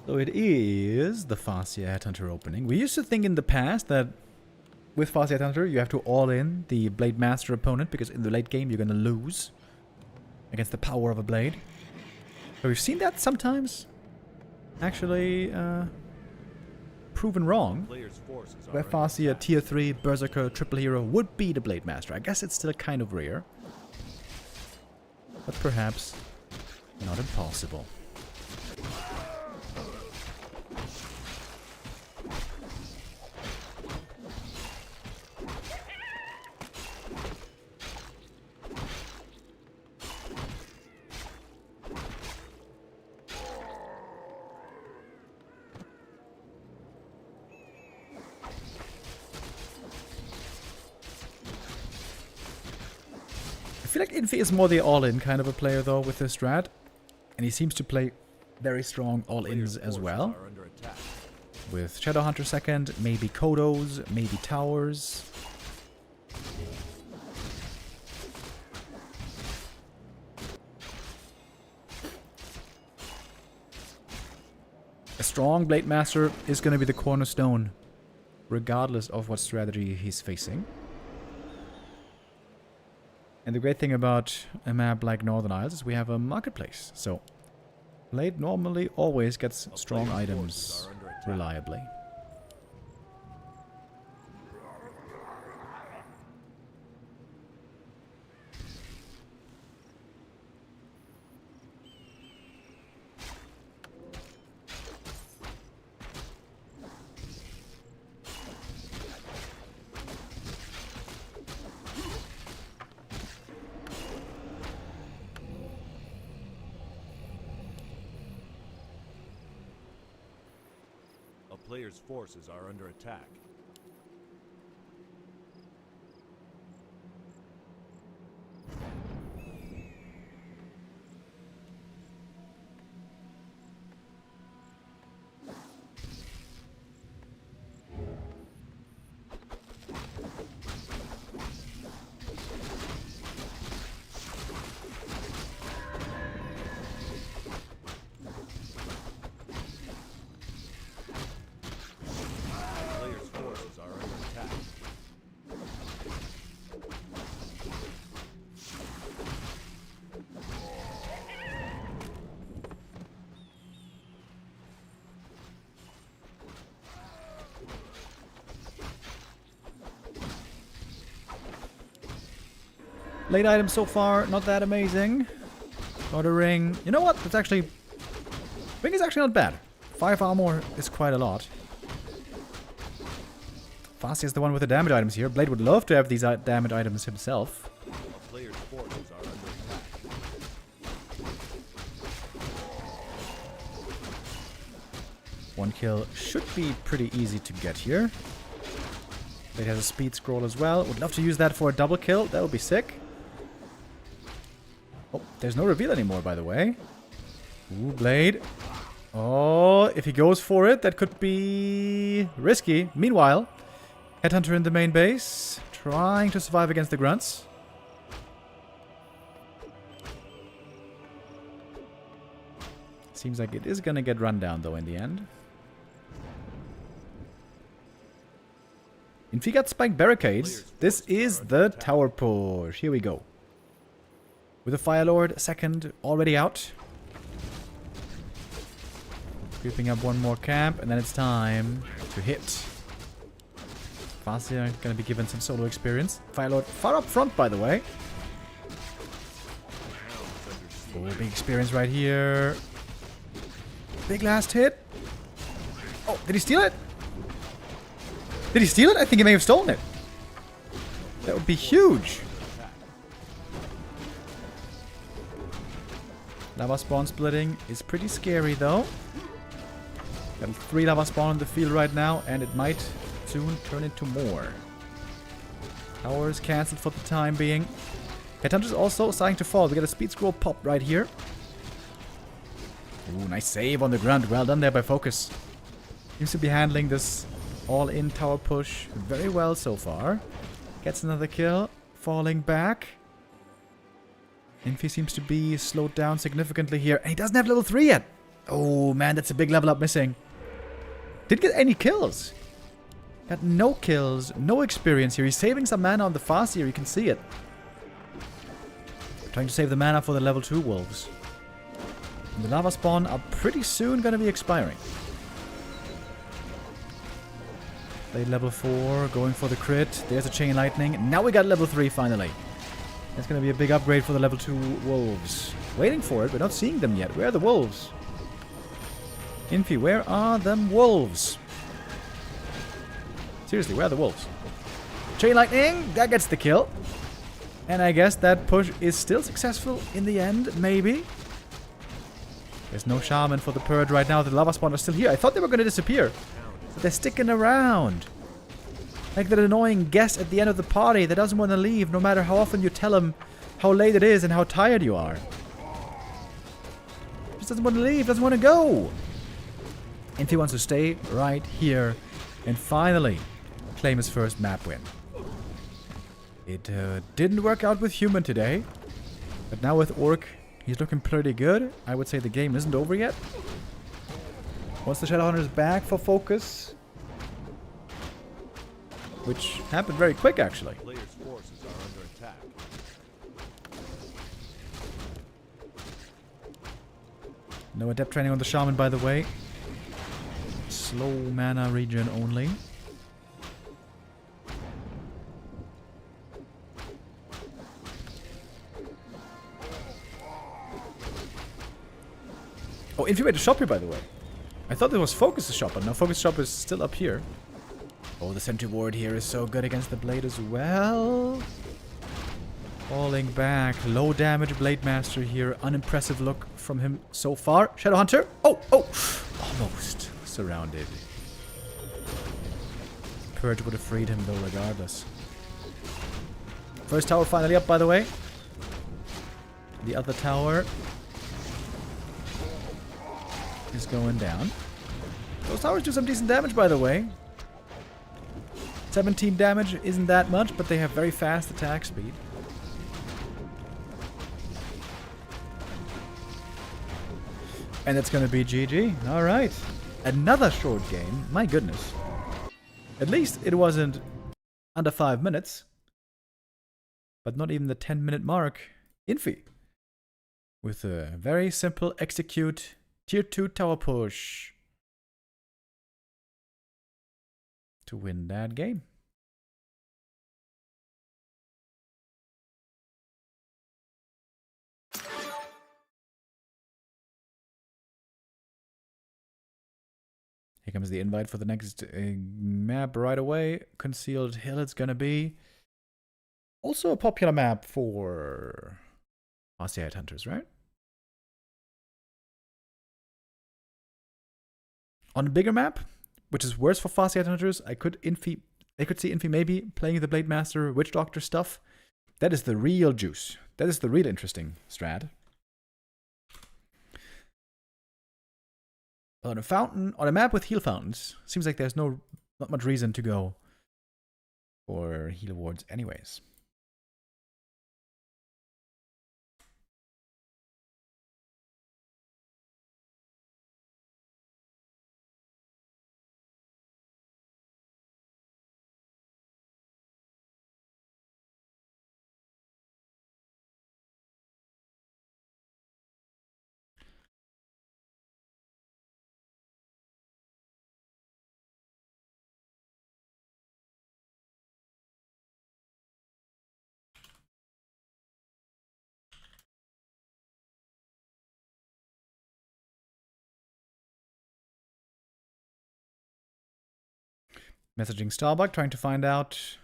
So it is the Farseer Headhunter opening. We used to think in the past that with Farseer Headhunter you have to all in the Blade Master opponent because in the late game you're going to lose against the power of a blade. So we've seen that sometimes actually proven wrong. Where Farseer Tier 3 Berserker Triple Hero would be the Blade Master. I guess it's still kind of rare. But perhaps not impossible. I feel like Infi is more the all-in kind of a player though with this strat. And he seems to play very strong all-ins as well. With Shadowhunter second, maybe Kodos, maybe Towers. A strong Blade Master is going to be the cornerstone, regardless of what strategy he's facing. And the great thing about a map like Northern Isles is we have a marketplace. So, Blade normally always gets strong items reliably. Player's forces are under attack. Late items so far, not that amazing. Got a ring. You know what? It's actually... ring is actually not bad. 5 armor is quite a lot. Farseer is the one with the damage items here. Blade would love to have these damage items himself. Player's forces are under attack. One kill should be pretty easy to get here. Blade has a speed scroll as well. Would love to use that for a double kill. That would be sick. Oh, there's no reveal anymore, by the way. Ooh, Blade. Oh, if he goes for it, that could be risky. Meanwhile, Headhunter in the main base, trying to survive against the grunts. Seems like it is gonna get run down, though, in the end. Infi got spiked barricades. This is the tower push. Here we go. With a Fire Lord, second, already out. Creeping up one more camp, and then it's time to hit. Farseer gonna be given some solo experience. Fire Lord far up front, by the way. Oh, big experience right here. Big last hit. Oh, did he steal it? Did he steal it? I think he may have stolen it. That would be huge. Lava spawn splitting is pretty scary though. Got 3 lava spawn on the field right now, and it might soon turn into more. Tower is cancelled for the time being. Headhunter is also starting to fall. We got a speed scroll pop right here. Ooh, nice save on the ground. Well done there by FoCuS. Seems to be handling this all-in tower push very well so far. Gets another kill. Falling back. Infi seems to be slowed down significantly here. And he doesn't have level 3 yet. Oh man, that's a big level up missing. Didn't get any kills. Got no kills, no experience here. He's saving some mana on the fast here, you can see it. Trying to save the mana for the level 2 wolves. And the lava spawn are pretty soon going to be expiring. Played level 4, going for the crit. There's a chain lightning. Now we got level 3 finally. That's going to be a big upgrade for the level 2 wolves. Waiting for it, we're not seeing them yet. Where are the wolves? Infi, where are them wolves? Seriously, where are the wolves? Chain lightning, that gets the kill. And I guess that push is still successful in the end, maybe. There's no shaman for the purge right now. The lava spawn are still here. I thought they were going to disappear. But they're sticking around. Like that annoying guest at the end of the party that doesn't want to leave no matter how often you tell him how late it is and how tired you are. Just doesn't want to leave, doesn't want to go. Infi wants to stay right here and finally claim his first map win. It didn't work out with Human today, but now with Orc, he's looking pretty good. I would say the game isn't over yet. Once the Shadowhunter's back for FoCuS, which happened very quick actually. Players' forces are under attack. No adept training on the Shaman, by the way. Slow mana regen only. Oh, Infi made a shop here, by the way. I thought there was FoCuS' shop, but now FoCuS' shop is still up here. Oh, the Sentry Ward here is so good against the Blade as well. Falling back. Low damage Blade Master here. Unimpressive look from him so far. Shadowhunter. Oh! Almost surrounded. Purge would have freed him though regardless. First tower finally up, by the way. The other tower is going down. Those towers do some decent damage, by the way. 17 damage isn't that much, but they have very fast attack speed. And it's gonna be GG. Alright. Another short game. My goodness. At least it wasn't under 5 minutes. But not even the 10-minute mark. Infi. With a very simple execute tier 2 tower push to win that game. Here comes the invite for the next map right away. Concealed Hill it's gonna be. Also a popular map for Hazy Hunters, right? On a bigger map, which is worse for Hazy Hunters, I could see Infi maybe playing the Blade Master, Witch Doctor stuff. That is the real juice. That is the real interesting strat. On a fountain, on a map with heal fountains, seems like there's not much reason to go for heal wards anyways. Messaging Starbuck, trying to find out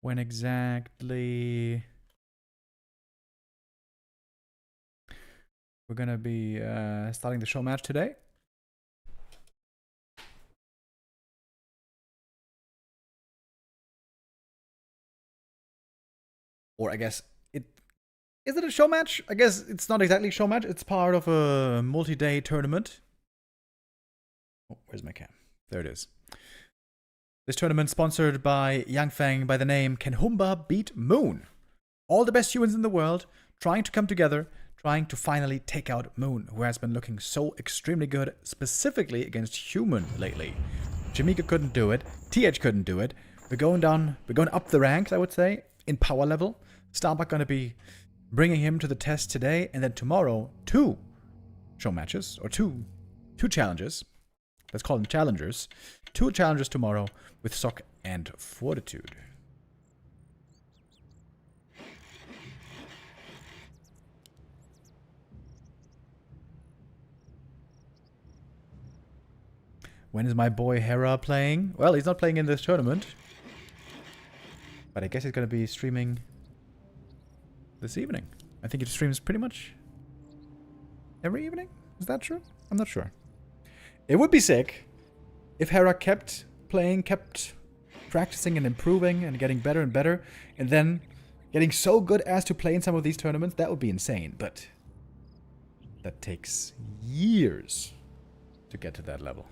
when exactly we're gonna be starting the show match today. Or I guess is it a show match? I guess it's not exactly a show match. It's part of a multi-day tournament. Oh, where's my cam? There it is. This tournament sponsored by Yangfang by the name Can Humba Beat Moon. All the best humans in the world trying to come together, trying to finally take out Moon, who has been looking so extremely good, specifically against human lately. Jamika couldn't do it. TH couldn't do it. We're going up the ranks, I would say, in power level. Starbuck gonna be bringing him to the test today, and then tomorrow, 2 show matches, or two challenges. Let's call them challengers. 2 challenges tomorrow with Sock and Fortitude. When is my boy Hera playing? Well, he's not playing in this tournament. But I guess he's going to be streaming this evening. I think he streams pretty much every evening. Is that true? I'm not sure. It would be sick if Hera kept playing, kept practicing and improving and getting better and better, and then getting so good as to play in some of these tournaments. That would be insane, but that takes years to get to that level.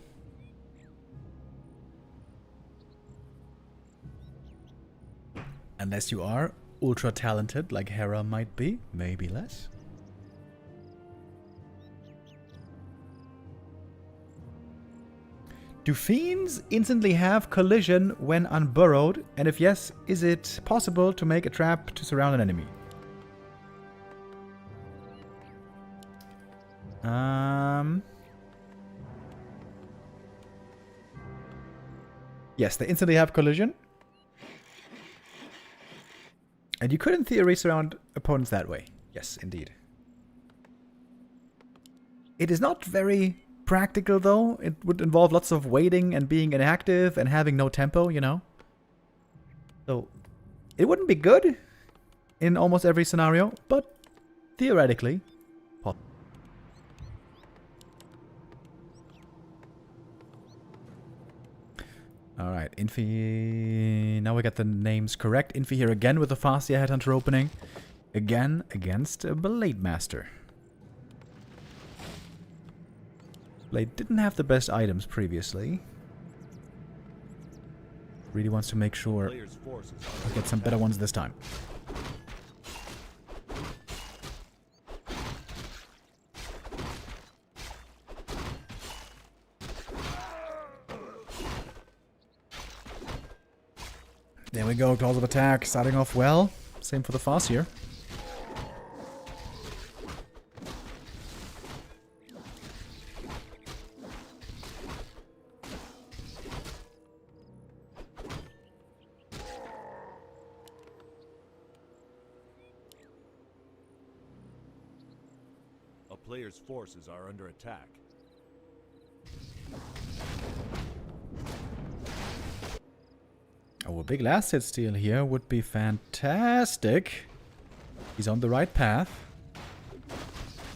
Unless you are ultra talented like Hera might be, maybe less. Do fiends instantly have collision when unburrowed? And if yes, is it possible to make a trap to surround an enemy? Yes, they instantly have collision. And you could, in theory, surround opponents that way. Yes, indeed. It is not very practical, though. It would involve lots of waiting and being inactive and having no tempo, you know? So, it wouldn't be good in almost every scenario, but theoretically, possible. Alright, Infi. Now we got the names correct. Infi here again with the Fastia Headhunter opening. Again against a Blade Master. Blade didn't have the best items previously. Really wants to make sure I get some better ones this time. There we go, Claws of Attack starting off well. Same for the Fast here. A player's forces are under attack. Oh, a big last hit steal here would be fantastic. He's on the right path.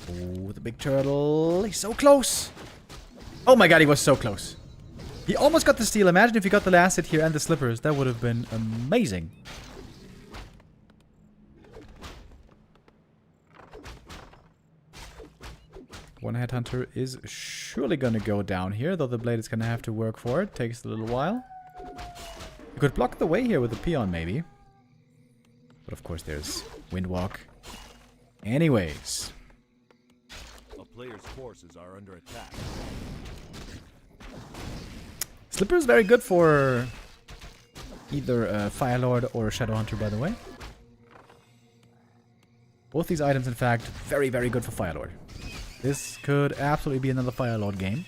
Oh, the big turtle. He's so close. Oh my god, he was so close. He almost got the steal. Imagine if he got the last hit here and the slippers. That would have been amazing. One Headhunter is surely going to go down here, though the Blade is going to have to work for it. Takes a little while. You could block the way here with the Peon, maybe. But of course, there's Windwalk. Anyways. A player's forces are under attack. Slipper is very good for either a Firelord or a Shadowhunter, by the way. Both these items, in fact, very, very good for Firelord. This could absolutely be another Firelord game.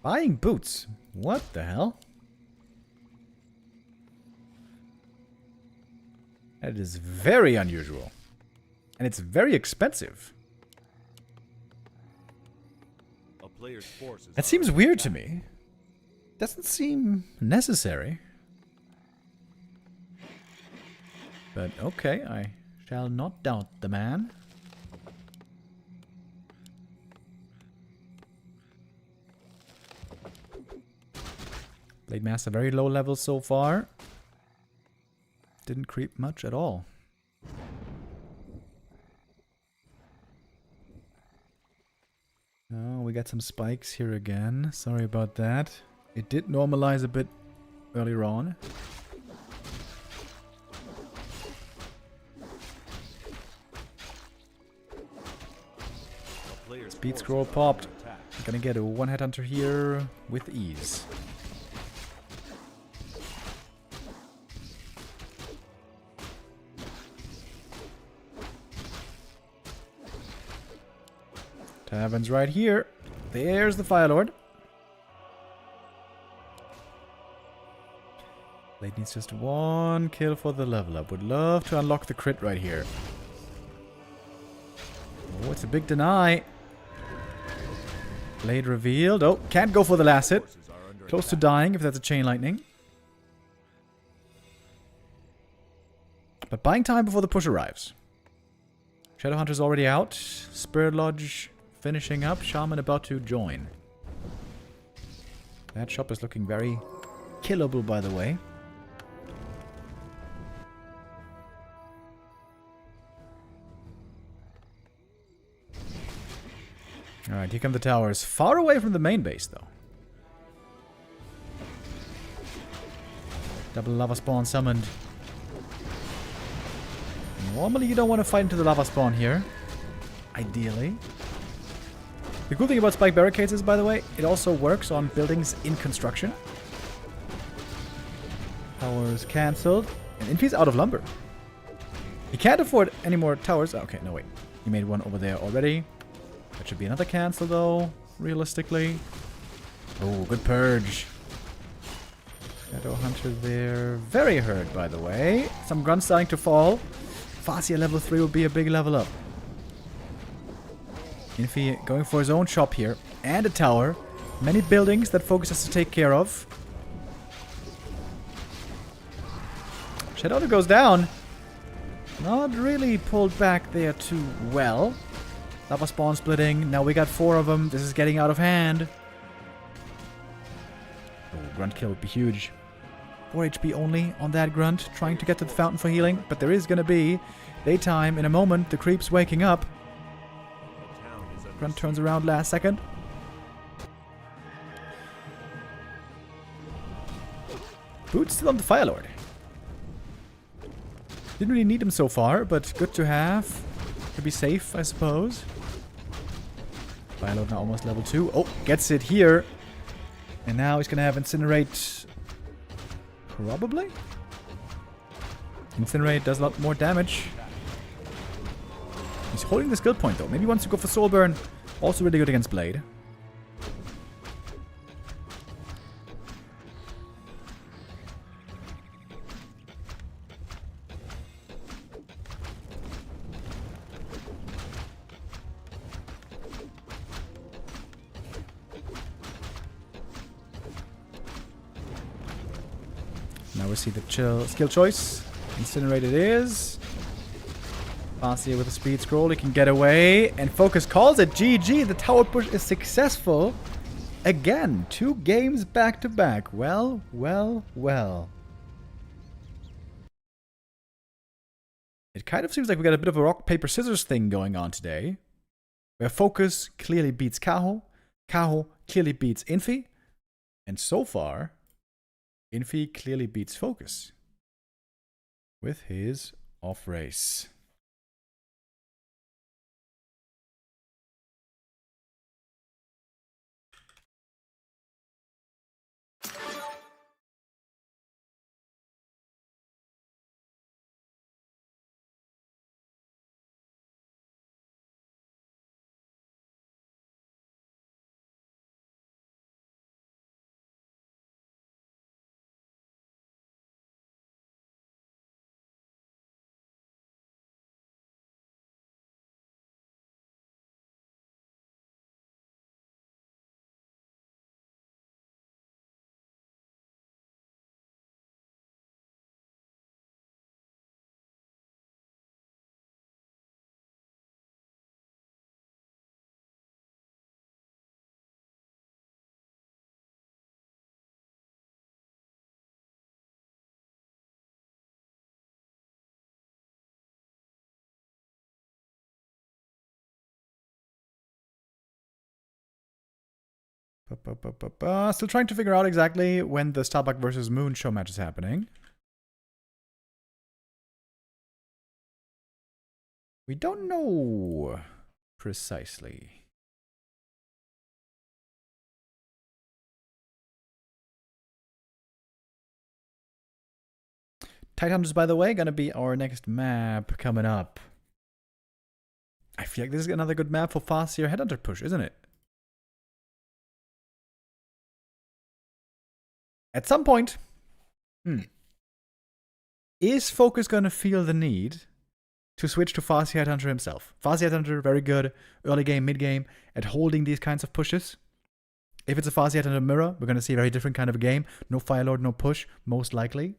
Buying boots. What the hell? That is very unusual. And it's very expensive. A player's forces That are seems under weird to attack. me. Doesn't seem necessary. But okay, I shall not doubt the man. Blade Master very low level so far. Didn't creep much at all. Oh, we got some spikes here again. Sorry about that. It did normalize a bit earlier on. A player's Speed forces scroll are under popped. attack. Gonna get a one headhunter here with ease. Tavern's right here. There's the Fire Lord. Blade needs just one kill for the level up. Would love to unlock the crit right here. Oh, it's a big deny. Blade revealed. Oh, can't go for the last hit. Forces are under Close to attack. dying if that's a chain lightning. But buying time before the push arrives. Shadowhunter's already out. Spirit Lodge finishing up. Shaman about to join. That shop is looking very killable, by the way. Alright, here come the towers. Far away from the main base, though. Double lava spawn summoned. Normally you don't want to fight into the lava spawn here. Ideally. The cool thing about spike barricades is, by the way, it also works on buildings in construction. Towers cancelled. And Infi's out of lumber. He can't afford any more towers. Okay, no wait. He made one over there already. That should be another cancel, though, realistically. Oh, good purge. Shadowhunter there. Very hurt, by the way. Some grunts starting to fall. Fascia level 3 will be a big level up. Infi going for his own shop here. And a tower. Many buildings that FoCuS has to take care of. Shadowhunter goes down. Not really pulled back there too well. Lava spawn splitting. Now we got 4 of them. This is getting out of hand. Oh, grunt kill would be huge. 4 HP only on that grunt. Trying to get to the fountain for healing. But there is going to be daytime in a moment. The creep's waking up. The town is under Grunt turns around last second. Boots still on the Fire Lord. Didn't really need him so far, but good to have. To be safe, I suppose. Fire Lord now almost level 2. Oh, gets it here. And now he's going to have Incinerate. Probably? Incinerate does a lot more damage. He's holding the skill point though. Maybe he wants to go for Soul Burn. Also really good against Blade. Now we see the skill choice. Incinerate it is. Fascia with a speed scroll. He can get away. And FoCuS calls it GG. The tower push is successful. Again, 2 games back to back. Well, well, well. It kind of seems like we got a bit of a rock, paper, scissors thing going on today. Where FoCuS clearly beats Kaho. Kaho clearly beats Infi. And so far, Infi clearly beats FoCuS with his off race. Still trying to figure out exactly when the Starbuck versus Moon show match is happening. We don't know precisely. Tidehunters, by the way, gonna be our next map coming up. I feel like this is another good map for Farseer Headhunter push, isn't it? At some point, is FoCuS gonna feel the need to switch to Farseer Headhunter himself? Farseer Headhunter, very good early game, mid game at holding these kinds of pushes. If it's a Farseer Headhunter mirror, we're gonna see a very different kind of a game. No Firelord, no push, most likely.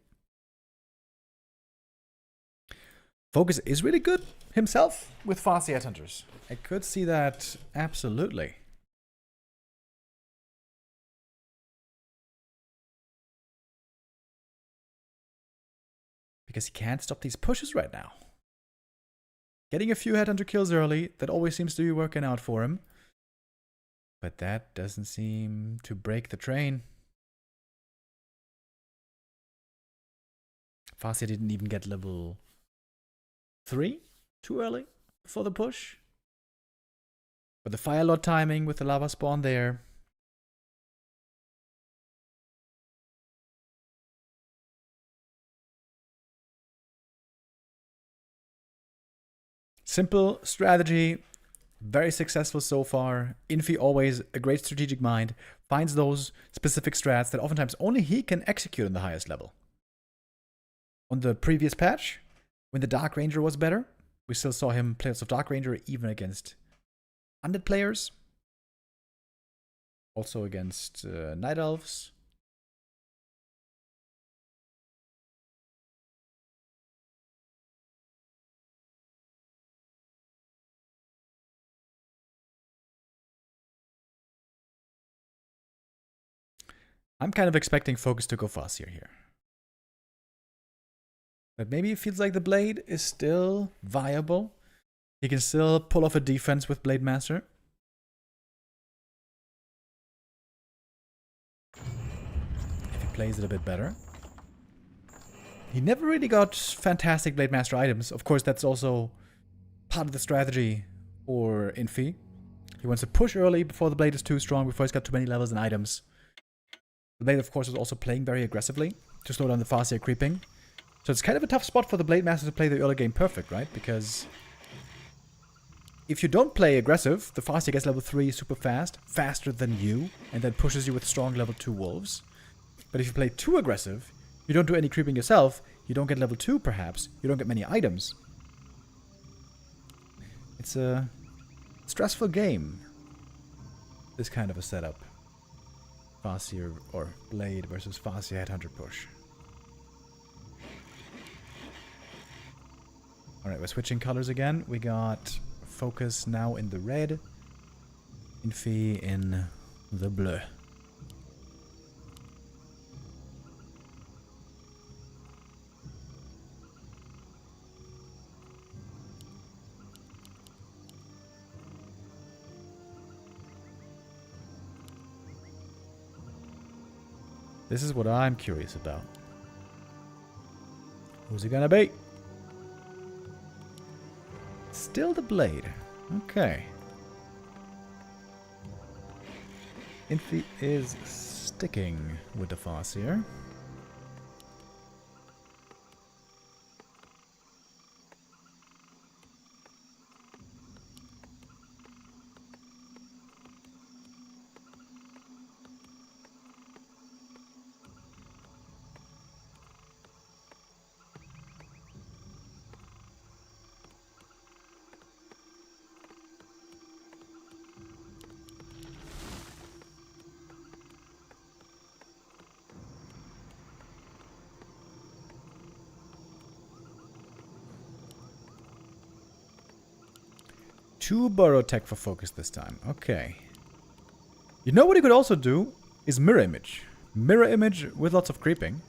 FoCuS is really good himself with Farseer Headhunters. I could see that absolutely. Because he can't stop these pushes right now. Getting a few Headhunter kills early, that always seems to be working out for him. But that doesn't seem to break the train. Farseer didn't even get level 3 too early for the push. But the Firelord timing with the lava spawn there. Simple strategy, very successful so far. Infi always a great strategic mind, finds those specific strats that oftentimes only he can execute on the highest level. On the previous patch, when the Dark Ranger was better, we still saw him play lots of Dark Ranger even against undead players. Also against Night Elves. I'm kind of expecting FoCuS to go Farseer here. But maybe it feels like the Blade is still viable. He can still pull off a defense with Blade Master. If he plays it a bit better. He never really got fantastic Blade Master items. Of course, that's also part of the strategy for Infi. He wants to push early before the Blade is too strong, before he's got too many levels and items. The Blade, of course, is also playing very aggressively to slow down the Farseer creeping. So it's kind of a tough spot for the Blade Master to play the early game perfect, right? Because if you don't play aggressive, the Farseer gets level 3 super fast, faster than you, and then pushes you with strong level 2 wolves. But if you play too aggressive, you don't do any creeping yourself, you don't get level 2 perhaps, you don't get many items. It's a stressful game, this kind of a setup. Farseer or Blade versus Farseer Headhunter push. Alright, we're switching colors again. We got FoCuS now in the red, Infi in the blue. This is what I'm curious about. Who's he gonna be? Still the Blade. Okay. Infi is sticking with the Farseer. Two burrow tech for FoCuS this time. Okay. You know what he could also do is mirror image. Mirror image with lots of creeping.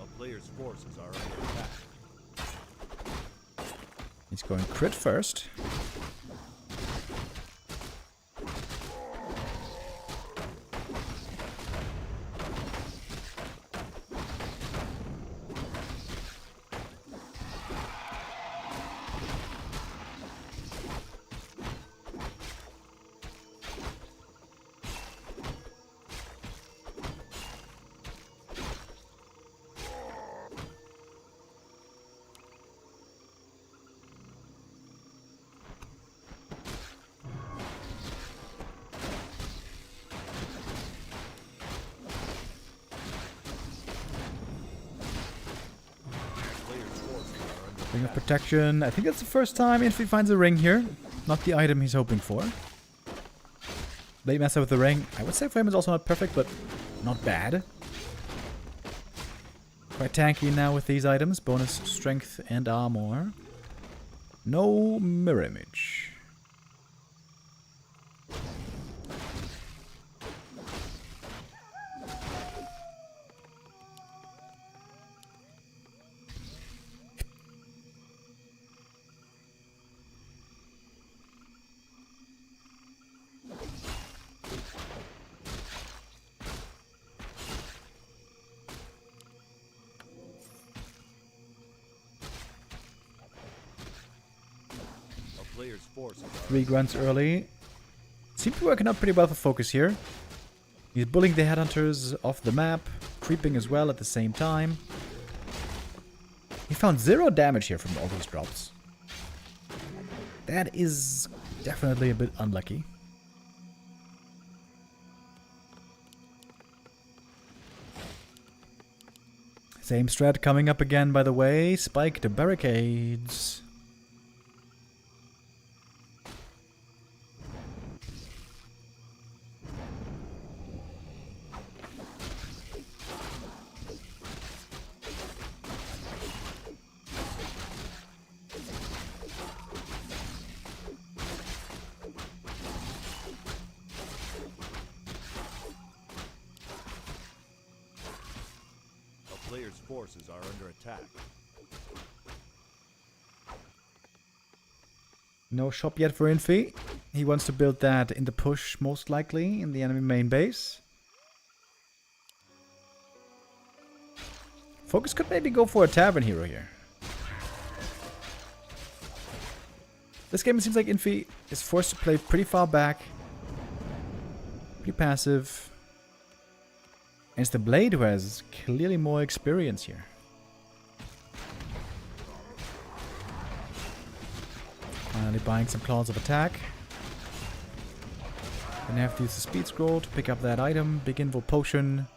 A player's forces are under attack. He's going crit first. Ring of Protection. I think that's the first time Infi finds a ring here. Not the item he's hoping for. Blade Master with the ring. I would say for him is also not perfect, but not bad. Quite tanky now with these items. Bonus strength and armor. No mirror image. Player's forces are 3 grunts early. Seems to be working out pretty well for FoCuS here. He's bullying the headhunters off the map, creeping as well at the same time. He found 0 damage here from all these drops. That is definitely a bit unlucky. Same strat coming up again, by the way. Spike to barricades. player's forces are under attack. No shop yet for Infi. He wants to build that in the push, most likely, in the enemy main base. FoCuS could maybe go for a tavern hero here. This game, it seems like Infi is forced to play pretty far back. Pretty passive. And it's the Blade who has clearly more experience here. Finally buying some claws of attack. Gonna have to use the speed scroll to pick up that item. Big Invul potion.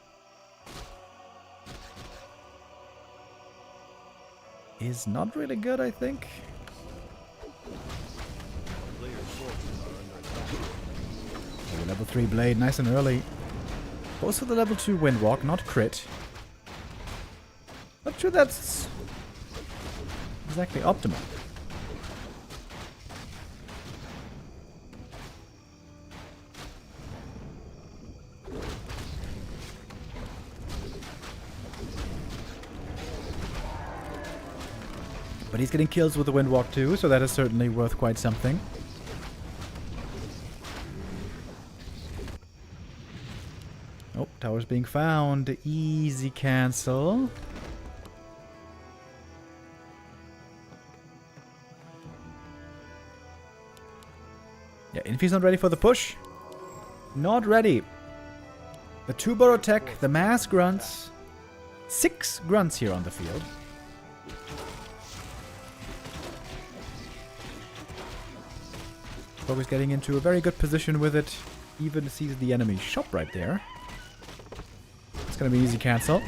Is not really good, I think. Oh, level 3 blade, nice and early. Goes for the level 2 Windwalk, not crit. Not sure that's exactly optimal. But he's getting kills with the Windwalk too, so that is certainly worth quite something. Oh, tower's being found. Easy cancel. Yeah, Infi's not ready for the push. Not ready. The 2-burrow tech, the mass grunts. 6 grunts here on the field. FoCuS getting into a very good position with it. Even sees the enemy shop right there. It's gonna be easy cancel.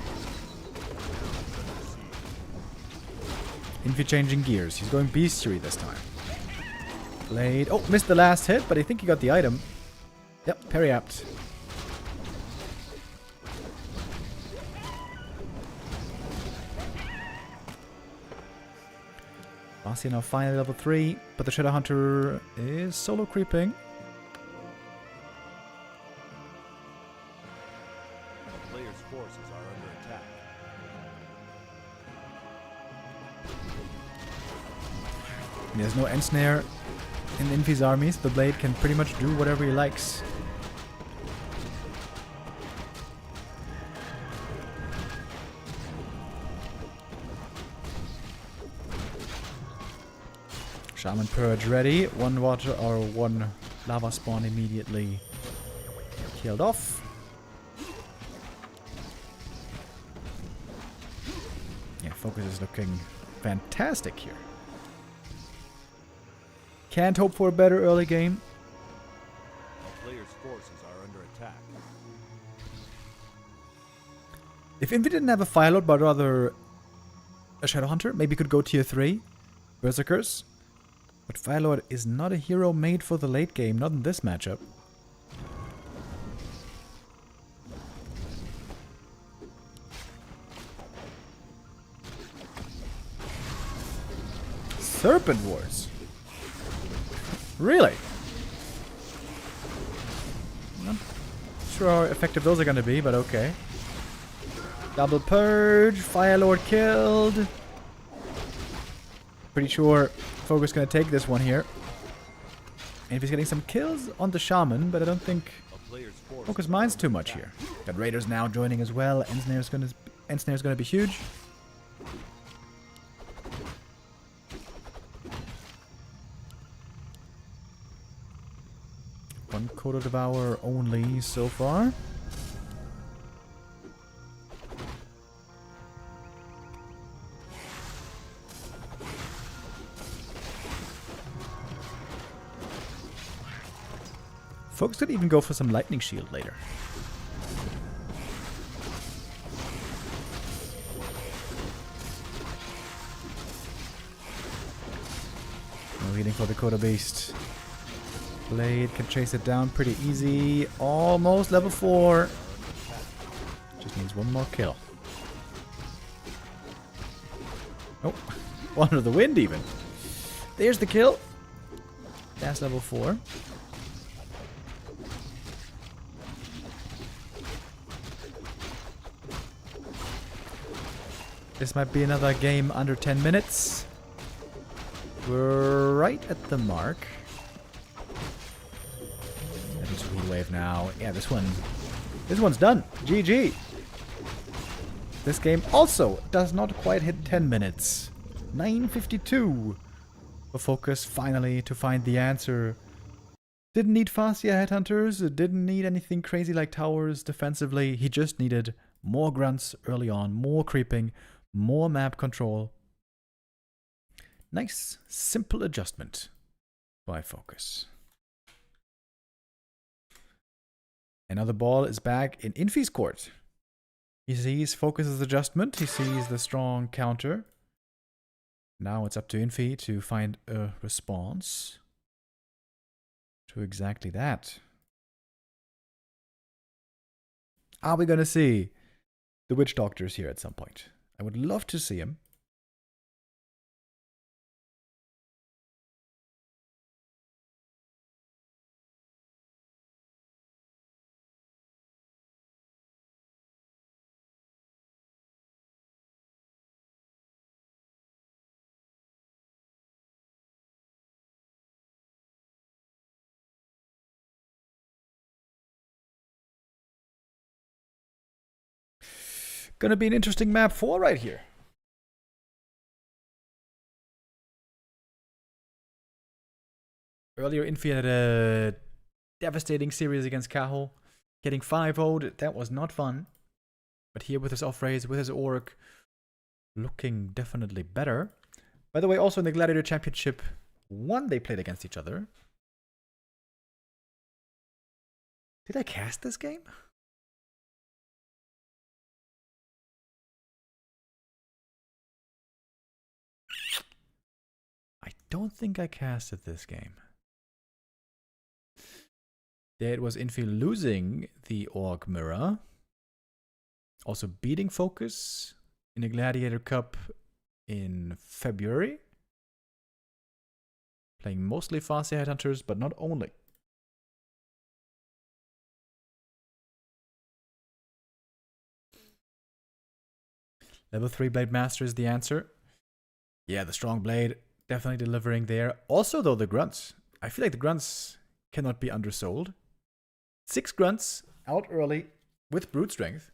Infi changing gears. He's going bestiary this time. Blade. Oh, missed the last hit, but I think he got the item. Yep, parry apt. Bossy now finally level 3, but the Shadow Hunter is solo creeping. The player's forces are under attack. There's no end snare in Infi's armies. The blade can pretty much do whatever he likes. Shaman Purge ready. One water or one lava spawn immediately killed off. Yeah, FoCuS is looking fantastic here. Can't hope for a better early game. A player's forces are under attack. If Infi didn't have a Fire Lord, but rather a Shadow Hunter, maybe could go tier 3. Berserkers. But Fire Lord is not a hero made for the late game, not in this matchup. Serpent Wars. Really? Not sure how effective those are going to be, but okay. Double Purge, Fire Lord killed. Pretty sure FoCuS going to take this one here. And if he's getting some kills on the Shaman, but I don't think FoCuS minds too much here. Got Raiders now joining as well. Ensnare's going to be huge. One Kodo Devourer only so far. FoCuS could even go for some Lightning Shield later. No healing for the Kodo Beast. Blade can chase it down pretty easy. Almost level 4. Just needs one more kill. Oh, one of the wind even. There's the kill. That's level 4. This might be another game under 10 minutes. We're right at the mark. That is Heat Wave now. Yeah, this one's done. GG. This game also does not quite hit 10 minutes. 9:52 for FoCuS finally to find the answer. Didn't need Fascia Headhunters. Didn't need anything crazy like towers defensively. He just needed more grunts early on, more creeping, more map control. Nice, simple adjustment by FoCuS. Another ball is back in Infi's court. He sees FoCuS's adjustment. He sees the strong counter. Now it's up to Infi to find a response to exactly that. Are we going to see the Witch Doctors here at some point? I would love to see him. Gonna be an interesting map 4 right here. Earlier, Infi had a devastating series against Kaho. Getting 5-0'd, that was not fun. But here with his off-raise, with his Orc, looking definitely better. By the way, also in the Gladiator Championship 1, they played against each other. Did I cast this game? I don't think I casted this game. There it was Infi losing the Orc Mirror. Also beating FoCuS in the Gladiator Cup in February. Playing mostly Fascia Headhunters, but not only. Level 3 Blade Master is the answer. Yeah, the strong blade. Definitely delivering there. Also, though, the grunts. I feel like the grunts cannot be undersold. 6 grunts out early with brute strength.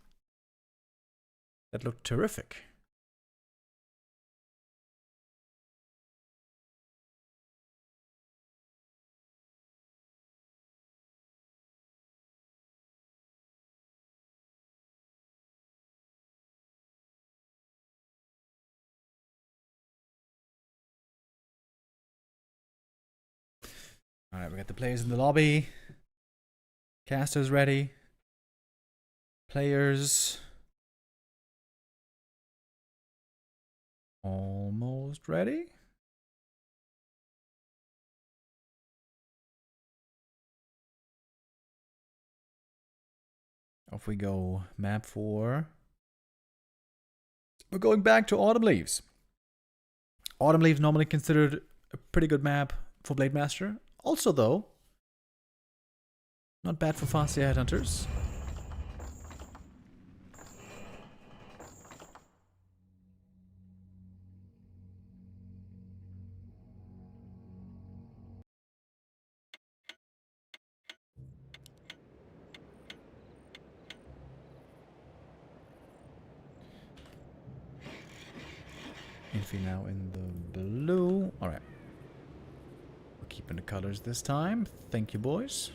That looked terrific. Alright, we got the players in the lobby. Casters ready. Players almost ready. Off we go. Map 4. We're going back to Autumn Leaves. Autumn Leaves normally considered a pretty good map for Blade Master. Also, though, not bad for Farseer Headhunters. Infi now in the blue. Alright. We're keeping the colors this time. Thank you, boys.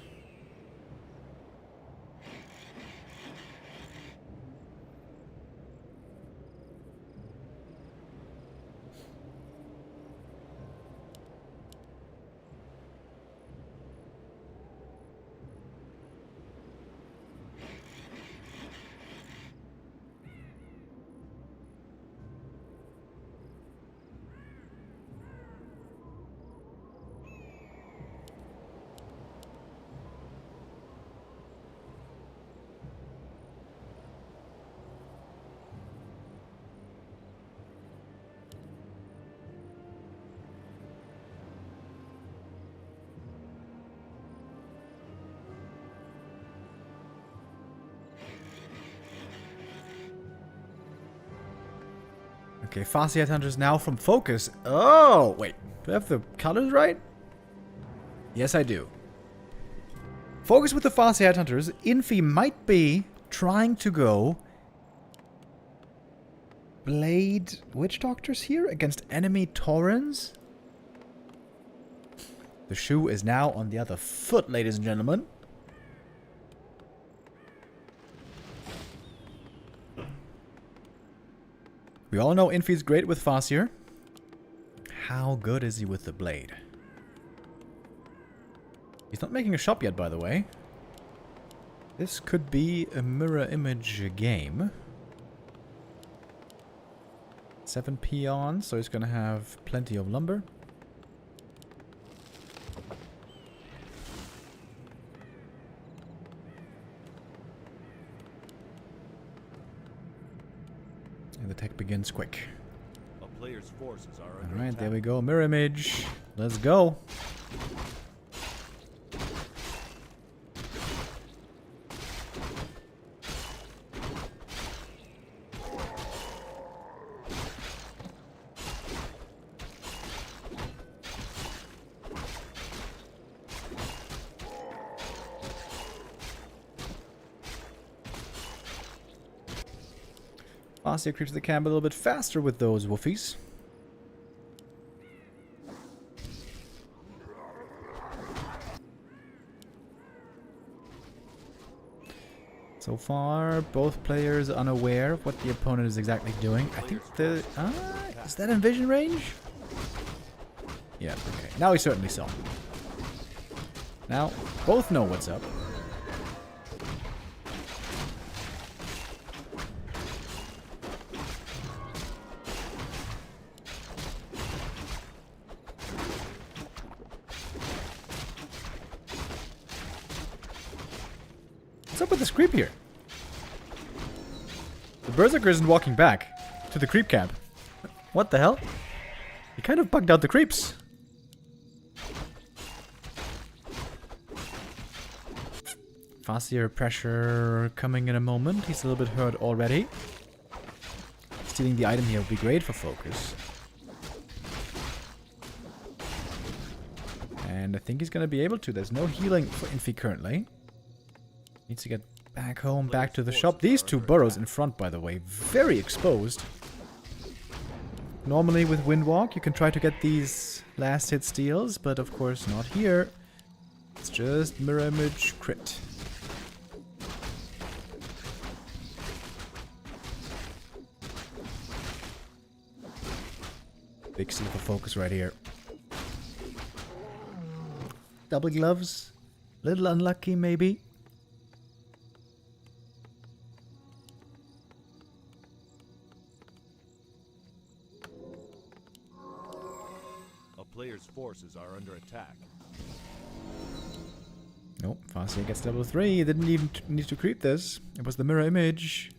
Okay, Farseer Headhunters now from FoCuS. Oh, wait. Do I have the colors right? Yes, I do. FoCuS with the Farseer Headhunters. Infi might be trying to go Blade Witch Doctors here against enemy Taurens. The shoe is now on the other foot, ladies and gentlemen. We all know Infi's great with Farseer. How good is he with the blade? He's not making a shop yet, by the way. This could be a mirror image game. 7 peons, so he's gonna have plenty of lumber. And the tech begins quick. A player's forces are under Alright, attack. there we go. Mirror image. Let's go. Farseer creeps the camp a little bit faster with those woofies. So far, both players unaware of what the opponent is exactly doing. I think the... is that in vision range? Yeah, okay. Now he certainly saw. Now, both know what's up. What's up with this creep here? The Berserker isn't walking back to the creep camp. What the hell? He kind of bugged out the creeps. Farseer pressure coming in a moment. He's a little bit hurt already. Stealing the item here would be great for FoCuS. And I think he's going to be able to. There's no healing for Infi currently. Needs to get back home, back to the shop. These two burrows in front, by the way, very exposed. Normally with Windwalk, you can try to get these last hit steals, but of course not here. It's just mirror image crit. Big seal for FoCuS right here. Double gloves. Little unlucky, maybe. A player's forces are under attack. Nope, Fascia gets level 3. Didn't even need to creep this. It was the mirror image.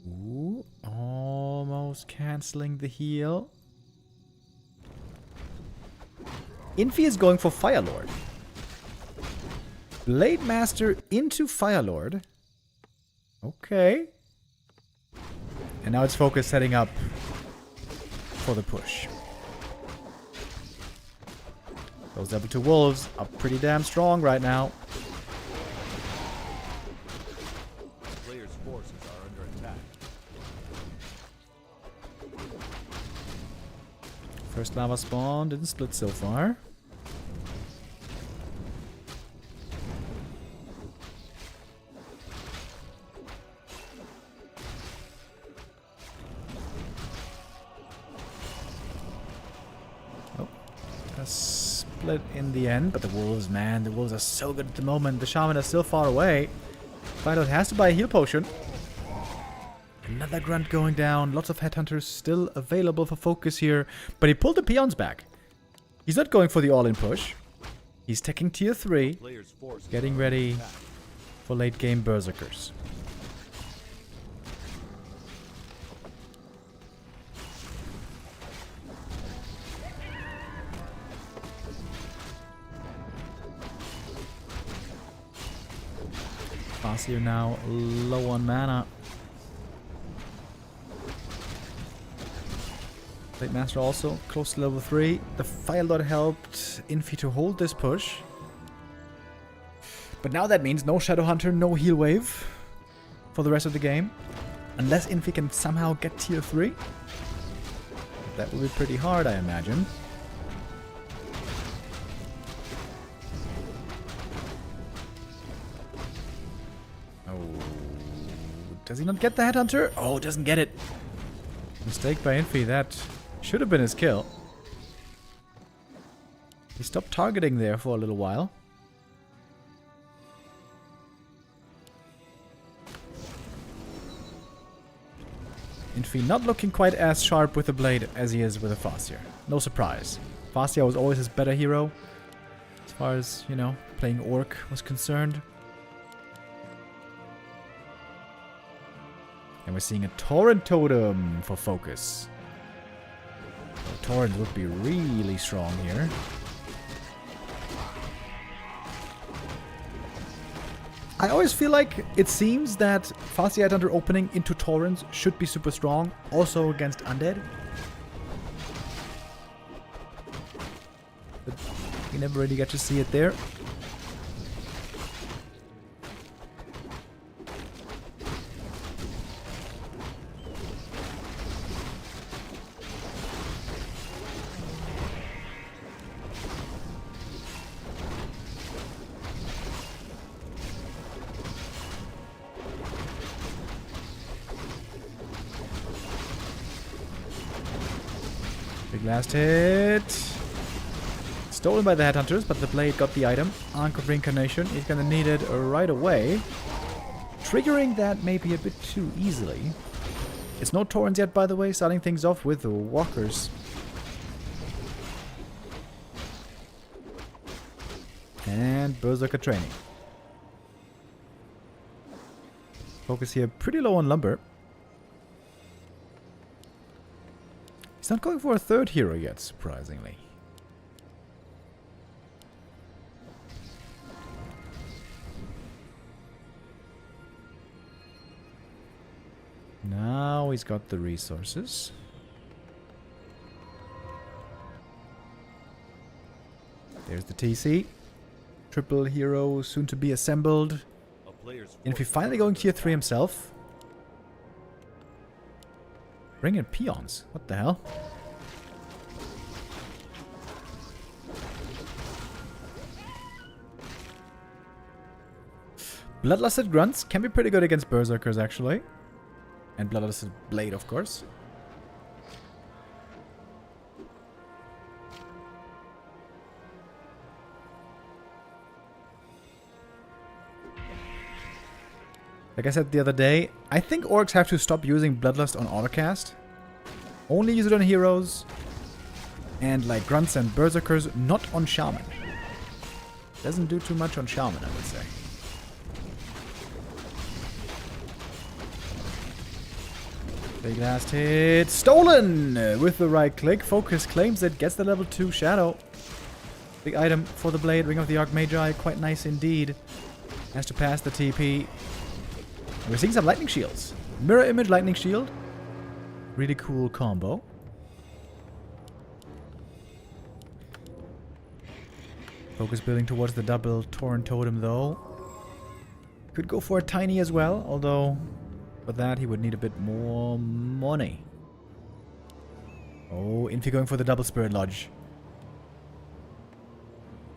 Ooh, almost cancelling the heal. Infi is going for Fire Lord. Blade Master into Fire Lord. Okay. And now it's FoCuS setting up for the push. Those level 2 wolves are pretty damn strong right now. Player's forces are under attack. First lava spawn didn't split so far. Split in the end, but the wolves, man, the wolves are so good at the moment. The shaman is still far away. Violet has to buy a heal potion. Another grunt going down. Lots of headhunters still available for FoCuS here, but he pulled the peons back. He's not going for the all-in push. He's taking tier 3, getting ready for late game berserkers. Fascia now low on mana. Blade Master also close to level 3. The Fire Lord helped Infi to hold this push. But now that means no Shadow Hunter, no heal wave for the rest of the game. Unless Infi can somehow get tier 3. That will be pretty hard, I imagine. Does he not get the Headhunter? Oh, doesn't get it. Mistake by Infi. That should have been his kill. He stopped targeting there for a little while. Infi not looking quite as sharp with the blade as he is with the Fascia. No surprise. Fascia was always his better hero. As far as, you know, playing Orc was concerned. And we're seeing a Torrent Totem for FoCuS. Torrent would be really strong here. I always feel like it seems that Fascia Headhunter opening into Torrents should be super strong, also against Undead. But you never really get to see it there. Big last hit. Stolen by the Headhunters, but the blade got the item. Ankh of Reincarnation. He's gonna need it right away. Triggering that maybe a bit too easily. It's no Torrents yet, by the way. Starting things off with the Walkers. And Berserker training. FoCuS here pretty low on lumber. He's not going for a third hero yet, surprisingly. Now he's got the resources. There's the TC. Triple hero soon to be assembled. A player's Infi forces finally are going under tier 3 attack. himself. Bring in peons. What the hell? Bloodlusted Grunts can be pretty good against Berserkers, actually. And Bloodlusted Blade, of course. Like I said the other day, I think orcs have to stop using Bloodlust on autocast. Only use it on heroes. And like Grunts and Berserkers, not on Shaman. Doesn't do too much on Shaman, I would say. Big last hit. Stolen! With the right click. FoCuS claims it. Gets the level 2 Shadow. Big item for the Blade. Ring of the Archmagi. Quite nice indeed. Has to pass the TP. We're seeing some lightning shields. Mirror image lightning shield. Really cool combo. FoCuS building towards the double Torrent Totem though. Could go for a tiny as well, although for that he would need a bit more money. Oh, Infi going for the double Spirit Lodge.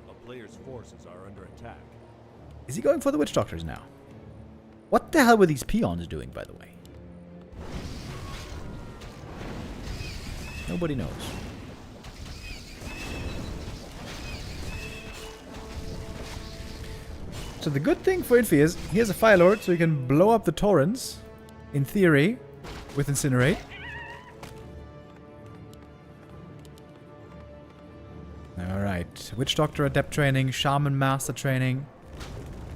A player's forces are under attack. Is he going for the Witch Doctors now? What the hell were these peons doing, by the way? Nobody knows. So the good thing for Infi is he has a Fire Lord, so he can blow up the torrents, in theory, with Incinerate. Alright, Witch Doctor Adept training, Shaman Master training.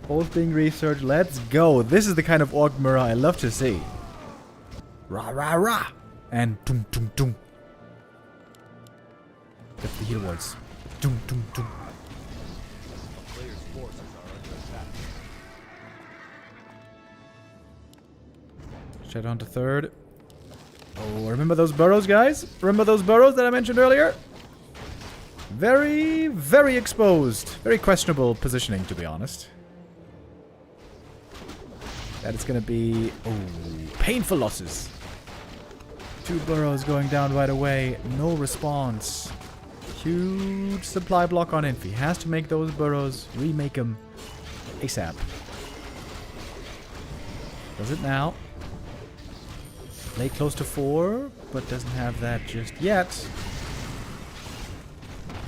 Both being researched. Let's go. This is the kind of Orc Mirror I love to see. Rah, rah, rah. And doom, doom, doom. That's the heal words. Doom, doom, doom. A player's forces are under attack. Shadow Hunter third. Oh, remember those burrows, guys? Remember those burrows that I mentioned earlier? Very, very exposed. Very questionable positioning, to be honest. That is going to be... Oh, painful losses. 2 burrows going down right away. No response. Huge supply block on Infi. Has to make those burrows. Remake them ASAP. Does it now. Lay close to 4, but doesn't have that just yet.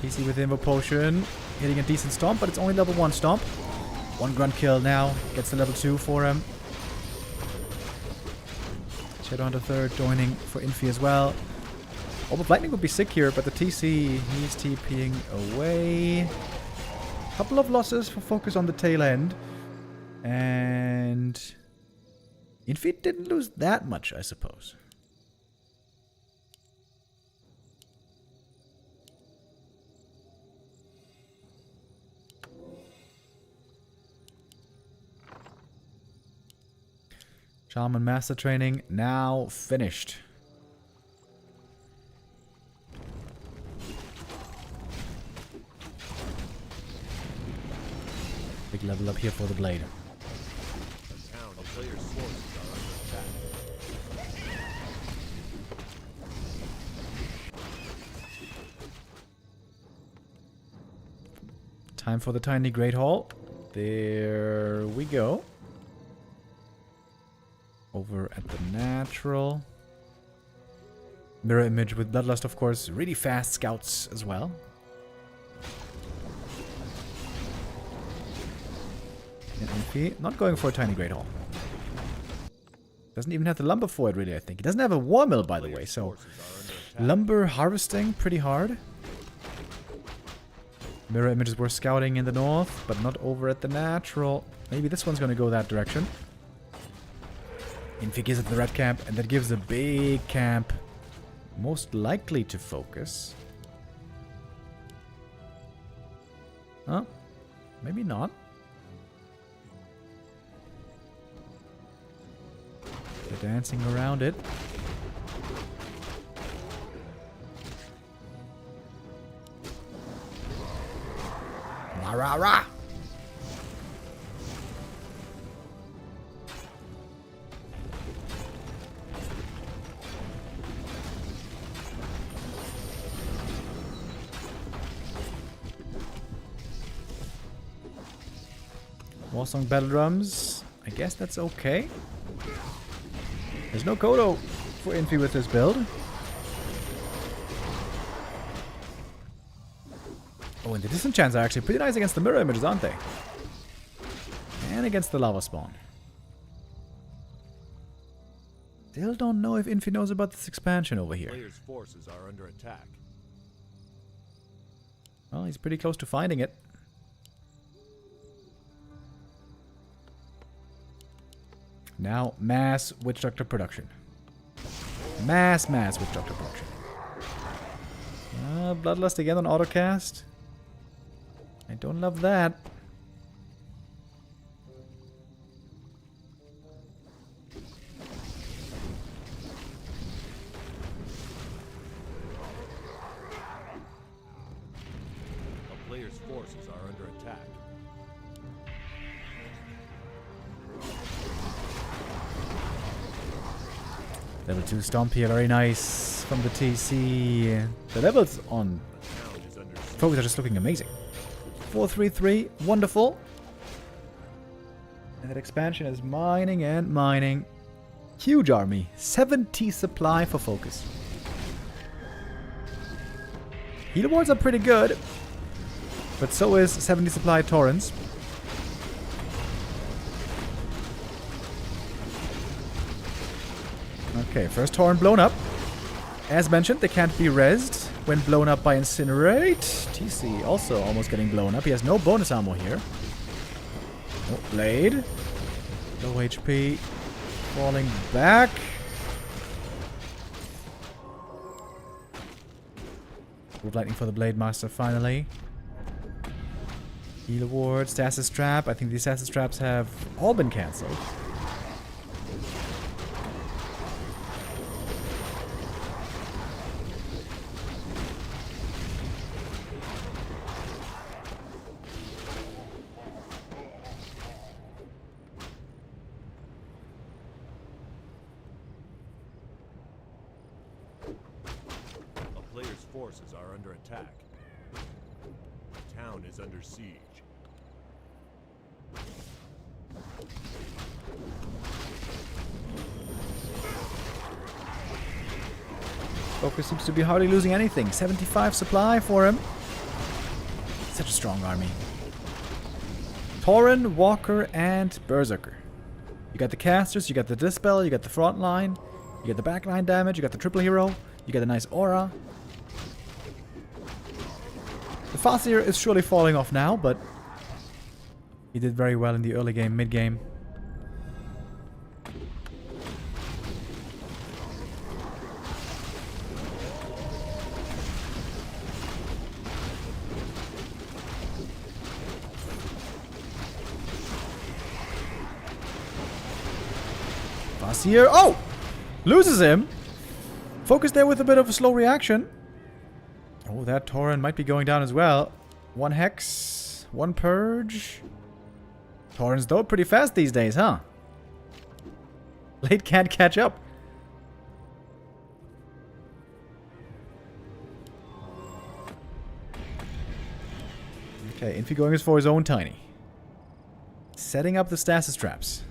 PC with Invo Potion. Hitting a decent stomp, but it's only level 1 stomp. 1 grunt kill now. Gets the level 2 for him. Shadow Hunter third joining for Infi as well. Orb of Lightning would be sick here, but the TC, he's TPing away. Couple of losses for FoCuS on the tail end. And Infi didn't lose that much, I suppose. Shaman Master Training now finished. Big level up here for the Blade. A player's forces are under attack. Time for the tiny Great Hall. There we go. Over at the natural. Mirror image with Bloodlust, of course. Really fast scouts as well. And Infi not going for a tiny Great Hall. Doesn't even have the lumber for it, really, I think. He doesn't have a war mill, by the way, so lumber harvesting pretty hard. Mirror images were scouting in the north, but not over at the natural. Maybe this one's going to go that direction. Infi gives it the red camp, and that gives a big camp. Most likely to FoCuS. Huh? Maybe not. They're dancing around it. rah, rah. Warsong battle drums. I guess that's okay. There's no Kodo for Infi with this build. Oh, and the disenchants are actually pretty nice against the mirror images, aren't they? And against the lava spawn. Still don't know if Infi knows about this expansion over here. Players' forces are under attack. Well, he's pretty close to finding it. Now, mass Witch Doctor production. Mass Witch Doctor production. Bloodlust again on autocast. I don't love that. A player's forces are under attack. Level 2 Stomp here, very nice from the TC. The levels on FoCuS are just looking amazing. 433, wonderful. And that expansion is mining and mining. Huge army, 70 supply for FoCuS. Heal wards are pretty good, but so is 70 supply torrents. Okay, first torrent blown up. As mentioned, they can't be rezzed when blown up by Incinerate. TC also almost getting blown up. He has no bonus ammo here. Oh, Blade. Low HP. Falling back. Groove Lightning for the Blade Master finally. Heal Award, Stasis Trap. I think these Stasis Traps have all been cancelled. Forces are under attack. The town is under siege. FoCuS seems to be hardly losing anything. 75 supply for him. Such a strong army. Tauren, Walker, and Berserker. You got the casters, you got the Dispel, you got the front line, you got the backline damage, you got the triple hero, you got a nice aura. The Farseer is surely falling off now, but he did very well in the early game, mid game. Farseer, oh! Loses him! FoCuS there with a bit of a slow reaction. Oh, that Tauren might be going down as well. One Hex, one Purge. Taurens though pretty fast these days, huh? Blade can't catch up. Okay, Infi going for his own tiny. Setting up the stasis traps.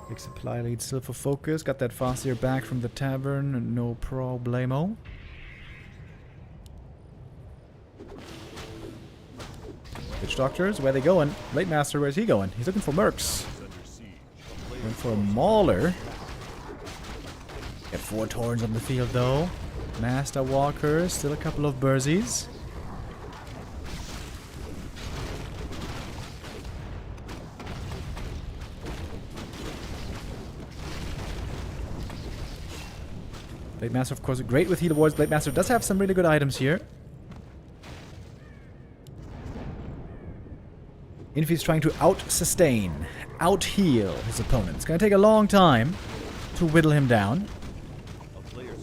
Big supply lead still for FoCuS. Got that Farseer back from the tavern. No problemo. Witch Doctors, where are they going? Blade Master, where's he going? He's looking for Mercs. Going for a Mauler. Got 4 Taurens on the field though. Master Walkers, still a couple of Burzies. Blade Master, of course, great with heal wards. Blade Master does have some really good items here. Infi's trying to out-sustain, out-heal his opponent. It's going to take a long time to whittle him down.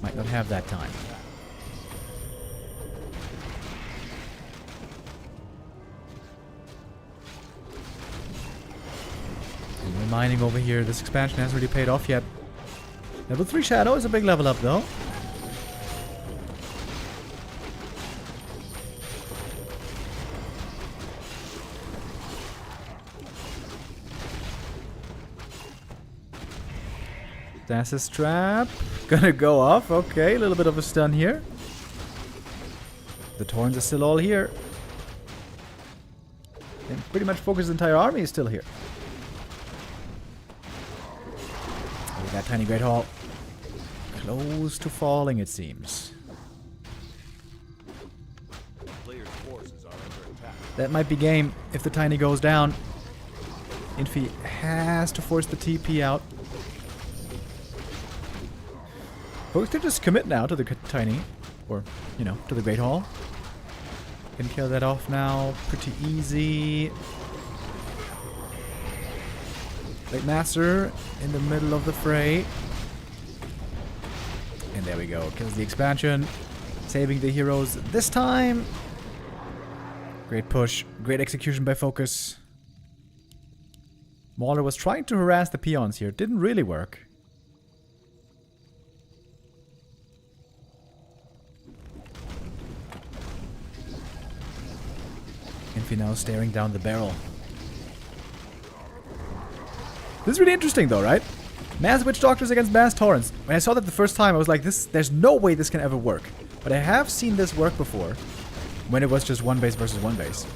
Might not have that time. And we're mining over here. This expansion hasn't really paid off yet. Level 3 Shadow is a big level up, though. Stasis trap. Gonna go off. Okay, a little bit of a stun here. The Torrents are still all here. And pretty much FoCuS' entire army is still here. Oh, that tiny Great Hall. Close to falling, it seems. Players' forces are under attack. That might be game if the tiny goes down. Infi has to force the TP out. FoCuS could just commit now to the tiny, or, you know, to the Great Hall. Can kill that off now, pretty easy. Blade Master in the middle of the fray. And there we go, kills the expansion. Saving the heroes this time. Great push, great execution by FoCuS. Mauler was trying to harass the peons here, didn't really work. Infi now staring down the barrel. This is really interesting though, right? Mass Witch Doctors against Mass Torrents. When I saw that the first time, I was like, there's no way this can ever work. But I have seen this work before. When it was just one base versus one base.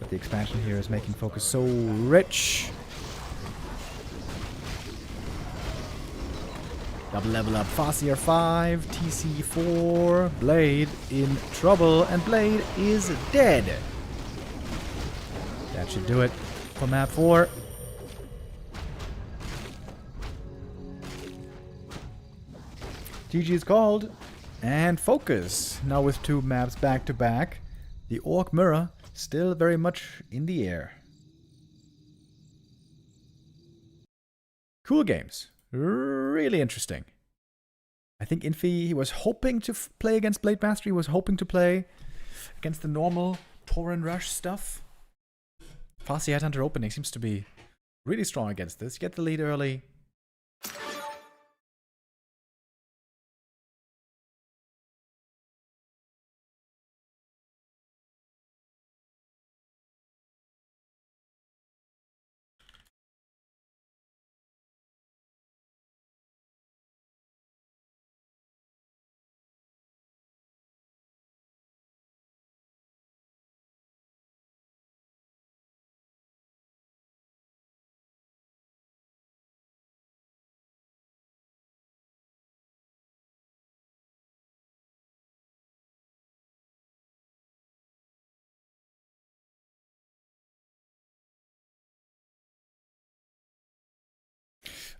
But the expansion here is making FoCuS so rich. Double level up, Farseer 5, TC 4, Blade in trouble, and Blade is dead. That should do it for map 4. GG is called, and FoCuS, now with 2 maps back to back. The Orc Mirror still very much in the air. Cool games. Really interesting. I think Infi, he was hoping to play against Blade Master. He was hoping to play against the normal Torrent Rush stuff. Farseer Headhunter opening seems to be really strong against this. Get the lead early.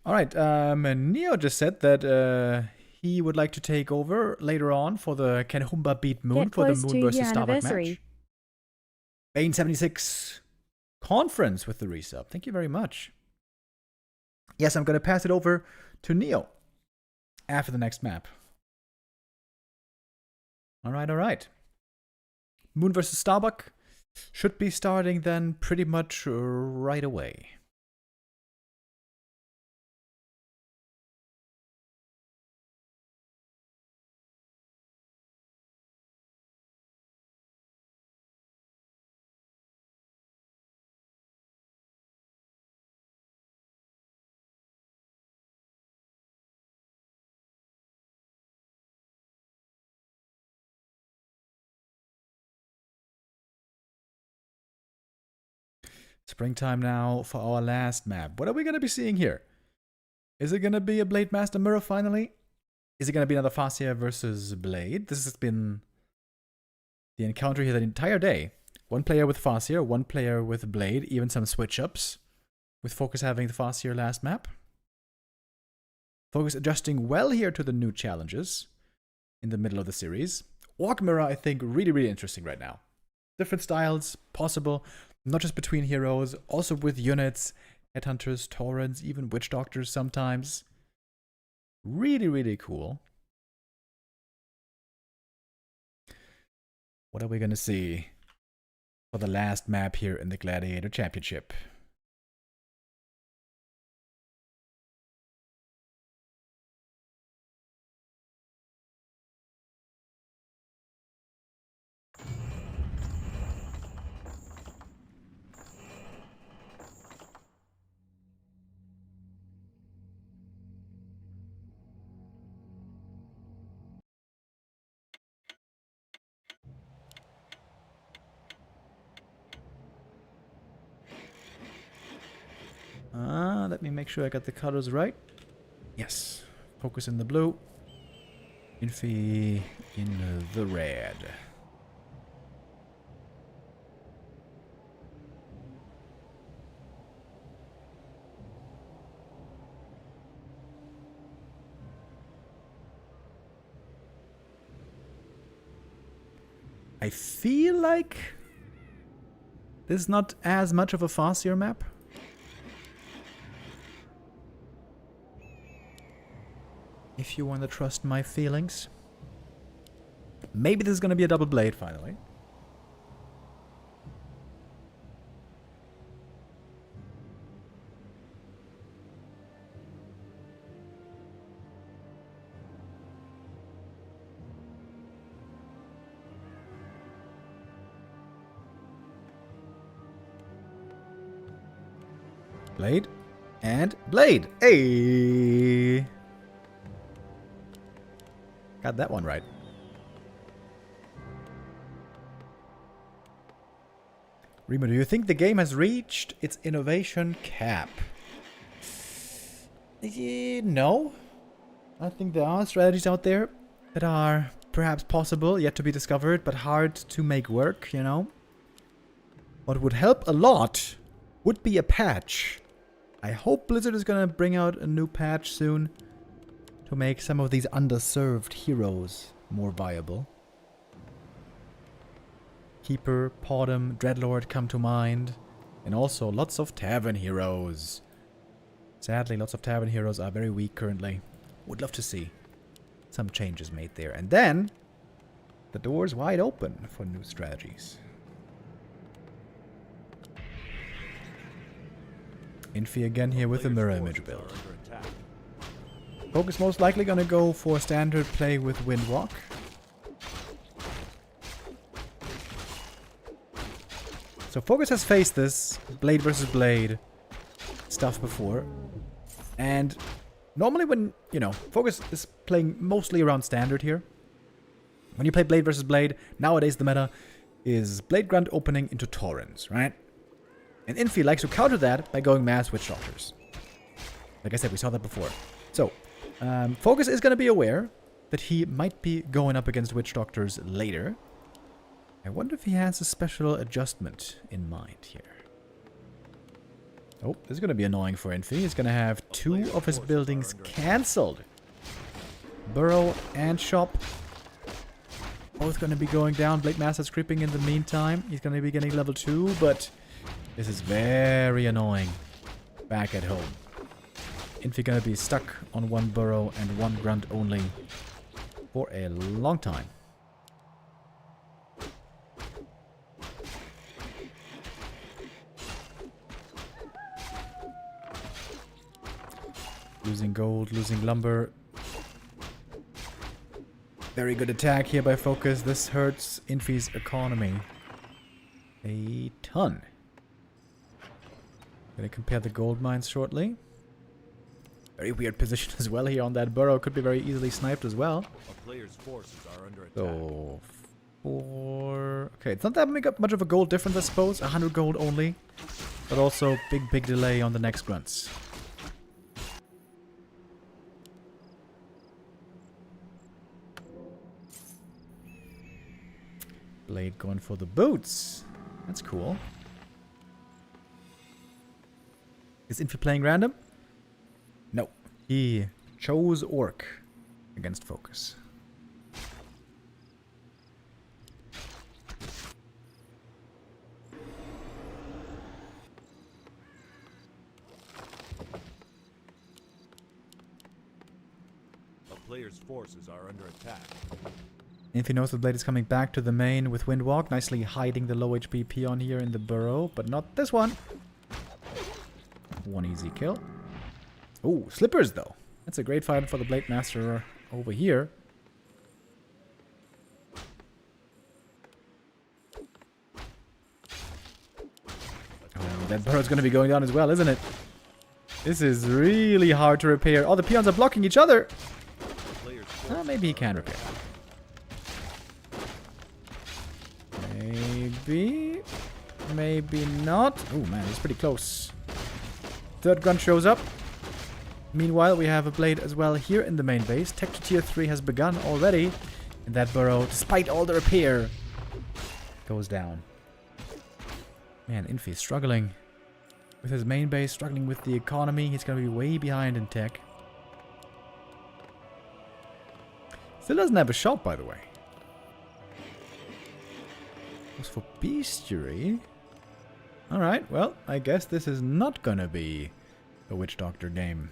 Alright, Neo just said that he would like to take over later on for the Can Humba beat Moon for the Moon versus Starbuck match. Bane76 conference with the resub. Thank you very much. Yes, I'm going to pass it over to Neo after the next map. Alright. Moon versus Starbuck should be starting then pretty much right away. Springtime now for our last map. What are we going to be seeing here? Is it going to be a Blade Master Mirror finally? Is it going to be another Farseer versus Blade? This has been the encounter here the entire day. One player with Farseer, one player with Blade, even some switch-ups. With FoCuS having the Farseer last map. FoCuS adjusting well here to the new challenges in the middle of the series. Orc Mirror, I think, really interesting right now. Different styles possible, not just between heroes, also with units, headhunters, taurens, even witch doctors sometimes. Really cool. What are we gonna see for the last map here in the Gladiator Championship? Let me make sure I got the colors right. Yes. FoCuS in the blue. Infi in the red. I feel like this is not as much of a Farseer map. If you want to trust my feelings. Maybe this is going to be a double blade finally. Blade and blade. Hey! Got that one right. Remo, do you think the game has reached its innovation cap? No. I think there are strategies out there that are perhaps possible, yet to be discovered, but hard to make work, you know? What would help a lot would be a patch. I hope Blizzard is gonna bring out a new patch soon to make some of these underserved heroes more viable. Keeper, Podem, Dreadlord come to mind. And also lots of Tavern heroes. Sadly, lots of Tavern heroes are very weak currently. Would love to see some changes made there. And then, the door's wide open for new strategies. Infi again here with the mirror image build. FoCuS most likely gonna go for standard play with Windwalk. So FoCuS has faced this blade versus blade stuff before. And normally when, you know, FoCuS is playing mostly around standard here. When you play blade versus blade, nowadays the meta is Blade Grunt opening into Taurens, right? And Infi likes to counter that by going mass Witch Doctors. Like I said, we saw that before. So, FoCuS is going to be aware that he might be going up against Witch Doctors later. I wonder if he has a special adjustment in mind here. Oh, this is going to be annoying for Infi. He's going to have two of his buildings cancelled. Burrow and Shop. Both going to be going down. Blade Master's creeping in the meantime. He's going to be getting level 2, but this is very annoying back at home. Infi gonna be stuck on one burrow and one grunt only for a long time. Losing gold, losing lumber. Very good attack here by FoCuS. This hurts Infi's economy a ton. Gonna compare the gold mines shortly. Very weird position as well here on that burrow. Could be very easily sniped as well. A player's forces are under attack. So, okay, it's not that much of a gold difference, I suppose. 100 gold only. But also, big delay on the next grunts. Blade going for the boots. That's cool. Is Infi playing random? No. He chose Orc against FoCuS. A player's forces are under attack. Infi knows the blade is coming back to the main with Windwalk, nicely hiding the low HP peon here in the burrow, but not this one. One easy kill. Oh, Slippers though. That's a great fight for the Blade Master over here. Oh, that burrow's going to be going down as well, isn't it? This is really hard to repair. Oh, the peons are blocking each other. Oh, maybe he can repair. Maybe. Maybe not. Oh man, he's pretty close. Third gun shows up. Meanwhile, we have a blade as well here in the main base. Tech to tier 3 has begun already. And that burrow, despite all the repair, goes down. Man, Infi struggling with his main base, struggling with the economy. He's going to be way behind in tech. Still doesn't have a shop, by the way. As for bestiary... Alright, well, I guess this is not gonna be a Witch Doctor game.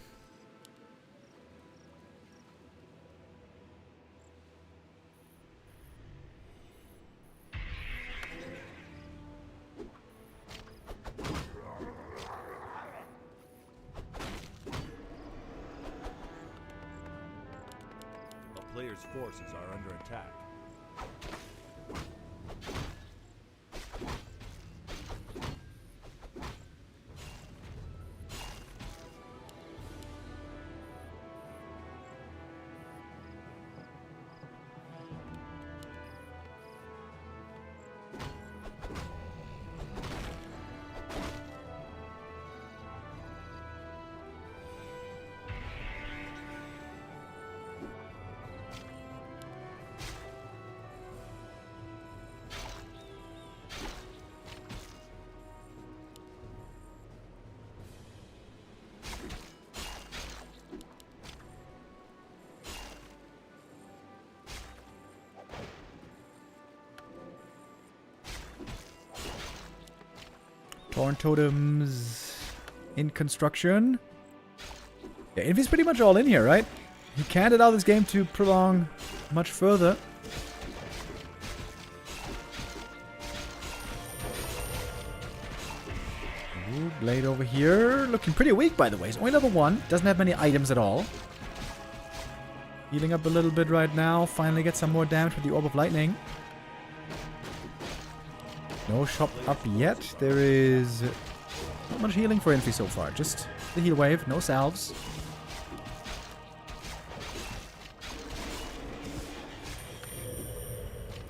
A player's forces are under attack. Torn totems in construction. Yeah, Infi's pretty much all in here, right? He can't allow this game to prolong much further. Ooh, blade over here. Looking pretty weak, by the way. He's only level 1. Doesn't have many items at all. Healing up a little bit right now. Finally get some more damage with the Orb of Lightning. No shop up yet. There is not much healing for Infi so far. Just the heal wave. No salves.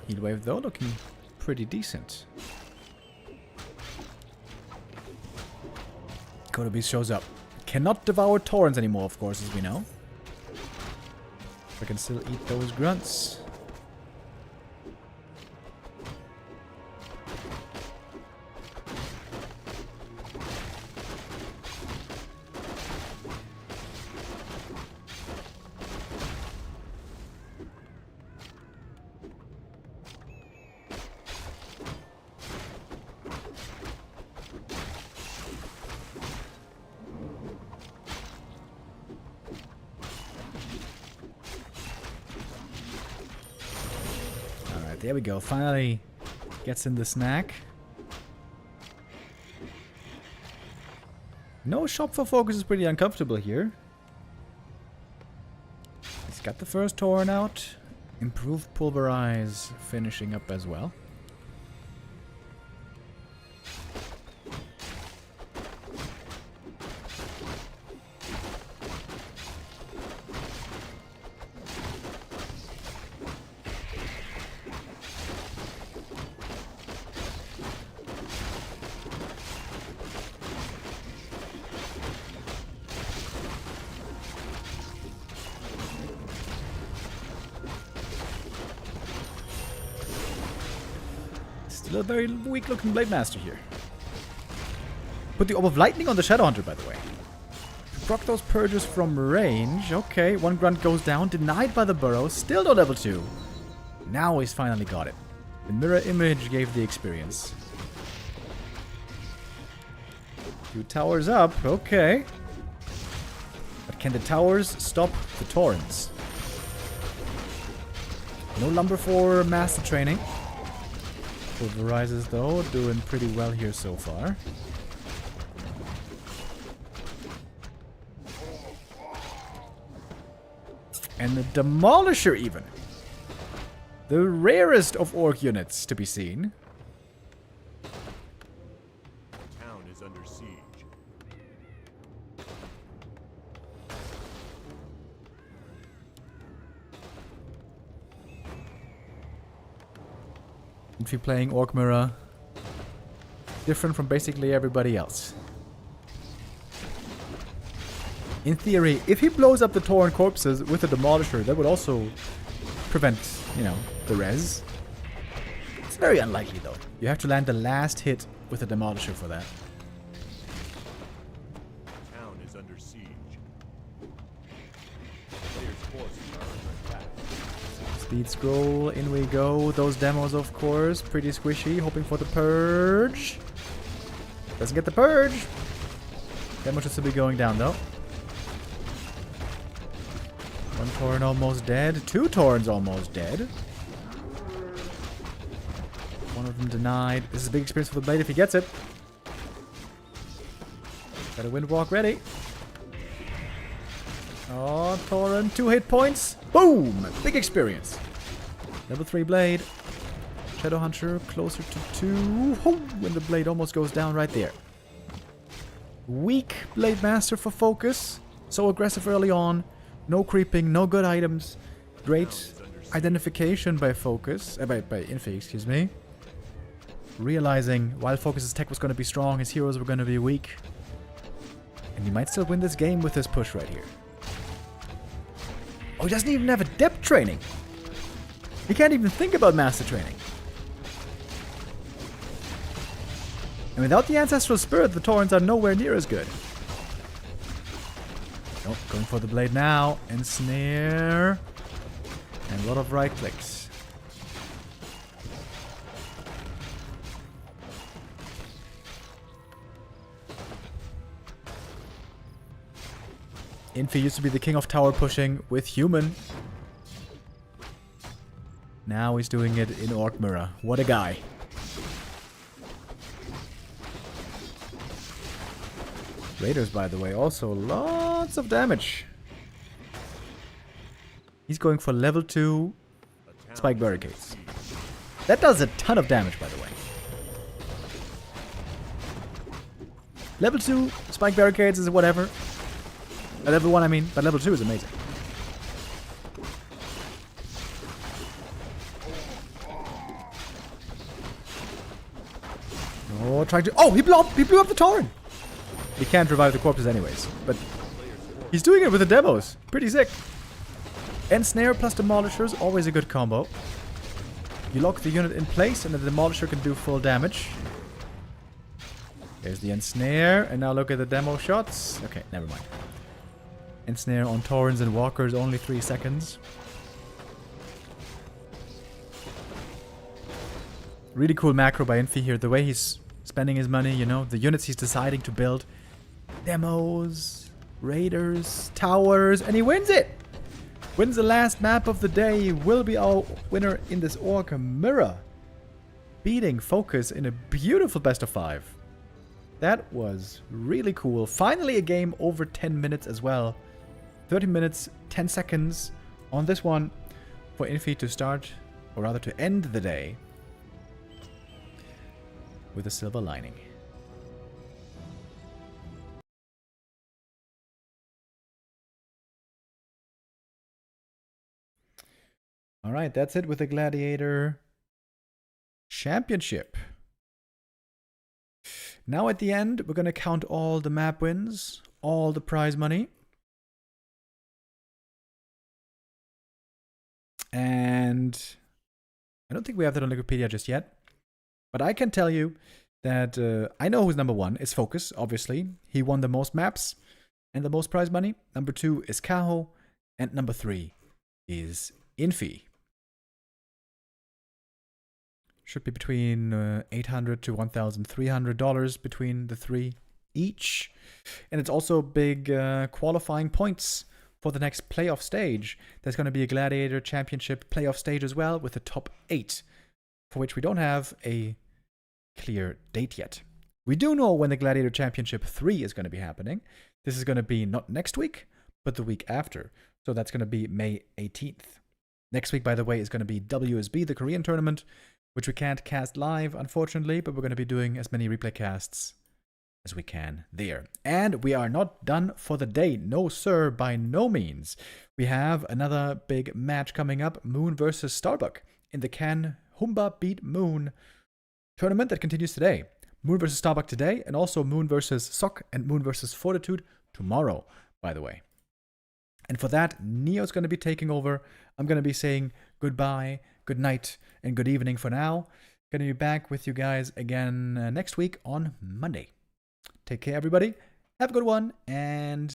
Heal wave though looking pretty decent. Kodo Beast shows up. Cannot devour Torrents anymore, of course, as we know. I can still eat those grunts. There we go. Finally gets in the snack. No shop for FoCuS is pretty uncomfortable here. He's got the first Torn out. Improved Pulverize finishing up as well. Still a very weak looking Blade Master here. Put the Orb of Lightning on the Shadow Hunter, by the way. proc those purges from range. Okay, one grunt goes down, denied by the burrow, still no level 2. Now he's finally got it. The mirror image gave the experience. 2 towers up, okay. But can the towers stop the torrents? No lumber for master training. Pulverizes though, doing pretty well here so far. And the Demolisher even. The rarest of orc units to be seen. Town is under siege. If you're playing Orc Mirror, different from basically everybody else. In theory, if he blows up the Tauren corpses with a Demolisher, that would also prevent, you know, the res. It's very unlikely though. You have to land the last hit with a Demolisher for that. Town is under siege. Players' forces are under attack. Speed scroll, in we go. Those demos, of course, pretty squishy. Hoping for the purge. Doesn't get the purge. Demo should still be going down though. One Tauren almost dead. 2 Taurens almost dead. One of them denied. This is a big experience for the blade if he gets it. Got a Windwalk ready. Oh, Tauren. 2 hit points. Boom! Big experience. Level 3 blade. Shadow Hunter closer to 2. When the blade almost goes down right there. Weak Blade Master for FoCuS. So aggressive early on. No creeping, no good items. Great identification by FoCuS. By Infi, excuse me. Realizing while FoCuS's tech was going to be strong, his heroes were going to be weak. And he might still win this game with this push right here. Oh, he doesn't even have a depth training. He can't even think about master training. And without the Ancestral Spirit, the Taurens are nowhere near as good. Nope, going for the blade now. Ensnare. And a lot of right clicks. Infi used to be the king of tower pushing with human. Now he's doing it in Orc Mirror. What a guy. Raiders, by the way, also lots of damage. He's going for level 2 spike barricades. That does a ton of damage, by the way. Level 2 spike barricades is whatever. Level 1, I mean, but level 2 is amazing. Oh, trying to... Oh, he blew up the Tauren! He can't revive the corpses anyways, but he's doing it with the demos. Pretty sick. Ensnare plus Demolishers, always a good combo. You lock the unit in place and the Demolisher can do full damage. There's the Ensnare, and now look at the demo shots. Okay, never mind. Ensnare on Taurens and Walkers, only 3 seconds. Really cool macro by Infi here. The way he's spending his money, you know, the units he's deciding to build. Demos, raiders, towers, and he wins it! Wins the last map of the day, will be our winner in this Orc Mirror. Beating FoCuS in a beautiful best of 5. That was really cool. Finally a game over 10 minutes as well. 30 minutes, 10 seconds on this one for Infi to start, or rather to end the day with a silver lining. Alright, that's it with the Gladiator Championship. Now at the end, we're going to count all the map wins, all the prize money. And I don't think we have that on Wikipedia just yet. But I can tell you that I know who's number 1. It's FoCuS, obviously. He won the most maps. and the most prize money. Number 2 is Kaho, and number 3 is Infi. Should be between $800 to $1,300 between the 3 each. And it's also big qualifying points for the next playoff stage. There's going to be a Gladiator Championship playoff stage as well with the top 8, for which we don't have a clear date yet. We do know when the Gladiator Championship 3 is going to be happening. This is going to be not next week, but the week after. So that's going to be May 18th. Next week, by the way, is going to be WSB, the Korean tournament, which we can't cast live, unfortunately, but we're going to be doing as many replay casts as we can there. And we are not done for the day. No, sir, by no means. We have another big match coming up, Moon versus Starbuck, in the Can Humba Beat Moon tournament that continues today. Moon versus Starbuck today, and also Moon versus Sok and Moon versus Fortitude tomorrow, by the way. And for that, Neo's going to be taking over. I'm going to be saying goodbye, good night, and good evening for now. Going to be back with you guys again next week on Monday. Take care, everybody. Have a good one, and